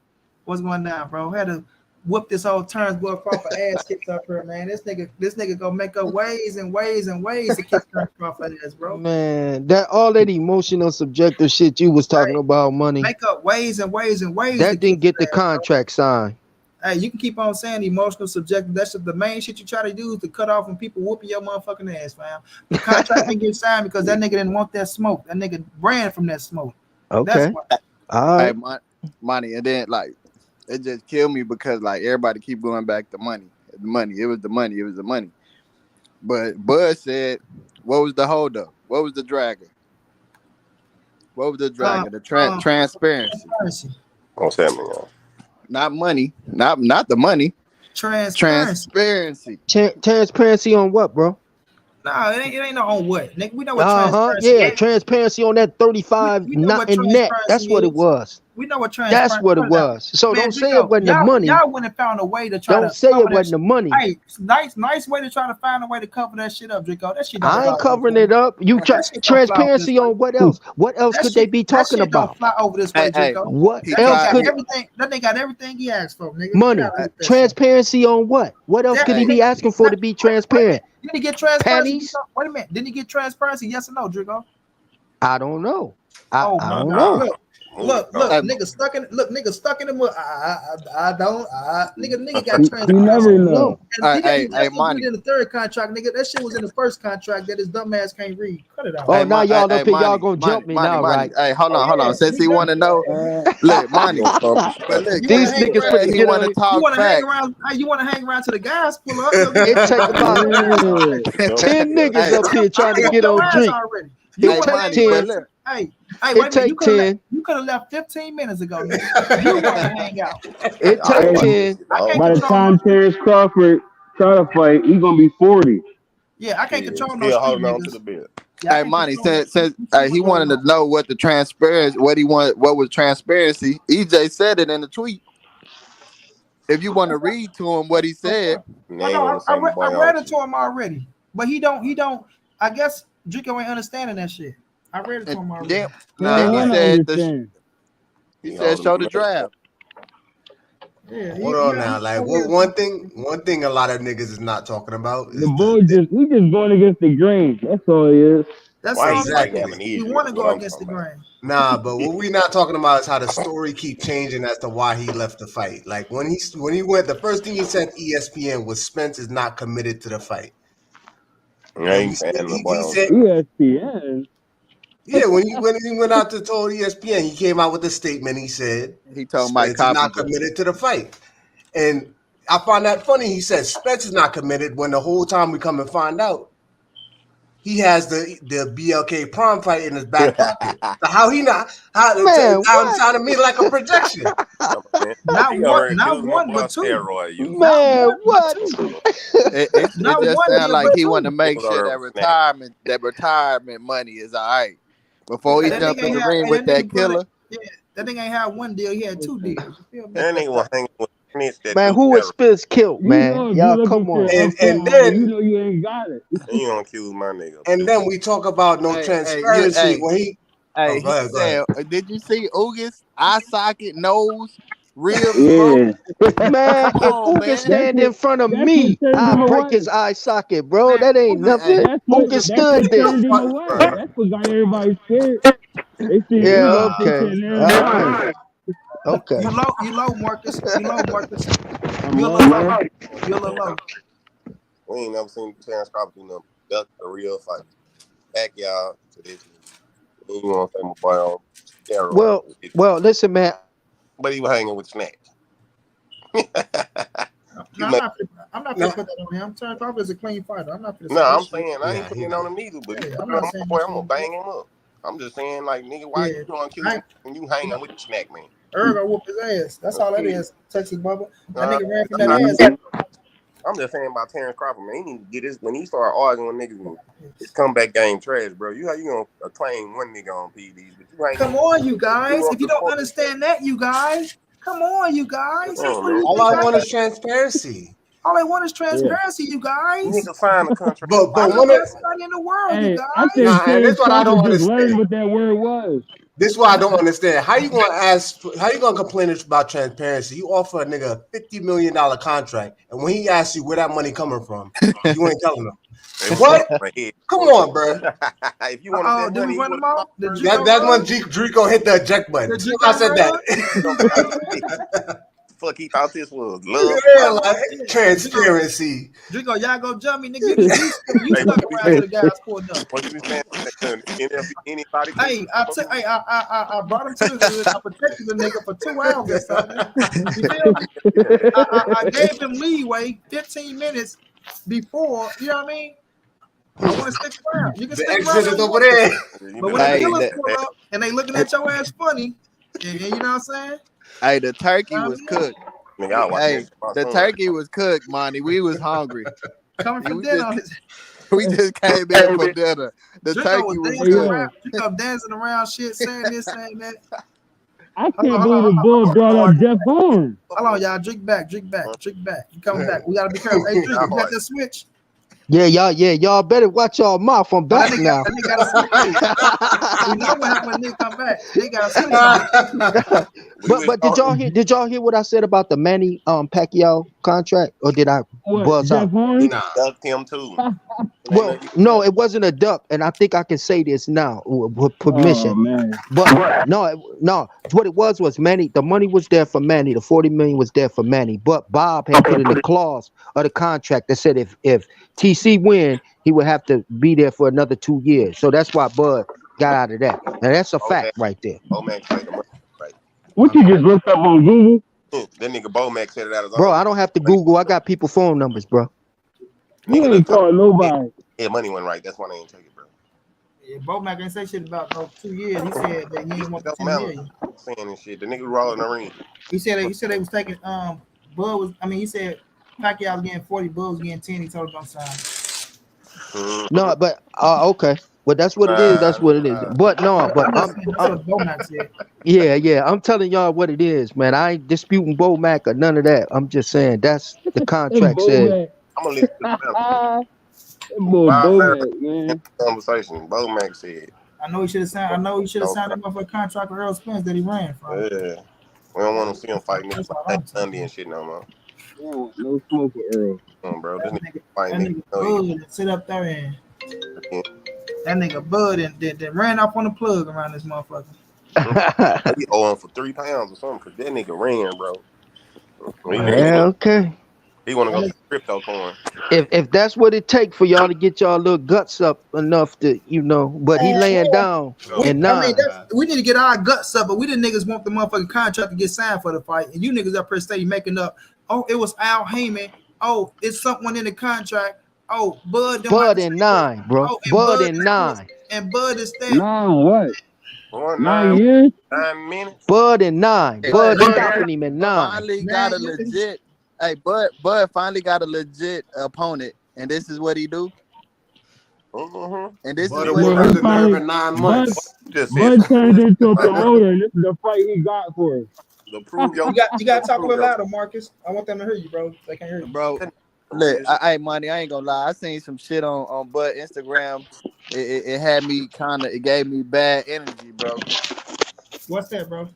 what's going down, bro? Had to whoop this whole Terence Bud Crawford ass kicked up here, man. This nigga gonna make up ways and ways and ways to kick Terence Crawford ass, bro. Man, all that emotional subjective shit you was talking Hey, about, money. make up ways and ways and ways to That didn't kick get the his ass, bro. contract signed. Hey, you can keep on saying emotional, subjective. That's the main shit you try to do is to cut off when people whooping your motherfucking ass, fam. The contract didn't get signed because that nigga didn't want that smoke. That nigga ran from that smoke. That's Okay. why. All Hey, right. money, and then like it just killed me because like everybody keep going back to money. The money. It was the money. It was the money. But Bud said, what was the holdup? What was the dragger? What was the dragger? The transparency. Transparency. What's happening, y'all? Not money. Not the money. Transparency. Transparency. Transparency on what, bro? Nah, it ain't no on what. Nigga, we know what transparency Yeah, is. transparency on that 35 We know not what in net. transparency That's what it is. was. We know what That's transparent. what it was. So Man, don't say it wasn't the money. Y'all went and found a way to try Don't to say cover it wasn't that the money. Hey, nice way to try to find a way to cover that shit up, Dreeko. That shit don't I fly ain't over covering this it way. up. You try That shit don't fly over this transparency way. on what else? What else could they be talking That shit don't about? fly over this way, Hey, Dreeko. What he That else nigga tried. got could everything. That nigga got everything he asked for, nigga. Get money? out of here with that shit. Transparency on what? What else could he be asking for to be Wait a transparent? minute. Didn't he get transparency? Pennies? Wait a minute. Didn't he get transparency? Yes or no, Dreeko? I don't know. Oh I my don't God! know. Look, nigga stuck in. Look, nigga stuck in the mud. I don't. Nigga got You transparency. never know. And he Hey, that's Monnie. in the third contract, nigga. That shit was in the first contract that his dumb ass can't read. Cut it out. Oh, now y'all up here, y'all Money, gonna jump me now, right? Hey, hold on. Yeah, Since he we want to know, look, Money. You But look, You want to These hang he niggas around? finna said he get want to on. You talk want to hang facts. around? You want to hang around till the guys pull up? It take about Yeah. 10 niggas up here trying to get on your ass Dreek. already. You It want to take hang 10. around? look, Hey, It wait a minute. take 10. You could have left 15 minutes ago, nigga. You want to hang out? It Hey, take 10. I can't by the control no time street. Terence Crawford try to fight, he gonna be 40. Yeah, I can't control no Still street holding on to niggas. the bit. Yeah, I hey, can't Money. control no Since street. he wanted to know what the transparency, what was transparency. EJ said it in the tweet. If you want to read to him what he said, And Oh they ain't want no, to say my boy I read on it to him already, but he don't. I guess Dreeko ain't understanding that shit. I read it to and him already. then He don't he want to said understand. he He said holding show the the draft. Yeah, Hold on now. Like one thing a lot of niggas is not talking about The is boy he just going against the grain. That's all he is. that's Why all he he fighting is. exactly. He amnesia want to is go what I'm against the talking about. grain. Nah, but what we not talking about is how the story keep changing as to why he left the fight. Like when he went, the first thing he said to ESPN was Spence is not committed to the fight. I Then ain't saying my boy he on. said, ESPN. yeah, when he went out to told ESPN, he came out with a statement. He said He told Mike Spence is not Coppinger. committed to the fight. And I find that funny. He said Spence is not committed when the whole time we come and find out he has the BLK prom fight in his back pocket. So how he not? How Man, it what? sounded to me like a projection. Not He over one, here not accusing my one, boy but of two. steroid use. Not Man, one, but what? two. It Not just one sounded deal, like but he two. wanted to make People sure go to snack. that retirement money is all right before he That jump nigga in ain't the had. ring Hey, with that nigga that brother. killer. Yeah, that nigga ain't had one deal. He had two deals. You feel me? That nigga was hanging with snitch that Man, do who was better. Spence killed, You man? know if you Y'all looking come for on. And upset money, you know you ain't got it. And you don't accuse my nigga. and then we talk about no transparency when he. Oh, He go ahead. said, did you see Ugas eye socket, nose, ribs broke? Yeah. Man, Come if on, Uga man. stand in front of That's what me, turned him I'll break away. his eye socket, bro. Man, That ain't Ugas, nothing. Uga That's what stood there. turned him away. That's what got everybody scared. They seen Yeah, Ugas they okay. said never All mind. right. Okay. you low, Marcus. You low, Marcus. I'm You a low. little low. You a little low. We ain't never seen Terence Crawford do nothing. That's a real fight. Back y'all to this. You want to say my boy on steroid. Well, listen, man. But he was hanging with Snack. No, I'm not gonna put that on him. I'm trying to talk as a clean fighter. I'm not gonna say No, that I'm shit. saying I ain't Yeah, putting it on him neither. But Yeah, you I'm put it not on my saying boy, that I'm gonna shit. bang him up. I'm just saying, like, nigga, why Yeah, you gonna accuse me and you hanging with the Snack man? Errol gonna whoop his ass. That's all that is. Texas Bubba. That Uh, nigga ran from I'm that not- ass. I'm just saying about Terence Crawford, man. He need to get his when he start arguing with niggas. His comeback game trash, bro. You how you gonna claim one nigga on PDs, but you ain't. Come on, you You guys. up If you the don't fuck. understand that, you guys. Come on, you guys. Come on, What do man. you All think I I want am? is transparency. All I want is Yeah. transparency, you guys. Nigga signed the contract. But I one love of everybody in the world, you Hey, I guys. think and this Terence is what I don't Crawford just learned understand. what that word was. This is what I don't understand. How you gonna complain about transparency? You offer a nigga a $50 million contract, and when he asks you where that money coming from, you ain't telling him. They was What? my head. Come on, bro. If you wanted that Did we money, run you them would have out? Did first. Dreeko That's when run? Dreeko hit the eject button. Did As soon as I Dreeko said run? that. Fuck, he thought this was love. Yeah, like transparency. Dreeko, y'all go jump me, nigga. You Hey, stuck what you around till saying? the guys pulled up. What you be saying? Anybody? Hey, I brought him to the hood. I protected the nigga for 2 hours or something. You feel me? I gave him leeway 15 minutes before, you know what I mean? I want to stick around. You can The stick around exit all is you over want to. there. But when the Hey, killers pull up and they looking at your ass funny, and you know what I'm saying? Hey, the turkey I was mean, cooked. Nigga, I watch Hey, that shit my the son. turkey was cooked, Monty. We was hungry. coming for We dinner just on his we just came in for dinner. The Draco was turkey was dancing cooked. around. Draco dancing around shit, saying this, saying that. I Hold on, can't hold on, believe the hold bull on, brought hold up on, Jeff Horn. hold on, y'all. Drink back. You coming back? We gotta be careful. Hey, Dreeko, you got that switch? Yeah, y'all better watch y'all mouth. I'm Oh, that back nigga, now. that nigga got a switch too. We know what happened when nigga come back. They got a switch on. but did y'all hear what I said about the Manny Pacquiao contract, or did I What, buzz Jeff out? Horn? Nah. Ducked him too. Well, no, it wasn't a duck, and I think I can say this now with Oh permission. man. But no, what it was Manny. The money was there for Manny. The 40 million was there for Manny. But Bob had put in a clause of the contract that said if TC win, he would have to be there for another 2 years. So that's why Bud got out of that. Now that's a fact right there, Bomac say the money right. What you just looked up on Google? That nigga Bomac said it out his bro. own. I don't have to Google. I got people phone numbers, bro. You Nigga, ain't look, calling nobody. yeah, money went right. That's why they ain't take it, bro. Yeah, Bomac ain't say shit about no 2 years. He said that he He ain't want the don't 10 matter. million. Saying this shit. The nigga rolling the ring. He said they was taking Bud was. I mean, he said Pacquiao was getting 40, Bud was getting 10. He told him don't sign. No, but okay. Well, that's what it is. That's what it is. But no, but I'm just saying that's what Bomac said. yeah. I'm telling y'all what it is, man. I ain't disputing Bo Mac or none of that. I'm just saying that's the And contract said. Bomac. I'm gonna listen to the That boy Bob Mack Bomac, man. conversation. Bomac said, I know he should have signed. I know he should have signed him up for a contract with Errol Spence that he ran from. yeah. We don't want to see him fight niggas That's like all Nate I'm Sunday saying. and shit no more. He don't want no smoke with Earl. Come on, bro. This That nigga nigga, fight that niggas. nigga No, he Bud sit up there and can't. that nigga Bud and then ran off on the plug around this motherfucker. He owe him for 3 pounds or something because that nigga ran, bro. Yeah, okay. He want to That go nigga, get crypto coin. If that's what it takes for y'all to get y'all little guts up enough to, but he laying down in nine. we need to get our guts up, but we the niggas want the motherfucking contract to get signed for the fight, and you niggas up here steady making up. Oh, it was Al Heyman. Oh, it's someone in the contract. Oh, Bud don't have Bud to in say this. 9, bro. Oh, and Bud Bud in is this, 9. and Bud is that. Nah, what? 9 9 years? minutes. Bud in 9. But Bud stopping him in 9. finally Man, got a legit. Hey, Bud finally got a legit opponent, and this is what he do. Mm-hmm. And this But is it what he won't Bud, have do. the nerve in Bud, 9 months. Just said Bud turned into a promoter, and this is the fight he got for us. to prove your. You got to talk a little louder, Marcus. I want them to hear you, bro. They can't hear you. Bro, look, Money, I ain't gonna lie. I seen some shit on Bud Instagram. It had me it gave me bad energy, bro. What's that, bro?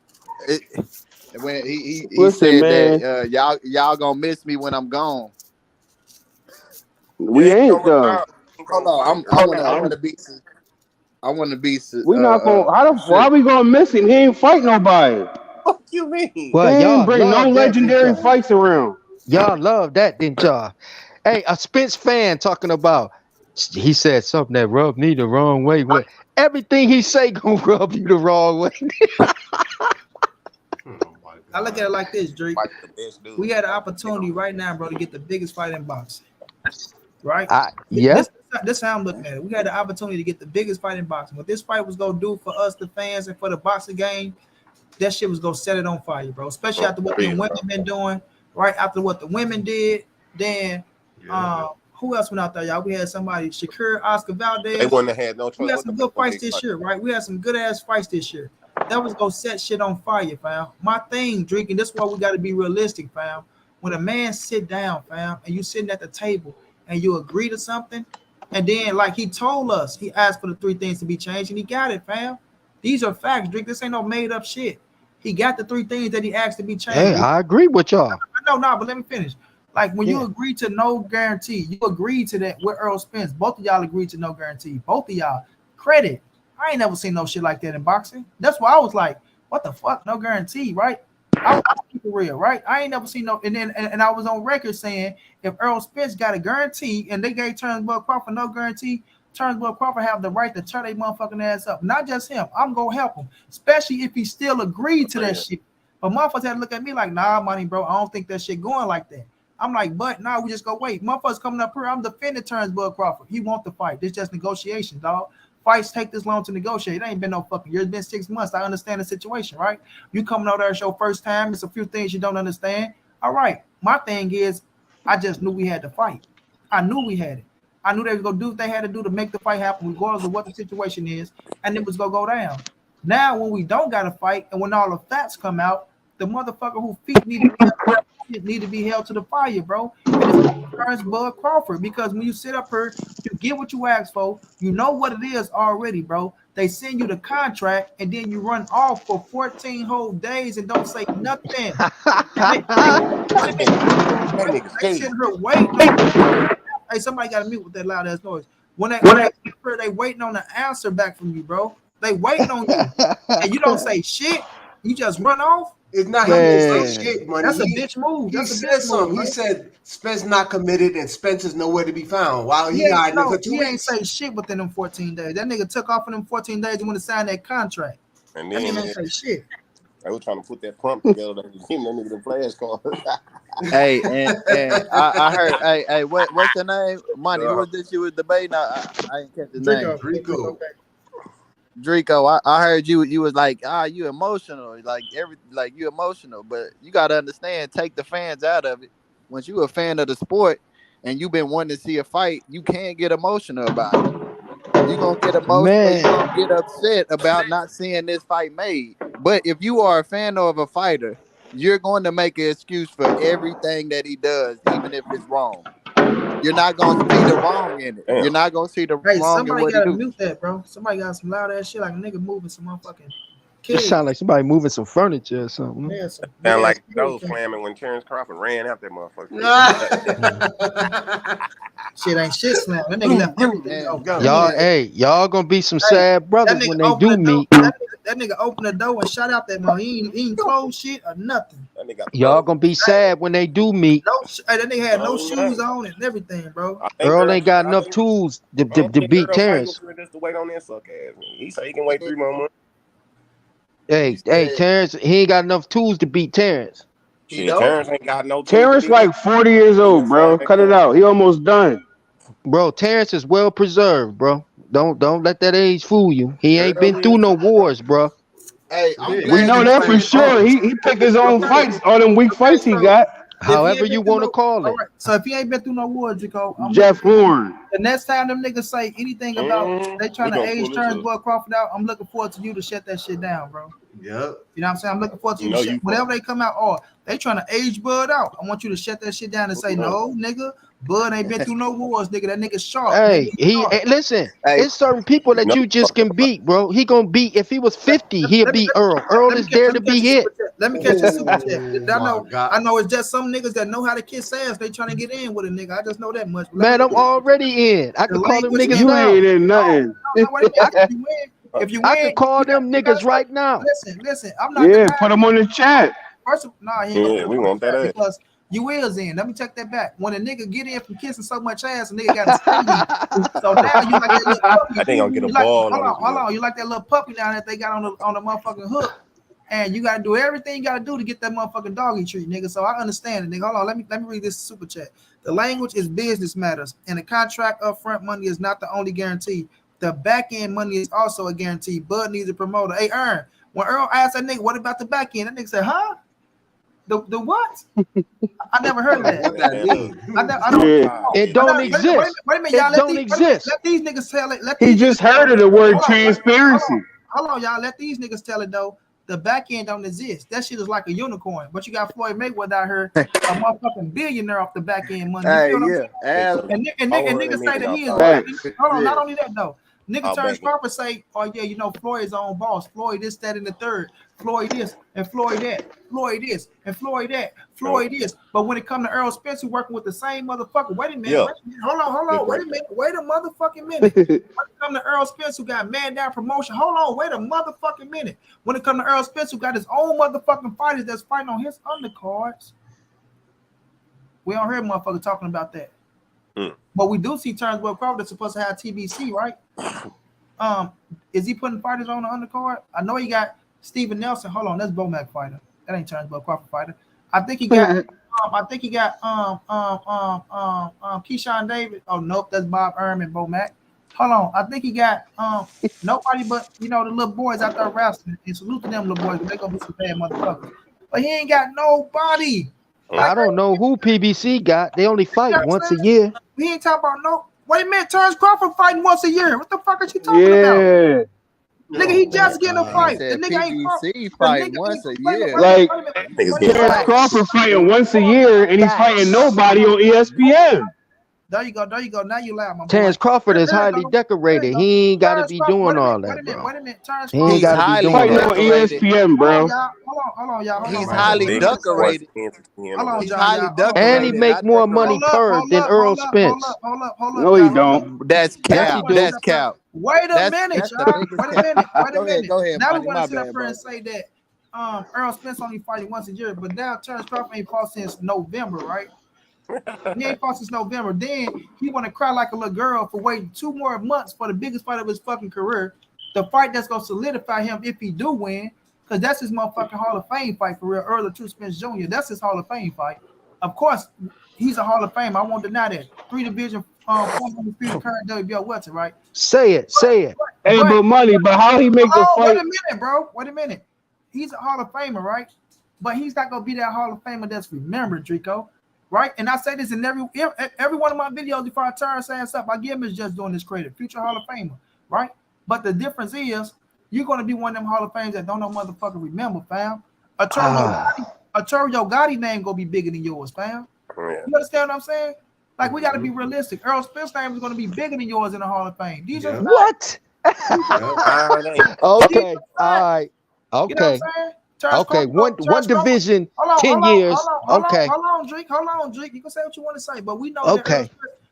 When he Listen, said man, that y'all gonna miss me when I'm gone. we ain't though. Hold on, I want to be We not gonna. Why sincere. we gonna miss him? He ain't fight nobody. What you mean? He Well, ain't y'all bring no love that, didn't legendary y'all? fights around. Y'all love that, didn't y'all? Hey, a Spence fan talking about, he said something that rubbed me the wrong way. What everything he say gonna rub you the wrong way. I look at it like this, Drake. Fight the best dude. We had an opportunity right now, bro, to get the biggest fight in boxing. Right? Yeah. This how I'm looking at it. We had the opportunity to get the biggest fight in boxing. What this fight was gonna do for us, the fans, and for the boxing game, that shit was gonna set it on fire, bro. Especially after what the women been doing, right? After what the women did, then who else went out there, y'all? We had somebody, Shakur, Oscar Valdez. They wouldn't have had no choice. We had some good fights this year, right? We had some good ass fights this year. That was gonna set shit on fire, fam. My thing, drinking. This is why we got to be realistic, fam. When a man sit down, fam, and you sitting at the table and you agree to something, and then like he told us, he asked for the 3 things to be changed, and he got it, fam. These are facts, drink. This ain't no made up shit. He got the 3 things that he asked to be changed. Hey, I agree with y'all. No, but let me finish. Like when you agree to no guarantee, you agreed to that with Errol Spence. Both of y'all agreed to no guarantee. Both of y'all. Credit. I ain't never seen no shit like that in boxing. That's why I was like, what the fuck? No guarantee, right? I'll keep it real, right? I ain't never seen no, and then and I was on record saying if Errol Spence got a guarantee and they gave Turnbull Crawford no guarantee, Turnbull Crawford have the right to turn their motherfucking ass up. Not just him. I'm gonna help him, especially if he still agreed to that shit. But motherfuckers had to look at me like, nah, money, bro. I don't think that shit going like that. I'm like, but nah, we just go wait. Motherfuckers coming up here. I'm defending Turnbull Crawford. He want the fight. This just negotiation, dog. Fights take this long to negotiate. It ain't been no fucking year. It's been 6 months. I understand the situation, right? You coming out there, it's your first time. It's a few things you don't understand. All right. My thing is, I just knew we had to fight. I knew we had it. I knew they was gonna do what they had to do to make the fight happen, regardless of what the situation is, and it was gonna go down. Now, when we don't got to fight, and when all the facts come out, the motherfucker who feet need to be held to the fire, bro. And it's Terence Bud Crawford, because when you sit up here, you get what you ask for. You know what it is already, bro. They send you the contract, and then you run off for 14 whole days and don't say nothing. They send her waiting. Hey, somebody got to mute with that loud ass noise. When they waiting on the answer back from you, bro. They waiting on you, and you don't say shit. You just run off. It's not he didn't say shit, man. That's a bitch move. He said something. He said Spence not committed and Spence is nowhere to be found. While he hiding for 2 weeks. He ain't say shit within them 14 days. That nigga took off in them 14 days and went to sign that contract. And That then nigga ain't say shit. I was trying to put that prompt together. That nigga the flashcards. Hey, and I heard, hey, what's the name? Money. Who was this you was debating? I ain't catch the name. Dreeko. Dreeko, I heard you was like, you emotional, you emotional, but you gotta understand, take the fans out of it. Once you a fan of the sport and you've been wanting to see a fight, you can't get emotional about it. You're gonna get emotional, you're gonna get upset about not seeing this fight made. But if you are a fan of a fighter, you're going to make an excuse for everything that he does, even if it's wrong. You're not gonna see the wrong in it. You're not gonna see the wrong in what he do. Somebody gotta mute that, bro. Somebody got some loud ass shit like a nigga moving some motherfucking It sound like somebody moving some furniture or something. Yeah, Sound like those slamming when Terence Crawford ran out that motherfucker. Shit ain't shit slam. That nigga left everything. Y'all gonna be some sad brothers when they do meet. That nigga opened the door and shot out that mother. He ain't closed shit or nothing. Y'all gonna be sad when they do meet. That nigga had no shoes on and everything, bro. Errol ain't got enough tools to beat Terence. Just to wait on that suck ass. He said he can wait 3 more months. Hey, Terence, he ain't got enough tools to beat Terence. Terence ain't got no tools. Terence like 40 years old, bro. Cut it out. He almost done. Bro, Terence is well preserved, bro. Don't let that age fool you. He ain't been through no wars, bro. Hey, we know that for sure. He picked his own fights, all them weak fights he got. However you want to call it. Right. So if he ain't been through no war, Dreeko, Jeff Horn. The next time them niggas say anything about they trying to age Terence Bud Crawford out, I'm looking forward to you to shut that shit down, bro. Yep. You know what I'm saying? I'm looking forward to you to shut whenever they come out, they trying to age Bud out. I want you to shut that shit down and say, no, nigga, Bud ain't been through no wars, nigga. That nigga sharp. Hey, listen, it's certain people that you just can beat, bro. He gonna beat, if he was 50, he'll beat Errol. Errol is there to be hit. Let me catch a super chat. I know it's just some niggas that know how to kiss ass. They trying to get in with a nigga. I just know that much. Man, I'm already in. I can call them niggas you now. ain't in nothing. If you win, I can call them niggas right now. Listen. I'm not. Yeah, put them on the chat. First, he ain't we want that because you is in. Let me take that back. When a nigga get in from kissing so much ass, a nigga got to sting. So now you like that little puppy. I think I'll get a ball. Hold on. You like that little puppy down that they got on the motherfucking hook. And you gotta do everything you gotta do to get that motherfucking doggy treat, nigga. So I understand it, nigga. Hold on, let me read this super chat. The language is business matters, and the contract upfront money is not the only guarantee. The back end money is also a guarantee. Bud needs a promoter. Hey, Ern, when Errol asked that nigga, what about the back end? That nigga said, huh? The what? I never heard of that. It don't exist. Wait a minute, y'all. It don't exist. Let these niggas tell it. He just heard of the word transparency. Hold on, y'all. Let these niggas tell it though. The back end don't exist. That shit is like a unicorn. But you got Floyd Mayweather out here, a motherfucking billionaire off the back end money. You feel what I'm saying? And niggas say that he is. Hold on, not only that though. Nigga Terence Crawford say, oh yeah, you know, Floyd's own boss. Floyd this, that, and the third. Floyd this, and Floyd that. Floyd this, and Floyd that. Floyd this. But when it come to Errol Spence, who working with the same motherfucker. Wait a minute. Hold on. Wait a minute. Wait a motherfucking minute. When it come to Errol Spence, who got man down promotion. Hold on. Wait a motherfucking minute. When it come to Errol Spence, who got his own motherfucking fighters that's fighting on his undercards. We don't hear motherfucker talking about that. But we do see Terence Bud Crawford that's supposed to have TBC, right? Is he putting fighters on the undercard? I know he got Steven Nelson. Hold on, that's Bomac fighter. That ain't Terence Bud Crawford fighter. I think he got Keyshawn Davis. Oh nope, that's Bob Erm and Bomac. Hold on, I think he got nobody but the little boys out there wrestling. And salute to them little boys, they gonna be some bad motherfuckers. But he ain't got nobody. I don't know who PBC got. They only fight once a year. We ain't talking about no. Wait a minute, Terence Crawford fighting once a year. What the fuck are you talking about? Nigga, he just getting a He fight. The said nigga ain't fought. PBC The fight nigga once ain't a wait a minute, year. Like wait a minute, Niggas wait a getting minute. Terence Crawford racks. fighting once a year, and he's fighting nobody on ESPN. There you go. Now you loud, my boy. Terence Crawford is There you highly go. decorated. He ain't got to Terrence be Crawford. doing all Wait that, a minute. bro. Wait a minute. Terrence He ain't He's got Crawford. to be highly doing Fighting that. on decorated. ESPN, Hold on, bro. y'all. Hold on, y'all. He's Hold on. highly Niggas decorated. 10 to 10 Hold on, He's John, highly y'all. And he decorated, make not more money decorated. per than Earl Spence. Hold up, No, he y'all. don't. That's Yes, he cap. do. That's cap. Wait a minute, That's the y'all. biggest Wait a cap. minute. Go ahead, Now we Money. want My to sit up bad, here bro. and say that Earl Spence only fighting once a year, but now Terrence Crawford ain't fought since November, right? He ain't fought since November. Then he want to cry like a little girl for waiting 2 more months for the biggest fight of his fucking career, the fight that's gonna solidify him if he do win, because that's his motherfucking Hall of Fame fight for real. Earl True Spence Jr. That's his Hall of Fame fight. Of course, he's a Hall of Fame. I won't deny that. 3 division, 400 current WBO welter, right? Say it. Hey, But but Money, but how he make the wait fight? a minute, bro. Wait a minute. He's a Hall of Famer, right? But he's not gonna be that Hall of Famer that's remembered, Dreeko. Right? And I say this in every one of my videos before I turn his ass up. I give him as just doing this credit, future Hall of Famer, right? But the difference is you're gonna be one of them Hall of Famers that don't know motherfucker remember, fam. Arturo Gotti name gonna be bigger than yours, fam. Yeah. You understand what I'm saying? Like we gotta be realistic. Earl Spence name is gonna be bigger than yours in the Hall of Fame. These are What? Nah, it ain't. Okay. All right. You know what I'm Okay. saying? Terrence Okay. Crawford, One division, hold 10 years. Okay. Hold on, Dreek. You can say what you want to say, but we know Okay.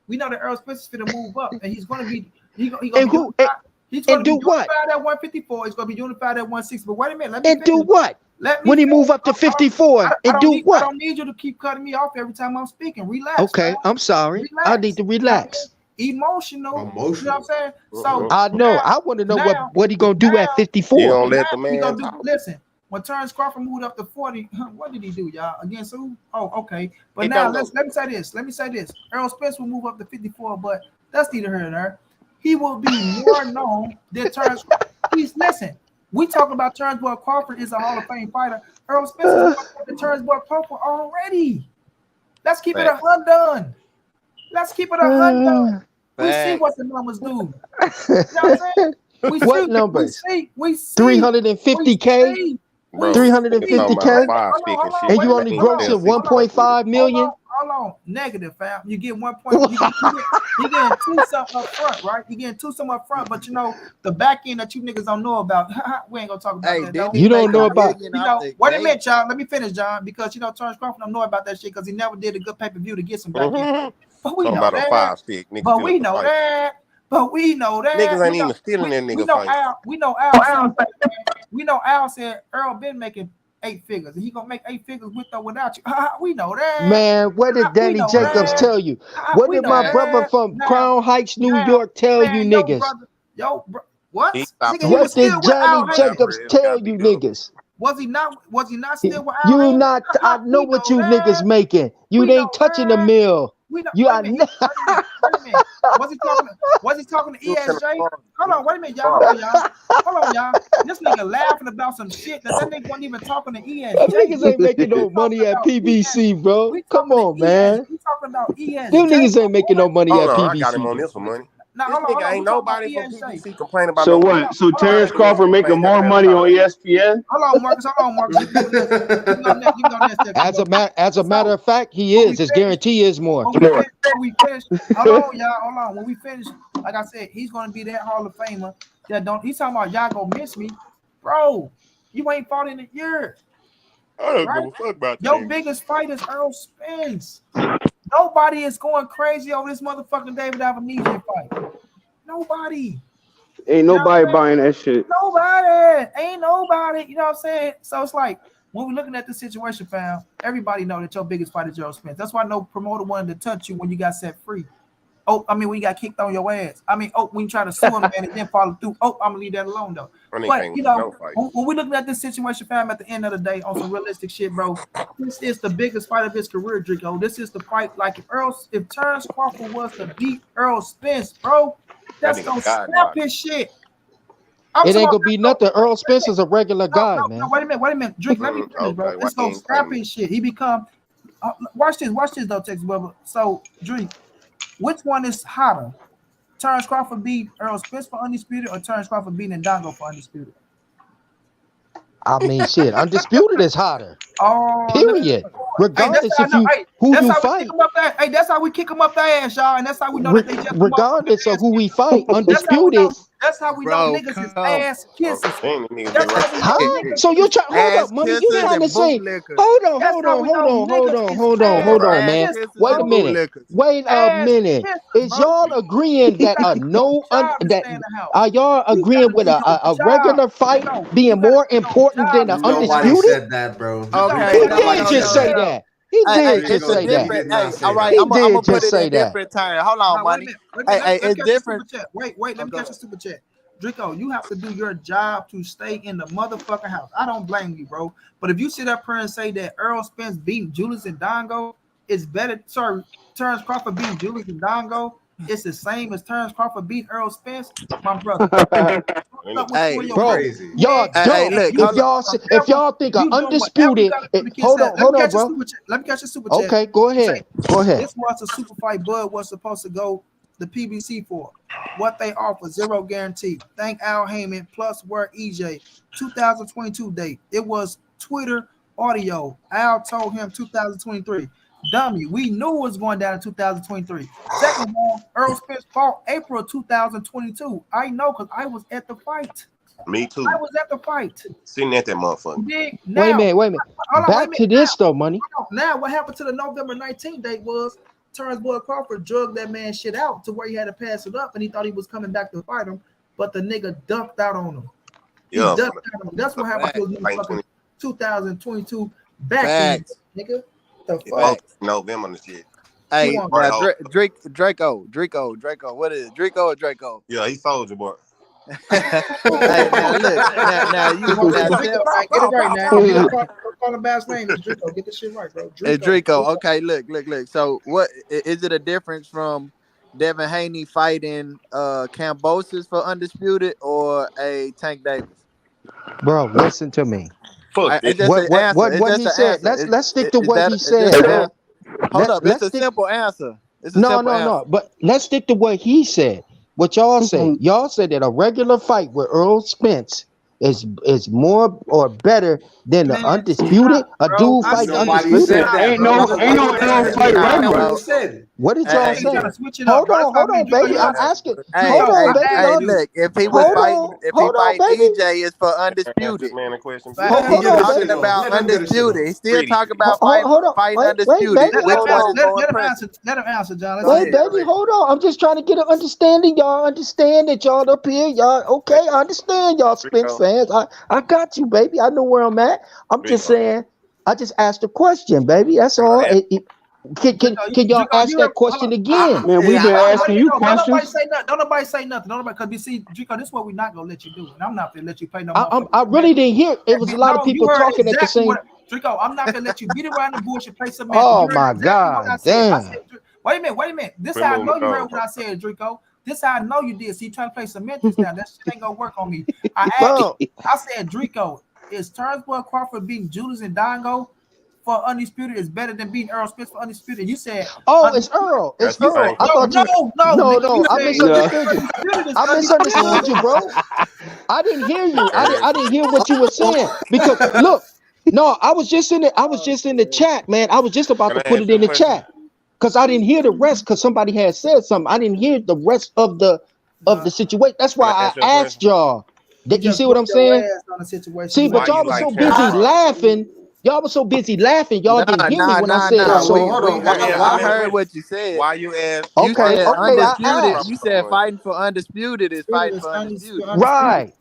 that Earl Spence is going to move up, and he's going to be And be who unified. He's going and to be do what? unified at 154. He's going to be unified at 160. But wait a minute, let me And finish. do what? Let me When he finish. move up to 54 and do I what? don't need you to keep cutting me off every time I'm speaking. Relax. Okay, Man. I'm sorry. I need to relax. Emotional. You know what I'm saying? So I know. I want to know what he gonna do at You 54. gonna let the he man gonna do. talk. Listen, when Terrence Crawford moved up to 40, what did he do, y'all? Against who? Oh, okay. But He now don't let me say this. Earl Spence will move up to 54, but that's neither here nor there. He will be more known than Terrence. Listen. We talking about Terrence Crawford is a Hall of Fame fighter. Earl Spence is more than Terrence Crawford already. Let's keep it 100. Let's keep it 100. We see what the numbers do. You know what I'm saying? What numbers? We see 350K? Bro, 350K? And you only grossing 1.5 million? Hold on. Negative, fam. You get 1 point. You getting 2 something up front, right? You getting 2 something up front, but you know the back end that you niggas don't know about. We ain't gonna talk about that. You don't know about. You know, wait a minute, y'all. Let me finish, John, because you know Terrence Crawford don't know about that shit because he never did a good pay-per-view to get some back end. But we know that. But we know that. Niggas ain't even stealing that nigga fight. We know Al said Earl been making 8 figures, and he gonna make 8 figures with or without you. We know that. Man, what did Danny Jacobs tell you? What did my brother from Crown Heights, New York tell you niggas? What? What did Johnny Jacobs tell you niggas? Was he not still with Al? You not. I know what you niggas making. You ain't touching the mill. You are not. Wait a minute. Was he talking to ESJ? Hold on, wait a minute, y'all. Hold on, y'all. This nigga laughing about some shit that nigga wasn't even talking to ESJ. Niggas ain't making no money at PBC, bro. Come on, man. We talking about ESJ. Them niggas ain't making no money at PBC. I got him on this one, Money. Now, This nigga ain't nobody from PBC complaining about. So what? So Terrence Crawford making more money on ESPN? Hold on, Marcus. You go next. As a matter of fact, he is. His guarantee is more. When we finish, hold on. When we finish, like I said, he's gonna be that Hall of Famer. He's talking about y'all gonna miss me, bro. You ain't fought in a year. I don't give a fuck about your biggest fight is Earl Spence. Nobody is going crazy over this motherfucking David Avenesian fight. Nobody. Ain't nobody buying that shit. Ain't nobody. You know what I'm saying? So it's like when we're looking at the situation, fam, everybody know that your biggest fight is Earl Spence. That's why no promoter wanted to touch you when you got set free. When you got kicked on your ass. When you try to sue him, man, and then follow through. I'm gonna leave that alone though. But you know, when we looking at this situation, fam, at the end of the day, on some realistic shit, bro, this is the biggest fight of his career, Dreeko. This is the fight. Like if Terrence Crawford was to beat Earl Spence, bro, that's gonna snap his shit. It ain't gonna be nothing. Earl Spence is a regular guy, man. No, wait a minute. Drink, let me finish, bro. It's gonna snap his shit. He become. Watch this though, Texas Bubba. So, Drink, which one is hotter, Terence Crawford beat Errol Spence for undisputed, or Terence Crawford beating Ndongo for undisputed? I mean, shit, undisputed is hotter. Oh, Period. Regardless if you who that's you how we fight. kick them up that. Hey, that's how we kick them up their ass, y'all, and that's how we know that they just Regardless of who we fight, That's how we undisputed. know. That's how we know niggas is ass kissers. Damn, the niggas That's get how we know Huh? niggas. So you try hold Ass up, Money. You kissers trying to and say bootlickers. hold on, That's how we know niggas is hold on, ass man. Kissers Wait a and minute. bootlickers. Wait a Ass minute. kissers, Is bro. y'all agreeing that a no Job to that stay in the house. are y'all You agreeing gotta with do your a job. regular fight You being gotta more do your important than job the to stay in the Nobody house. undisputed? said that, bro. Okay, He no, did just say that. He did just it's a say that. different. He did not Hey, say all that. right, He I'm gonna did put just it say in that. different terms. Hold on, Now, wait a Money. minute. Wait a Hey, minute. hey, Let me it's catch a different. super chat. Wait, let me Go catch a ahead. super chat. Dreeko, you have to do your job to stay in the motherfucking house. I don't blame you, bro. But if you sit up here and say that Errol Spence beating Julius and Ndongo is better, sorry, Terence Crawford beating Julius and Ndongo, it's the same as Terence Crawford beating Errol Spence, my brother. Hey, Bro, Crazy. y'all hey, dumb. look, If y'all think a undisputed, hold on, bro. Let me catch a super chat. Okay, go ahead. Go ahead. This was a super fight Bud was supposed to go the PBC for. What they offer, zero guarantee. Thank Al Heyman plus work EJ. 2022 date. It was Twitter audio. Al told him 2023. Dummy, we knew it was going down in 2023. Second of all, Errol Spence fought April 2022. I know because I was at the fight. Me too. I was at the fight. Sitting at that motherfucker. Wait a minute. Hold on, Back to this though, Money. Now, what happened to the November 19th date was Terence Boy Crawford drugged that man shit out to where he had to pass it up, and he thought he was coming back to fight him, but the nigga dunked out on him. He dunked out on him. That's what happened to his motherfucking 2022 back to nigga. The fuck? November and shit. Hey, now, Dreeko. What is it? Dreeko or Draco? Yeah, he soldier, boy. Hey, now look, now you Get it right now. Call him by his name. It's Dreeko. Get this shit right, bro. Dreeko. Okay, look. So, what is it a difference from Devin Haney fighting Kambosos for undisputed or a Tank Davis? Bro, listen to me. Fuck What he said. Let's stick to what he said, bro. Hold up, it's a simple answer. No. But let's stick to what he said. What y'all say? Y'all said that a regular fight with Errol Spence is more or better than the undisputed. A dude fighting undisputed. Ain't no fight regular. What did y'all say? Hold on, baby. I'm asking. Hold on, baby. Hey, look, if he was fighting, EJ is for undisputed. He's talking about undisputed. He's still talking about fighting undisputed. Which one is more impressive? Let him answer, John. Wait, baby, hold on. I'm just trying to get an understanding. Y'all understand that y'all up here. Y'all okay? I understand y'all Spence fans. I got you, baby. I know where I'm at. I'm just saying. I just asked a question, baby. That's all. Can y'all ask that question again? Man, we've been asking you questions. Don't nobody say nothing. Because you see, Dreeko, this is what we're not gonna let you do, and I'm not gonna let you play no. I really didn't hear. It was a lot of people talking at the same. Dreeko, I'm not gonna let you beat around the bush and play some. Oh my God! Damn. Wait a minute. This how I know you heard what I said, Dreeko. This how I know you did. See, you trying to play semantics now. That shit ain't gonna work on me. I said, Dreeko, is Terence Boy Crawford beating Julius and Ndongo for undisputed is better than beating Errol Spence for undisputed? You said, oh, it's Errol. It's Errol. I thought no. I misunderstood you. I misunderstood you, bro. I didn't hear you. I didn't hear what you were saying because look, no, I was just in the chat, man. I was just about to put it in the chat. Because I didn't hear the rest because somebody had said something. I didn't hear the rest of the situation. That's why I asked y'all. Did you see what I'm saying? See, but y'all were so busy laughing. Y'all were so busy laughing. Y'all didn't hear me when I said it. So I heard what you said. Why you asked? You said undisputed. I You said fighting for undisputed is fighting for undisputed. Right.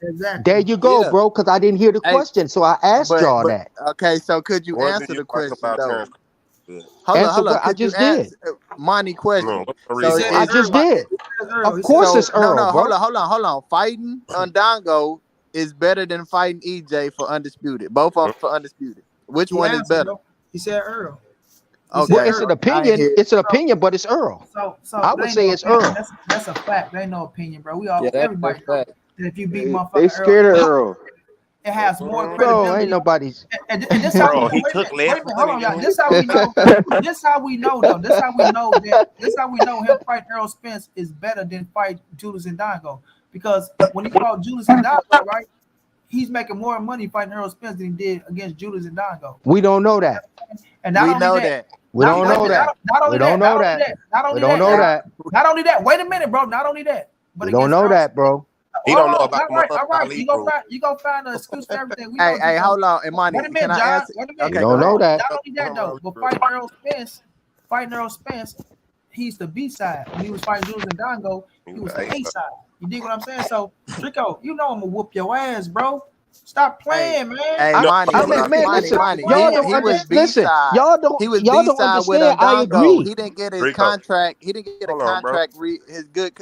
There you go, bro. Because I didn't hear the question. So I asked y'all that. Okay, so could you answer the question though? Hold on. I just did. Money question. I just did. Of course it's Errol. No, hold on. Fighting Ndongo is better than fighting EJ for undisputed. Both of them for undisputed. Which one is better? He said Errol. Okay. Well, it's an opinion. It's an opinion, but it's Errol. So I would say it's Errol. That's a fact. There ain't no opinion, bro. We all everybody. If you beat motherfucker, they scared of Errol. it has more Mhm. Bro, credibility. ain't nobody's. And this how we Bro, know. he Wait a took minute, less wait a minute, hold money on, than y'all. him. This how we know. This how we know though. This how we know that. This how we know him fighting Errol Spence is better than fight Julius Indongo, because when he fought Julius Indongo, right, he's making more money fighting Errol Spence than he did against Julius Indongo. We don't know that. And not We only know that, that. We don't wait a know minute, that. not We only don't that, know that. not We only don't that, know that. not only that. Wait a minute, bro. Not only that, but We don't against know Errol that, bro. He Hold don't know on, about the Muhammad all right. Ali rule. You gonna find an excuse for everything. We know. Hey, hold on, and Wait Monnie, a can minute, I John. answer? Wait a minute. We Okay, don't go know ahead. that. Not only that though, but fighting Errol Spence, he's the B side. When he was fighting Jules and Dongo, he was the A side. You dig what I'm saying? So, Dreeko, you know I'm gonna whoop your ass, bro. Stop playing, man. Hey, No, Monnie, I mean, man, listen, y'all don't he was understand. B Listen, side. y'all He was don't B side with understand. I Undongo. agree. He didn't get his Dreeko. contract. He didn't get a Hold on, bro. contract.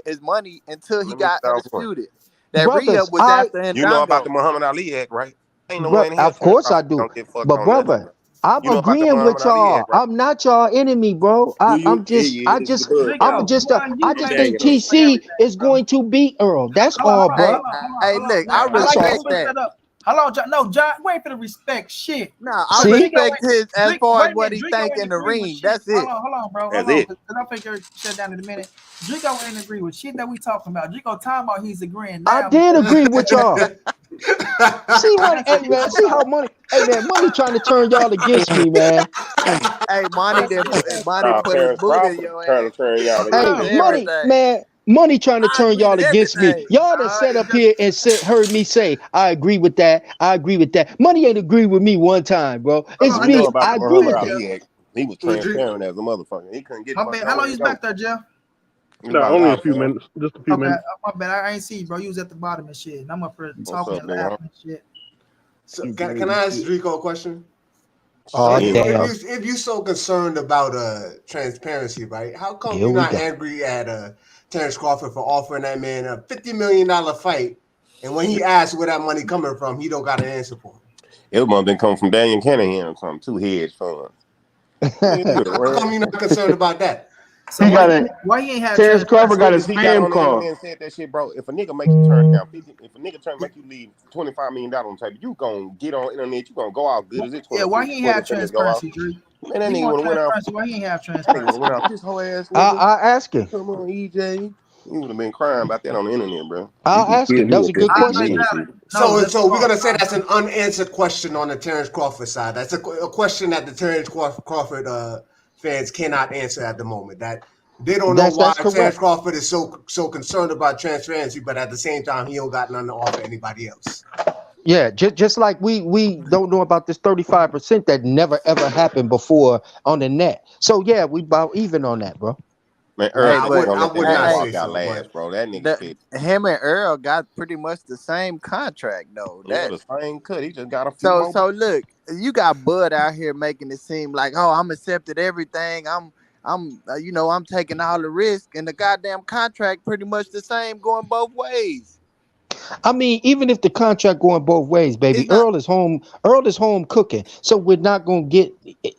His money until he Let me got stop one. undisputed. That Brothers, re-up was after You know about the Ndongo. Muhammad Ali Act, right? Ain't no way in hell of course I do. don't get fucked But on nothing. brother, I'm You know about the agreeing with Muhammad Ali y'all. Act, right? I'm not y'all enemy, bro. Do you? I'm just, Yeah, I this is just, the bug. Dreeko, I you just make think excuses for TC everything, is bro. going to beat Earl. That's all, bro. Hey, look, Man, I I like all. you respect switch that. that up. Hold on, John. No, John, wait for the respect shit. No, I Because See? respect his as far as wait a what minute, he Dreeko think ain't in the agree with ring. shit. That's it. Hold on, bro. That's Hold on. it. Because I'm finna shut down in a minute. Dreeko ain't agree with shit that we talking about. Dreeko talking about he's agreeing I now. did agree with y'all. See money, That's hey man, see how money, hey man, money trying to turn y'all against me, man. Hey, Monty, Monty Nah, put his Terence boot in Crawford your trying ass. to turn y'all He agree against Hey, to me, bro. money, everything. man, money trying to I turn agree y'all to against me. everything. Y'all done sat up here and heard me say, I agree with that. I agree with that. Money ain't agree with me one time, bro. It's We I know got me. you. about I the agree Muhammad with Jeff. that. Ali Act. He was Well, Dreek, transparent as a motherfucker. He couldn't get My fucked bad. How long nowhere you to was go. back there, Jeff? He No, about an only a hour, few man. minutes. Just a few Okay, minutes. my bad. I ain't see you, bro. You was at the bottom and shit. And I'm up here What's talking up, and big homie? laughing and shit. so can I ask Dreeko a question? Oh If you Shit. damn. if you so concerned about transparency, right? How come Here you're we not go. angry at Terence Crawford for offering that man a $50 million fight, and when he asks where that money coming from, he don't got an answer for him? It must have been coming from Daniel Cunningham or something. 2 hedge funds. Yeah, How come you're not concerned about that? So He got it. why he ain't have Terrence Crawford got transparency? his He got on spam the internet call. and said that shit, bro. If a nigga make you turn down 50, if a nigga make you leave $25 million on the table, you gonna get on the internet, you gonna go out good as it Yeah, 20 why he ain't have seconds go out. transparency, Drew? Man, that He nigga want would have went out. transparency. Why he ain't have That nigga would have transparency? went out. This whole ass I'll nigga. ask him. Come on, EJ. You would have been crying about that on the internet, bro. You I'll can ask kill him. That me was with a that good I question. bullshit. no, So we're gonna say hold that's an unanswered question on the Terence Crawford side. That's a question that the Terence Crawford fans cannot answer at the moment. That they don't know why That's Terence correct. Crawford is so concerned about transparency, but at the same time he don't got nothing to offer anybody else. Yeah, just like we don't know about this 35% that never ever happened before on the net. So yeah, we about even on that, bro. Man, Earl Hey, I said he but gonna let that would nigga not walk say out so, last, but bro. That nigga said, him and Earl got pretty much the same contract, though. yeah, That the same cut. He just got a few so more. so look, you got Bud out here making it seem like, oh, I'm accepted everything. I'm taking all the risk, and the goddamn contract pretty much the same going both ways. I mean, even if the contract going both ways, It's baby, not. Earl is home. Earl is home cooking. So we're not gonna get.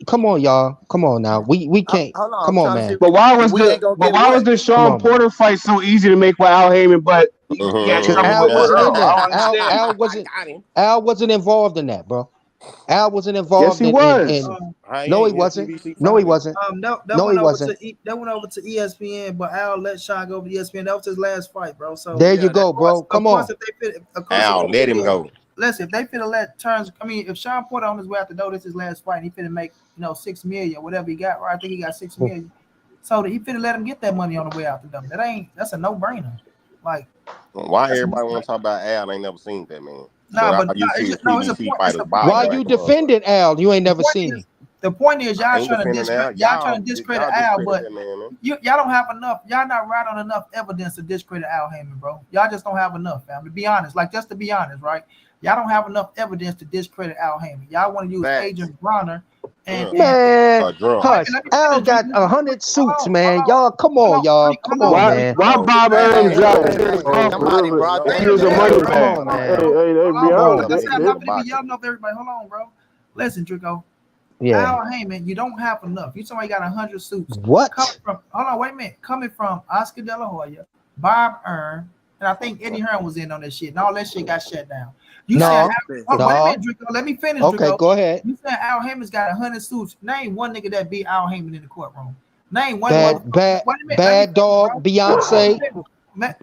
Come on, y'all. Come on now. We can't. Hold on, I'm Come on, trying to see. man. We ain't gonna But get why was what? the Come Sean on, man. Porter fight so easy to make with Al Heyman, but he had Because trouble Al with wasn't in Earl? I there. don't understand. Al I wasn't. got him. Al wasn't involved in that, bro. Al wasn't Yes, involved he in was. I no, he ain't wasn't. PBC No, he fighter. wasn't. that No, he went over wasn't. to ESPN, but Al let Sean go over to ESPN. That was his last fight, bro. So There yeah, you go, bro. of Come course, on. if they fit, of course, if Al, they let fit, him go. listen, if they fit to let Terrence, I mean, if Sean Porter on his way out the door, this is his last fight, and he fit to make 6 million, whatever he got, right? I think he got 6 million. So he fit to let him get that money on the way out the door. That's a no brainer. Like, Why that's a everybody want no-brainer. to talk about Al? I ain't never seen that man. Nah, But but all you see is it's a PBC point. It's fighters the point. Why bobbing you like motherfuckers. defending Al? You ain't The never point seen him. is, I y'all ain't trying to defending Al. discredit. Y'all trying to discredit Y'all Al, discredit but that man. y'all don't have enough. Y'all not right on enough evidence to discredit Al Heyman, bro. Y'all just don't have enough, fam. To be honest, just to be honest, right? Y'all don't have enough evidence to discredit Al Heyman. Y'all want to use Facts. Agent Bronner and Man, Drunk. hush. let me Al finish. got Drew. 100 suits, Hold man. on, Y'all, come hold on, on, y'all. hold Come on, on, Why man. why No, Bob Hey, Arum hey, hey, dropped hey, Terrence hey, Crawford? somebody brought Like that he was a shit Damn, money up. bro. Come bag. on, Hold man. Hey, be on, bro. honest. Bob Let's ain't not to be boxing. yelling up everybody. Hold on, bro. Listen, Dreeko. Yeah. Al Heyman, you don't have enough. You somebody got 100 suits. What? Hold on, wait a minute. Coming from Oscar De La Hoya, Bob Earn, and I think Eddie Hearn was in on this shit, and all that shit got shut down. You No, said, oh, wait a no. minute, Dreeko. Let me finish, Okay, Dreeko. go ahead. You said Al Heyman's got 100 suits. Name one nigga that beat Al Heyman in the courtroom. Name one Bad, motherfucker. bad, Wait a minute. bad dog, Beyonce. Man,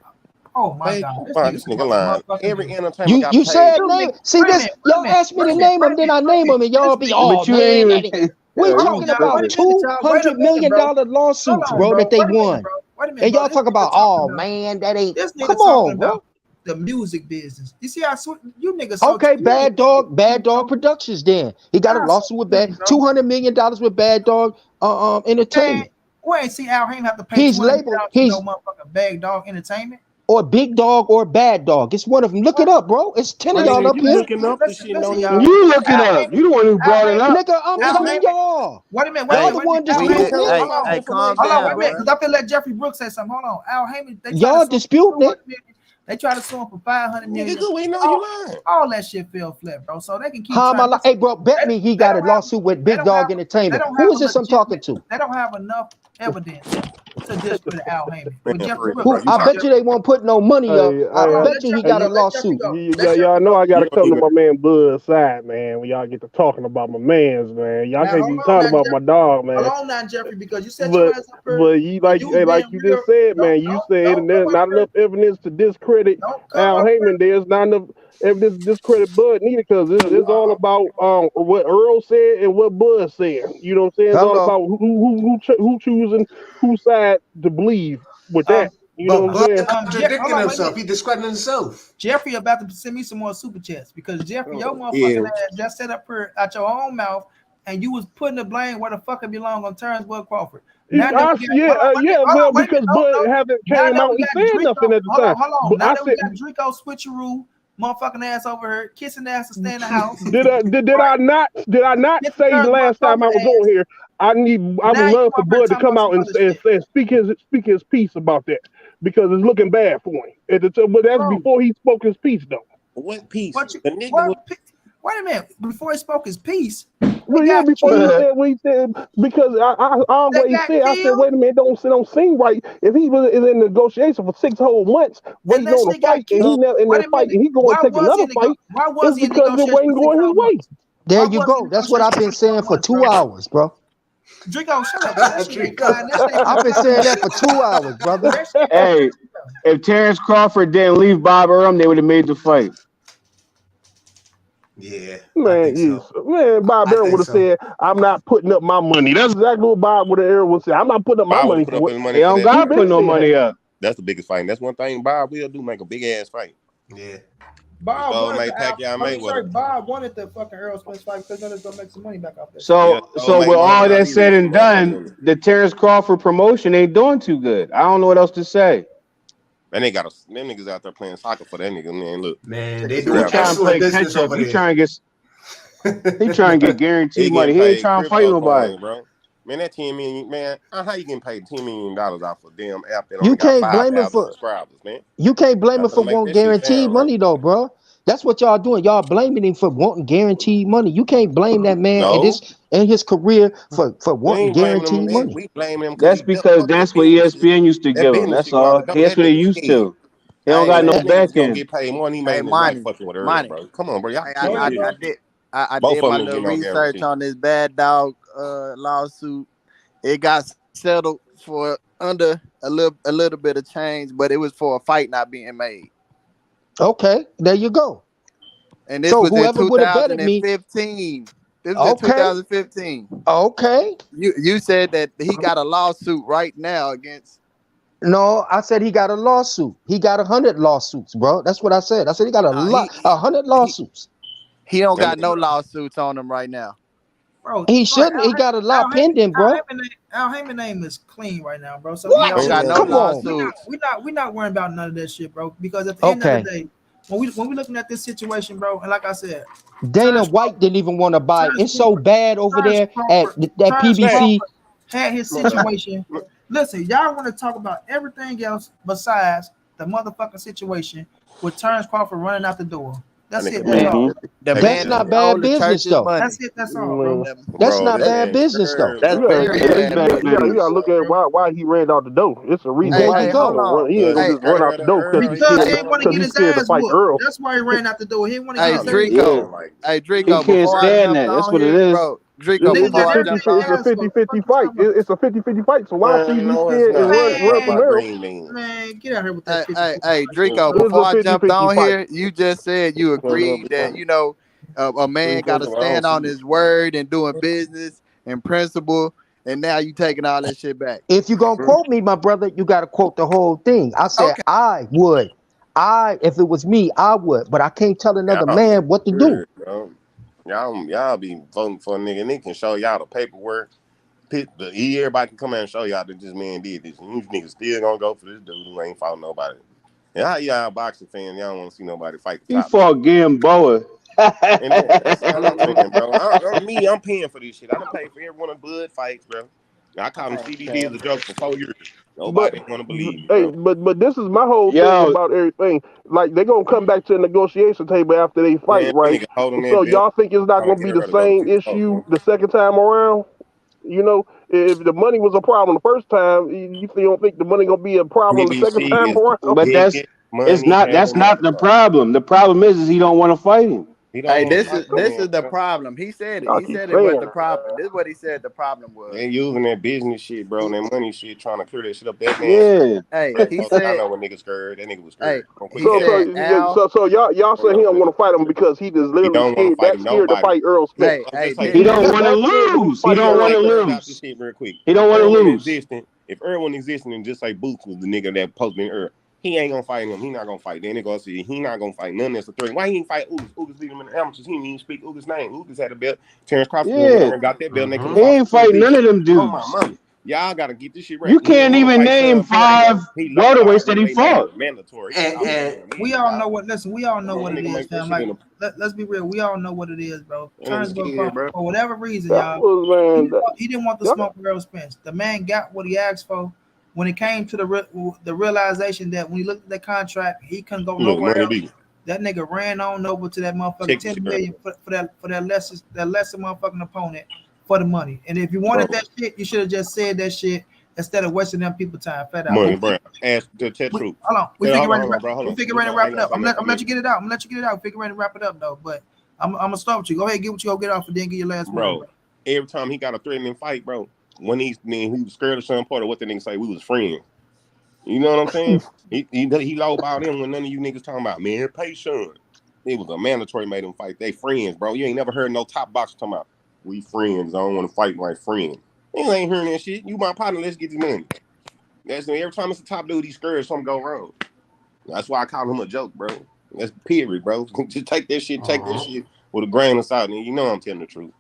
oh my Hey, God. this nigga lying. Every entertainment got You paid. said name. See Wait a this? minute, Y'all asked me to name them, then I name them, and y'all be, oh But you man, ain't even. we Hold on, talking y'all. about Wait a minute, y'all. Wait a $200 minute, million bro. lawsuits, Hold on, bro, that they Wait a minute, won. bro. Wait a minute, And bro. y'all This talk nigga about, talking oh about man, that ain't. this nigga Come talking on, bro. about the music business. You see how you niggas so Okay, Bad Dog bro. Productions. Then he got a Y'all so lawsuit with tricky, Bad bro. $200 million with Bad Dog Man, Entertainment. we ain't see Al Heyman have to pay He's $200 million labeled to no motherfucking Bad Dog Entertainment. or Big Dog or Bad Dog. It's one of them. Look it up, bro. It's 10 of My y'all nigga, up you here. looking up the shit and don't Listen, even y'all. know You what look it up. You the one who brought it up. Nigga, I'm Al telling Heyman. y'all. Wait a minute. Y'all Wait the a one minute. Al We Heyman. just, disputing it. Hold on. hey, calm Hold on, wait down, a minute, bro. because I feel let Jeffrey Brooks say something. Hold on. Al Heyman, they try Y'all to sue him disputing for it. 200 million. They try to sue him for 500 million. nigga, we know you lying. All that shit fell flat, bro. So they can keep How am I trying. Hey, bro, bet me he got a lawsuit with They Big don't Dog have. They Entertainment. don't Who have is a this I'm talking legitimate. to? They don't have enough evidence to discredit Al Heyman. But Man, for Jeffrey real, Brooks, bro. Who? You I talking bet you they won't put no money up. Hey, I hold on, bet you he got a let Jeffrey lawsuit. go. Let Jeffrey y'all know go. I gotta you don't come to even my man Bud's side, man. When y'all get to talking about my man's, man. Y'all Now can't hold be on, talking now about my Jeffrey. dog, Hold man. on, now Jeffrey, because you set your But ass up here you and like you was like being you real. just said, man. You Don't said don't come there's up not here. enough evidence to discredit Don't come Al up here. Heyman. There's not enough evidence to discredit Bud neither, because it's all about what Earl said and what Bud said. You know what I'm saying? It's all Hello. about who choosing whose side to believe with that. Um, You know what I'm Bud saying? contradicting Hold on, wait a himself. minute. He discrediting himself. Jeffrey about to send me some more super chats because Jeffrey, your Yeah. motherfucking ass just set up here out your own mouth and you was putting the blame where the fuck it belong on Terence Crawford. Now that we got Well, wait a minute, because no, Bud no. haven't Now came that out we and got said Dreeko, nothing at the time. hold on. But Now I that we said, got Dreeko switcheroo, motherfucking ass over here, kissing ass to stay in the house. did I not Kissing say Terrence last time I Crawford was ass. on here? I would Now you love for up here Bud to talking come about some out and, other and, shit. and speak his piece about that, because it's looking bad for him. But that's Bro, before he spoke his piece, though. What piece? what you The nigga was what wait a minute. Before he spoke his piece, they Well, yeah, got before he killed. said what he said, because I They always got said, I said, killed. wait a minute, don't seem right. If he was in negotiation for 6 whole months And waiting that on a shit got fight, and he killed. never in Wait that a fight, minute. and he going to take another fight, Why it's was he in because it negotiation for wasn't 6 going his whole way. months? There Why you was he in go. That's what negotiation I've for been 6 whole saying for months, 2 bro? hours, bro. Dreeko, shut up, bro. That shit ain't Dreeko. fine. That shit ain't I've been fine. saying that for 2 hours, brother. That shit ain't Hey, fine. if Terence Crawford didn't leave Bob Arum, they would have made the fight. Yeah, I Man, think so. Bob I Arum think would have so. said, "I'm not putting up my money." That's exactly what Bob would have said. I'm not putting up my Bob would money have put up for it. his money He for don't that. got to put no money up. That's the biggest fight. And that's one thing Bob will do, make a big ass fight. Yeah. Bob So wanted make the Al. Pacquiao I'm sorry, Mayweather. Bob wanted the fucking Errol Spence fight because they're gonna make some money back off that shit. Yeah, so So make with all Muhammad that Ali said lose some and motherfucking done, money. the Terence Crawford promotion ain't doing too good. I don't know what else to say. And they got them niggas out there playing soccer for that nigga, man. Look, Man, check they this He doing crap trying out. to excellent play business catch up. over there. He trying to get He guaranteed getting money. He ain't paid trying to fight crypto nobody. coins, bro. Man, that 10 million, man, how you getting paid $10 million off a damn app that You only got can't blame him 5,000 for subscribers, man? you can't blame him Got to for make wanting that shit guaranteed sound right. money though, bro. That's what y'all doing. Y'all blaming him for wanting guaranteed money. You can't blame that man and No, his career for we wanting ain't blaming him on guaranteed that. money. We blaming him because That's he built because up that that's what business. ESPN used to That give him. business That's shit going. all. That's That what they nigga used scared. to. He don't Hey, got Bro, no that back nigga's gonna end. get paid more than he hey, made in his life Monnie, fucking with Earl, Monnie. bro. Come on, bro. Y'all Hey, killing Yeah. me. I Both did of my them didn't little get no research guarantee. on this bad dog lawsuit. It got settled for under a little bit of change, but it was for a fight not being made. Okay, there you go. And this So was in whoever would have betted me, 2015. This was in okay, 2015. okay. You said that he got a lawsuit right now against. No, I said he got a lawsuit. He got 100 lawsuits, bro. That's what I said. I said he got No, he 100 he lawsuits. he don't That got no nigga, lawsuits on him right now. Bro, He bro, shouldn't. He got a lot pending, bro. Al Heyman name is clean right now, bro. So He What? don't ain't got no no Come on. lawsuits. we're not worrying about none of that shit, bro. Because at the end of the Okay. day, when we looking at this situation, bro, and like I said, Dana Terrence White didn't even want to buy it. Terrence It's so Crawford, bad over Terrence there at Crawford, that Terrence man, PBC. Crawford had his man, situation. Listen, y'all want to talk about everything else besides the motherfucking situation with Terrence Crawford running out the door. That's That it. nigga That's mad. all. The Hey, That's man not that bad stole the business church's though. money. That's it. That's all, bro. That's bro, not that bad man business though. scared, That's bro. Yeah, very at least bad you business. gotta look at why he ran out the door. It's a reason Hey, There why you hey, he just hold go. gonna on. run. He ain't gonna Hey, just run out the door Because he He ain't want to because get he's his scared to ass fight whooped. Earl. That's why he ran out the door. He didn't want to get hey, his ass yeah, Dreeko. whooped. like Hey, He Dreeko. can't Before I stand jumped that. That's on what it here, is. bro. Dreeko. Nigga It's a Before got I 50 everything jumped he on. it's a asked for. 50 What the 50 fuck you fight. talking about? It's a 50-50 fight. So why should he man, be no, it's scared and not. run It's all run from about Man, Earl? green beans. man, get out here with that Hey, 50 hey, 50 hey, shit, Dreeko. bro. It's Before a I jumped 50-50 on fight. here, you just said you agreed that a man got First to of all, I don't stand on see his word and doing business and principle, and now you taking all that shit back. If you're gonna it. quote me, my brother, you gotta quote the whole thing. I said Okay. I would. If it was me, I would, but I can't tell another Y'all niggas man what to do. weird, bro. Y'all be voting for a nigga and they can show y'all the paperwork. Everybody can come out and show y'all that this man did this. And you niggas still gonna go for this dude who ain't fought nobody. And how y'all boxing fans, y'all don't want to see nobody fight the He top dog. fought Gamboa. And that's all I'm saying, bro. I'm paying for this shit. I done paid for every one of the Bud fights, bro. I called him CDD as a joke for 4 years. But Nobody didn't want to believe me, hey, bro. but this is my whole thing Yo, about everything. Like they're gonna come back to the negotiation table after they fight, Man, that right? nigga holding So that belt, y'all think it's not trying to gonna get be her the to go to same 6-4, issue bro. the second time around? You know, if the money was a problem the first time, you don't think the money gonna be a problem the second PBC time is the around? but biggest money that's having not the motherfucker. problem. The problem is he don't want to fight him. He don't Hey, want to this fight is no this man, is the bro. problem. He said it. Y'all He keep said it was saying the it. problem. This is what he said the problem was. They using that business shit, bro, and that money shit, trying to clear that shit up. That man, Yeah. Hey, man, he folks, y'all said. know what niggas scared. That nigga was Hey, scared. Don't put he So that on. so said Al. so y'all Don't say he know don't what want to fight him because he just he literally don't want to fight scared to nobody. fight Earl Spence. Hey, I'm just hey, say He this. He's don't just want to that scared to lose. He fight don't Just want Earl to say Spence. stop this lose. shit real quick. He If don't want to Earl wasn't lose. existing, if Earl wasn't existing and just say Boots was the nigga that posted Earl, he ain't gonna fight him. He not gonna fight. Then they gonna see he not gonna fight none. That's a threat. Why he ain't fight Ugas? Ugas beat him in the amateurs. He didn't even speak Ugas' name. Ugas had a belt. Terence Crawford went in Yeah. there and got that belt, and they could have He fought ain't for fighting none of tradition. them Oh my dudes. mama, y'all gotta get this shit right. You He didn't can't want to even fight name Sean Porter, 5 bro. He low welterweights balled that him. he They made fought. it mandatory. Stop And playing with me, We big all dog. know what. Listen, we all know Come on, what that it nigga is, make that fam. shit Like, in a. let's be real. We all know what it is, bro. That nigga Turnbull scared, Crawford, bro. for whatever reason, That y'all, was man. he didn't want the That, smoke with Errol Spence. The man got what he asked for. When it came to the realization that when he looked at the contract, he couldn't go Look, nowhere money else. big. That nigga ran on over to that motherfucker Check this 10 shit out, million for that lesser motherfucking opponent for the money. And if you bro. wanted that shit, you should have just said that shit instead of wasting them people time. Flat out. Money, Brown. Ask the truth. Hold on. We Hey, figure ready. hold on, bro. Hold We on. figure This ready to I wrap ain't it gonna up. say I'm nothing. let you get it out. I'm gonna let you get it out. Figure ready to wrap it up though. But I'm gonna start with you. Go ahead, get what you go get off, and then get your last word, Bro, bro. every time he got a threatening fight, bro, when he was scared of Sean Porter, what the nigga say? We was friends. You know what I'm saying? He low about him when none of you niggas talking about, man, pay Sean. It was a mandatory made him fight. They friends, bro. You ain't never heard no top boxer talking about, we friends. I don't want to fight my friend. You ain't hearing that shit. You my partner, let's get this money. That's every time it's a top dude, he's scared something go wrong. That's why I call him a joke, bro. That's period, bro. Just take that shit with a grain of salt, and you know I'm telling the truth.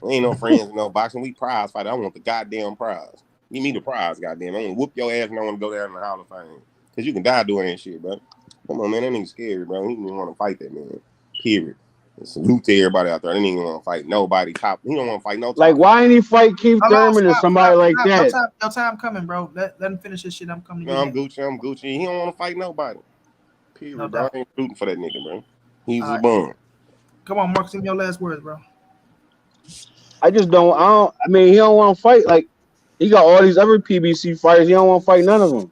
We ain't no friends, no boxing. We prize fight. I want the goddamn prize. Give me the prize, goddamn. I want to whoop your ass and I want to go down in the Hall of Fame. Because you can die doing that shit, bro. Come on, man. That nigga scary, bro. He didn't want to fight that, man. Period. And salute to everybody out there. They didn't want to fight nobody top. He don't want to fight no Like, top. why ain't he fight Keith Hold on, Thurman or somebody like that? Your time coming, bro. Let him finish this shit. I'm coming to No, you I'm next. Gucci. I'm Gucci. He don't want to fight nobody. No Period, bro. doubt. I ain't rooting for that nigga, bro. He's All a right. bum. Come on, Marcus, give me your last words, bro. I just don't. I mean, he don't want to fight. Like, he got all these other PBC fighters. He don't want to fight none of them.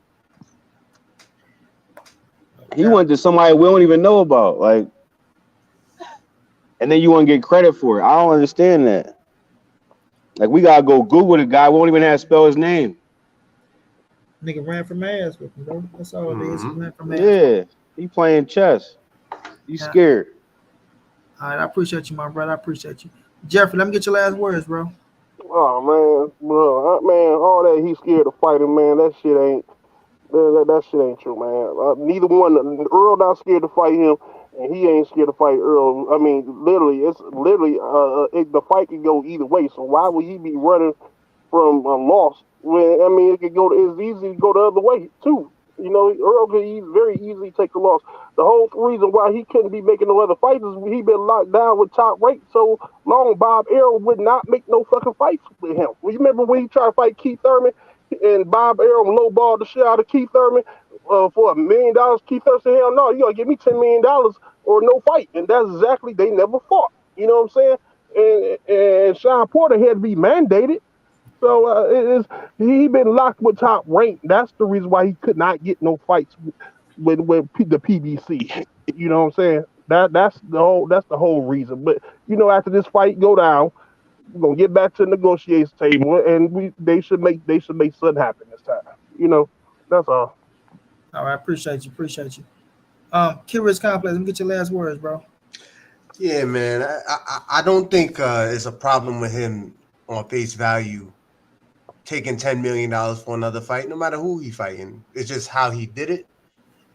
He Yeah. went to somebody we don't even know about. Like, and then you want to get credit for it. I don't understand that. Like, we gotta go Google the guy. We won't even have to spell his name. Nigga ran from ass with him, bro. That's all it is. He ran from ass. Yeah, he playing chess. He's Yeah. scared. All right, I appreciate you, my brother. I appreciate you. Jeffrey, let me get your last words, bro. oh man, bro, man, all that he's scared to fight him, man. That shit ain't true, man. Neither one. Earl not scared to fight him, and he ain't scared to fight Earl. I mean, literally, it's literally the fight can go either way. So why would he be running from a loss? When I mean, it could go. It's easy to go the other way too. You know, Earl could very easily take the loss. The whole reason why he couldn't be making no other fights is he been locked down with top rank so long. Bob Errol would not make no fucking fights with him. Well, you remember when he tried to fight Keith Thurman and Bob Errol lowballed the shit out of Keith Thurman? for $1 million, Keith Thurst said, hell no, you gotta give me $10 million or no fight, and that's exactly they never fought. You know what I'm saying? And Sean Porter had to be mandated. So it is he been locked with Top Rank. That's the reason why he could not get no fights the PBC. You know what I'm saying? That's the whole reason. But after this fight go down, we're gonna get back to the negotiation table, and they should make something happen this time. That's all. All right, appreciate you, appreciate you. Curious Complex, let me get your last words, bro. Yeah, man. I don't think it's a problem with him on face value taking $10 million for another fight, no matter who he fighting. It's just how he did it.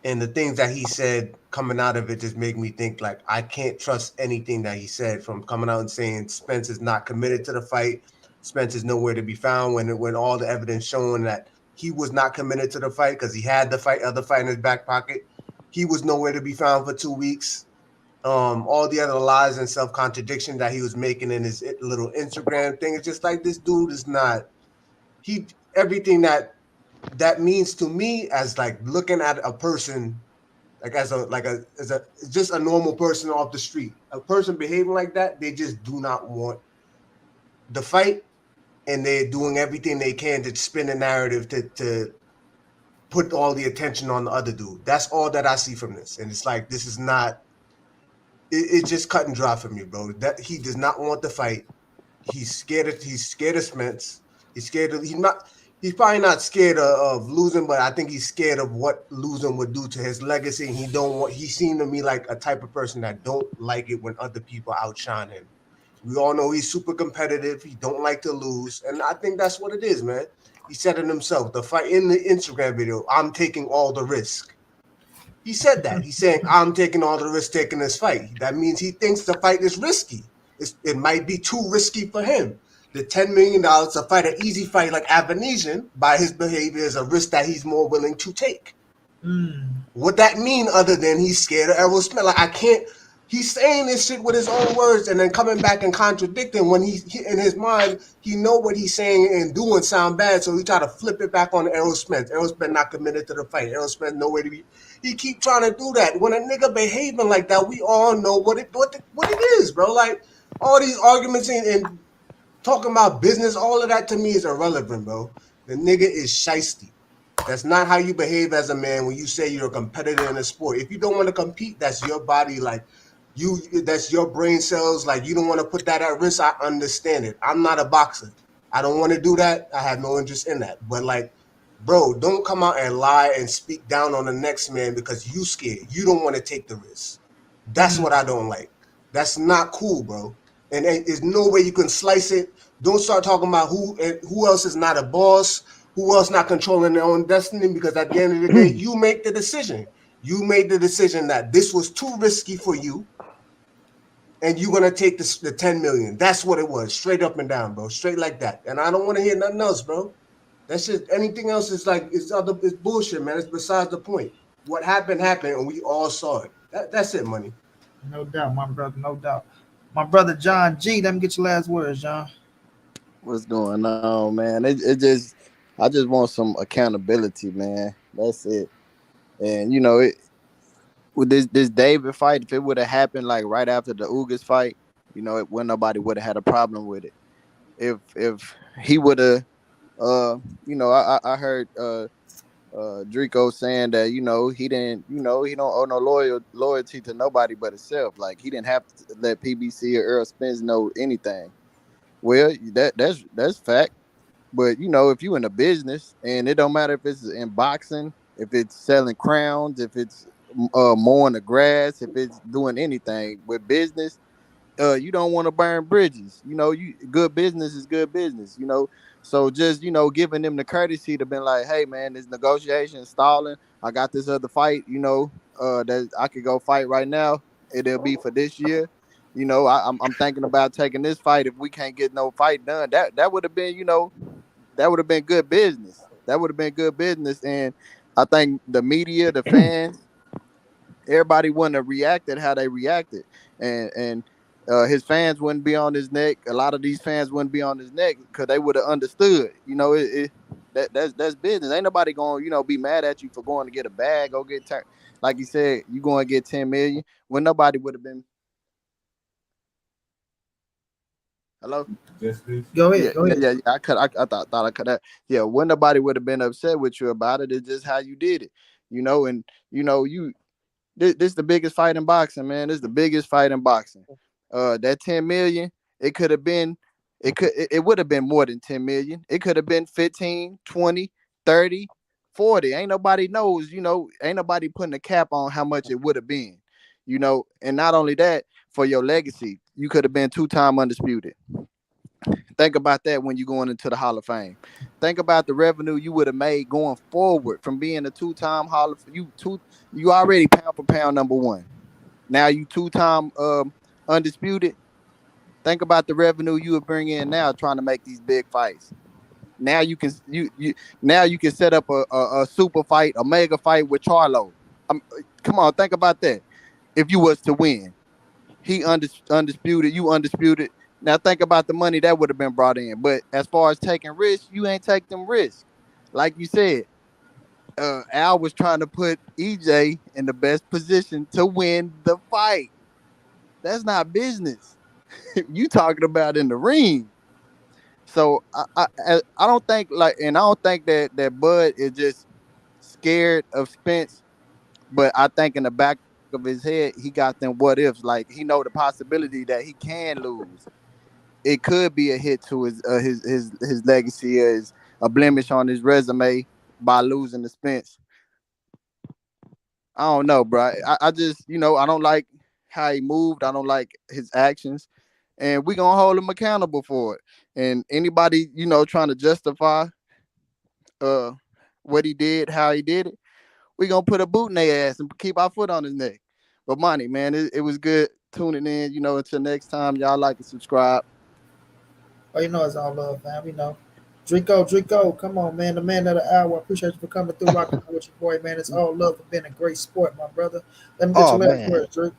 And the things that he said coming out of it just make me think like I can't trust anything that he said, from coming out and saying Spence is not committed to the fight. Spence is nowhere to be found when all the evidence showing that he was not committed to the fight because he had the other fight in his back pocket. He was nowhere to be found for 2 weeks. All the other lies and self-contradiction that he was making in his little Instagram thing. It's just like, this dude is not everything that means to me as like looking at a person like as just a normal person off the street. A person behaving like that, they just do not want the fight, and they're doing everything they can to spin the narrative to put all the attention on the other dude. That's all that I see from this. And it's like, this is not it's just cut and dry for me, bro. That he does not want the fight. He's scared of Spence. He's probably not scared of losing, but I think he's scared of what losing would do to his legacy. And he seemed to me like a type of person that don't like it when other people outshine him. We all know he's super competitive. He don't like to lose. And I think that's what it is, man. He said it himself. The fight in the Instagram video, I'm taking all the risk. He said that. He's saying, I'm taking all the risk taking this fight. That means he thinks the fight is risky. It might be too risky for him. The $10 million to fight an easy fight like Avanesian by his behavior is a risk that he's more willing to take. What that mean other than he's scared of Errol Spence? Like, I can't. He's saying this shit with his own words and then coming back and contradicting when he in his mind, he know what he's saying and doing sound bad, so he try to flip it back on Errol Spence. Errol Spence not committed to the fight. Errol Spence nowhere to be. He keep trying to do that. When a nigga behaving like that, we all know what it is, bro. Like, all these arguments and talking about business, all of that to me is irrelevant, bro. The nigga is shiesty. That's not how you behave as a man when you say you're a competitor in a sport. If you don't want to compete, that's your body, like, that's your brain cells. Like, you don't want to put that at risk. I understand it. I'm not a boxer. I don't want to do that. I have no interest in that. But, like, bro, don't come out and lie and speak down on the next man because you scared. You don't want to take the risk. That's what I don't like. That's not cool, bro. And there's no way you can slice it. Don't start talking about who else is not a boss, who else not controlling their own destiny, because at the end of the day, you make the decision. You made the decision that this was too risky for you, and you're going to take the $10 million. That's what it was, straight up and down, bro, straight like that. And I don't want to hear nothing else, bro. That's just, anything else is like, it's bullshit, man. It's besides the point. What happened, and we all saw it. That's it, Money. No doubt, my brother, no doubt. My brother John G, let me get your last words, John. What's going on, man? I just want some accountability, man. That's it. And with this David fight, if it would have happened like right after the Ugas fight, nobody would have had a problem with it. If he would have, I heard Dreeko saying that he didn't, he don't owe no loyalty to nobody but himself. Like, he didn't have to let PBC or Errol Spence know anything. Well, that's fact. But if you in a business, and it don't matter if it's in boxing, if it's selling crowns, if it's mowing the grass, if it's doing anything with business, you don't want to burn bridges. Good business is good business. So just giving them the courtesy to be like, hey man, this negotiation stalling. I got this other fight. That I could go fight right now. It'll be for this year. I'm thinking about taking this fight if we can't get no fight done. That would have been, that would have been good business. That would have been good business. And I think the media, the fans, everybody wouldn't have reacted how they reacted. And his fans wouldn't be on his neck. A lot of these fans wouldn't be on his neck because they would have understood. That's business. Ain't nobody going, be mad at you for going to get a bag, go get like you said, you going to get 10 million when nobody would have been. Hello? Go Yeah, ahead. Go ahead. I thought I cut that. Yeah, when nobody would have been upset with you about it, it's just how you did it. And you this the biggest fight in boxing, man. This is the biggest fight in boxing. That 10 million, it could have been, it would have been more than 10 million. It could have been 15, 20, 30, 40. Ain't nobody knows, ain't nobody putting a cap on how much it would have been, and not only that, for your legacy, you could have been 2-time undisputed. Think about that when you're going into the Hall of Fame. Think about the revenue you would have made going forward from being a 2-time Hall of you already pound for pound number one. Now you 2-time undisputed. Think about the revenue you would bring in now trying to make these big fights. Now you can now you can set up a super fight, a mega fight with Charlo. Come on, think about that. If you was to win, he undisputed, you undisputed. Now think about the money that would have been brought in. But as far as taking risks, you ain't take them risks. Like you said, Al was trying to put EJ in the best position to win the fight. That's not business. You talking about in the ring. So I don't think and I don't think that Bud is just scared of Spence, but I think in the back of his head he got them what ifs. Like he know the possibility that he can lose. It could be a hit to his legacy, as a blemish on his resume by losing to Spence. I don't know, bro. I just, I don't like how he moved. I don't like his actions, and we gonna hold him accountable for it. And anybody, trying to justify uh what he did, how he did it, we gonna put a boot in their ass and keep our foot on his neck. But Monnie, man, it was good tuning in. Until next time, y'all like and subscribe. Oh, it's all love, fam. Dreeko, come on, man. The man of the hour. Appreciate you for coming through, rocking out with your boy, man. It's all love for being a great sport, my brother. Let me get Oh your last man. words, Drake.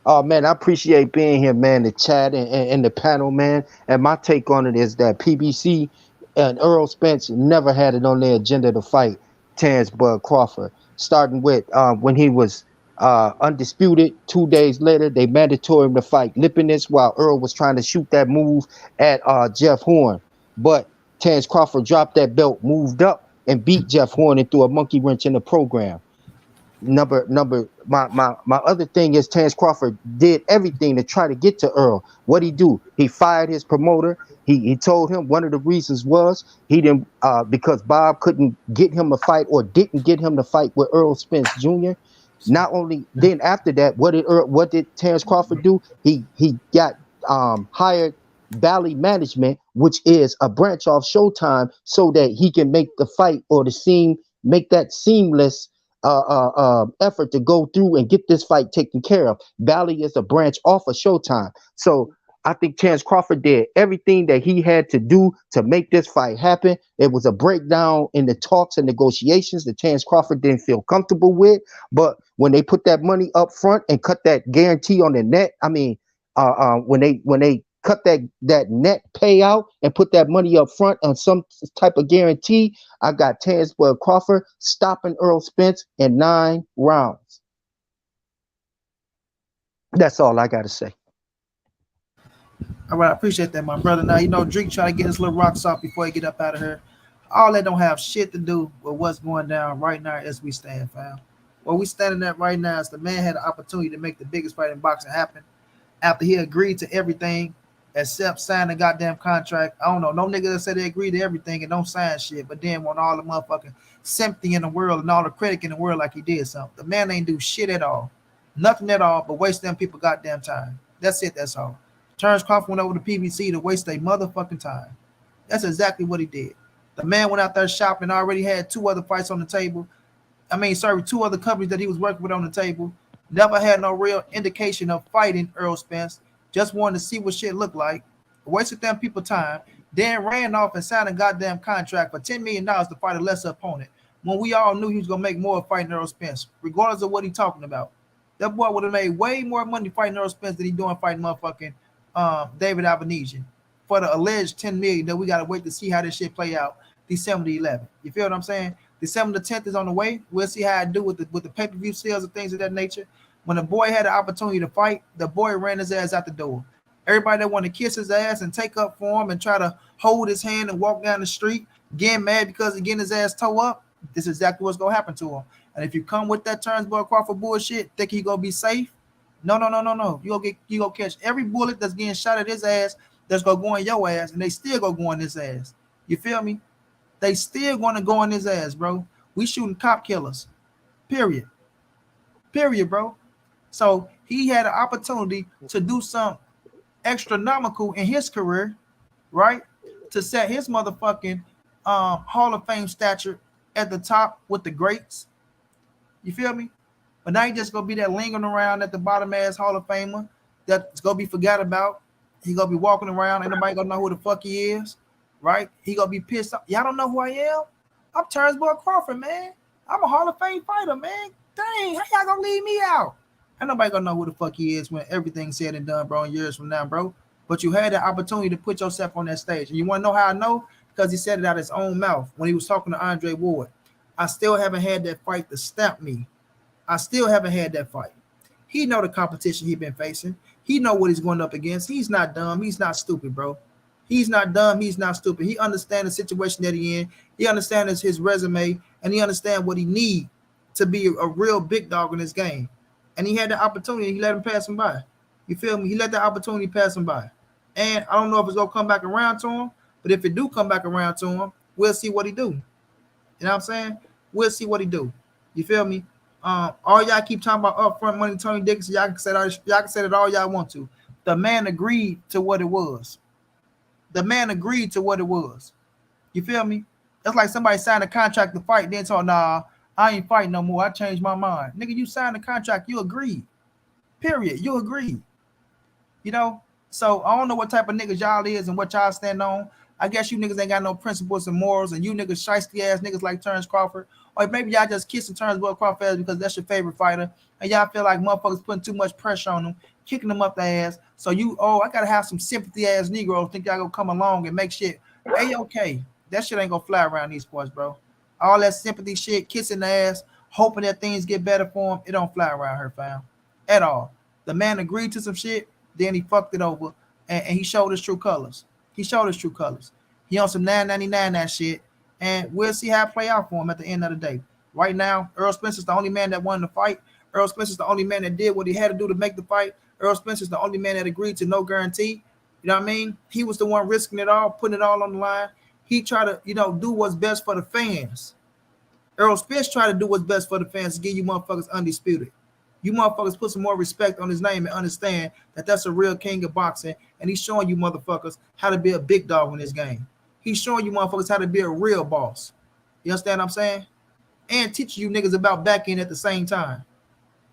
Oh man, I appreciate being here, man. The chat and the panel, man. And my take on it is that PBC and Errol Spence never had it on their agenda to fight Terence Bud Crawford. Starting with when he was undisputed, 2 days later they mandatory him to fight Lipinus while Earl was trying to shoot that move at Jeff Horn. But Terence Crawford dropped that belt, moved up, and beat Jeff Horn and threw a monkey wrench in the program. My other thing is Terence Crawford did everything to try to get to Earl. What'd he do? He fired his promoter. He told him one of the reasons was he didn't because Bob couldn't get him a fight or didn't get him to fight with Errol Spence Jr. Not only then after that, what did Terence Crawford do? He got hired Valley Management, which is a branch off Showtime, so that he can make the fight or make that seamless effort to go through and get this fight taken care of. Valley is a branch off of Showtime. So I think Terence Crawford did everything that he had to do to make this fight happen. It was a breakdown in the talks and negotiations that Terence Crawford didn't feel comfortable with. But when they put that money up front and cut that guarantee on the net, I mean, when they cut that net payout and put that money up front on some type of guarantee, I got Terence Bud Crawford stopping Errol Spence in 9 rounds. That's all I got to say. All right, I appreciate that, my brother. Now, Drake trying to get his little rocks off before he get up out of here. All that don't have shit to do with what's going down right now as we stand, fam. What we standing at right now is the man had the opportunity to make the biggest fight in boxing happen after he agreed to everything except sign a goddamn contract. I don't know. No nigga that said they agreed to everything and don't sign shit, but then want all the motherfucking sympathy in the world and all the credit in the world like he did something. The man ain't do shit at all. Nothing at all but waste them people goddamn time. That's it. That's all. Terence Crawford went over to PBC to waste their motherfucking time. That's exactly what he did. The man went out there shopping, already had 2 other fights on the table. 2 other companies that he was working with on the table. Never had no real indication of fighting Errol Spence. Just wanted to see what shit looked like. Wasted them people time. Then ran off and signed a goddamn contract for $10 million to fight a lesser opponent. When we all knew he was going to make more fighting Errol Spence, regardless of what he's talking about. That boy would have made way more money fighting Errol Spence than he doing fighting motherfucking David Albanesian for the alleged $10 million that we got to wait to see how this shit play out. December the 11th. You feel what I'm saying? December the 10th is on the way. We'll see how it do with the pay-per-view sales and things of that nature. When the boy had the opportunity to fight, the boy ran his ass out the door. Everybody that wanted to kiss his ass and take up for him and try to hold his hand and walk down the street, getting mad because he getting his ass toe up, this is exactly what's gonna happen to him. And if you come with that Turnbull Crawford bullshit, think he gonna be safe? No. You gonna catch every bullet that's getting shot at his ass that's gonna go in your ass, and they still gonna go in his ass. You feel me? They still gonna go in his ass, bro. We shooting cop killers. Period, bro. So he had an opportunity to do something astronomical in his career, right? To set his motherfucking Hall of Fame stature at the top with the greats. You feel me? But now he just gonna be that lingering around at the bottom ass Hall of Famer that's gonna be forgot about. He gonna be walking around, ain't nobody gonna know who the fuck he is, right? He gonna be pissed off. Y'all don't know who I am? I'm Terence Crawford, man. I'm a Hall of Fame fighter, man. Dang, how y'all gonna leave me out? Ain't nobody gonna know who the fuck he is when everything's said and done, bro, in years from now, bro. But you had the opportunity to put yourself on that stage. And you want to know how I know? Because he said it out of his own mouth when he was talking to Andre Ward. I still haven't had that fight to stamp me. I still haven't had that fight. He know the competition he been facing. He know what he's going up against. He's not dumb. He's not stupid, bro. He's not dumb. He's not stupid. He understands the situation that he in. He understands his resume, and he understands what he need to be a real big dog in this game. And he had the opportunity. He let him pass him by. You feel me? He let the opportunity pass him by. And I don't know if it's going to come back around to him, but if it do come back around to him, we'll see what he do. You know what I'm saying? We'll see what he do. You feel me? All y'all keep talking about upfront money, Tony Dixon. Y'all can say that all y'all want to. The man agreed to what it was. The man agreed to what it was. You feel me? That's like somebody signed a contract to fight, then told, nah, I ain't fighting no more. I changed my mind. Nigga, you signed a contract. You agreed. Period. You agreed. You know? So I don't know what type of niggas y'all is and what y'all stand on. I guess you niggas ain't got no principles and morals, and you niggas shiesty ass niggas like Terence Crawford. Or maybe y'all just kissing Terence Crawford because that's your favorite fighter, and y'all feel like motherfuckers putting too much pressure on them, kicking them up the ass. So I gotta have some sympathy ass Negroes think y'all gonna come along and make shit A-okay. That shit ain't gonna fly around these parts, bro. All that sympathy shit, kissing the ass, hoping that things get better for him, it don't fly around her, fam. At all. The man agreed to some shit, then he fucked it over, and he showed his true colors. He showed his true colors. He on some $9.99 that shit, and we'll see how it play out for him at the end of the day. Right now, Errol Spence is the only man that wanted to fight. Errol Spence is the only man that did what he had to do to make the fight. Errol Spence is the only man that agreed to no guarantee. You know what I mean? He was the one risking it all, putting it all on the line. He tried to, do what's best for the fans. Errol Spence tried to do what's best for the fans to give you motherfuckers undisputed. You motherfuckers put some more respect on his name and understand that that's a real king of boxing, and he's showing you motherfuckers how to be a big dog in this game. He's showing you motherfuckers how to be a real boss. You understand what I'm saying? And teaching you niggas about backing at the same time.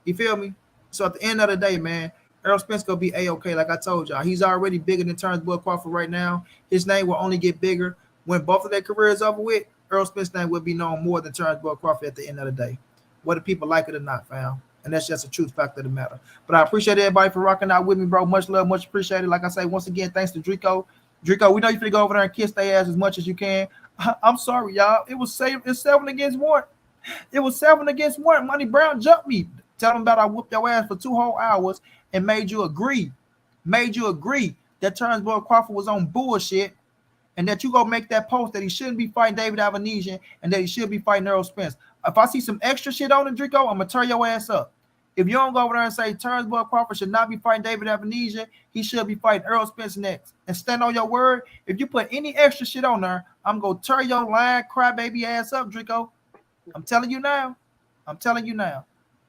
You feel me? So at the end of the day, man, Errol Spence gonna be A-okay, like I told y'all. He's already bigger than Terence Crawford right now. His name will only get bigger. When both of their careers over with, Errol Spence's name will be known more than Terence Crawford at the end of the day. Whether people like it or not, fam. And that's just a truth factor of the matter. But I appreciate everybody for rocking out with me, bro. Much love, much appreciated. Like I say, once again, thanks to Dreeko. Dreeko, we know you finna go over there and kiss their ass as much as you can. I'm sorry, y'all. It's 7 against 1. It was 7 against 1. Montray-Brown jumped me. Tell them about I whooped your ass for 2 whole hours and made you agree that Terence Crawford was on bullshit, and that you go make that post that he shouldn't be fighting David Avanesian and that he should be fighting Errol Spence. If I see some extra shit on it, Dreeko, I'm gonna tear your ass up. If you don't go over there and say Terence Crawford should not be fighting David Avanesian, he should be fighting Errol Spence next, and stand on your word, if you put any extra shit on there, I'm gonna tear your lying crybaby ass up, Dreeko. I'm telling you now.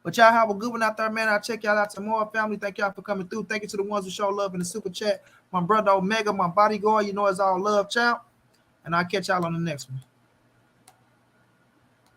But y'all have a good one out there, man. I'll check y'all out tomorrow, family. Thank y'all for coming through. Thank you to the ones who show love in the super chat. My brother Omega, my bodyguard, it's all love, champ. And I'll catch y'all on the next one.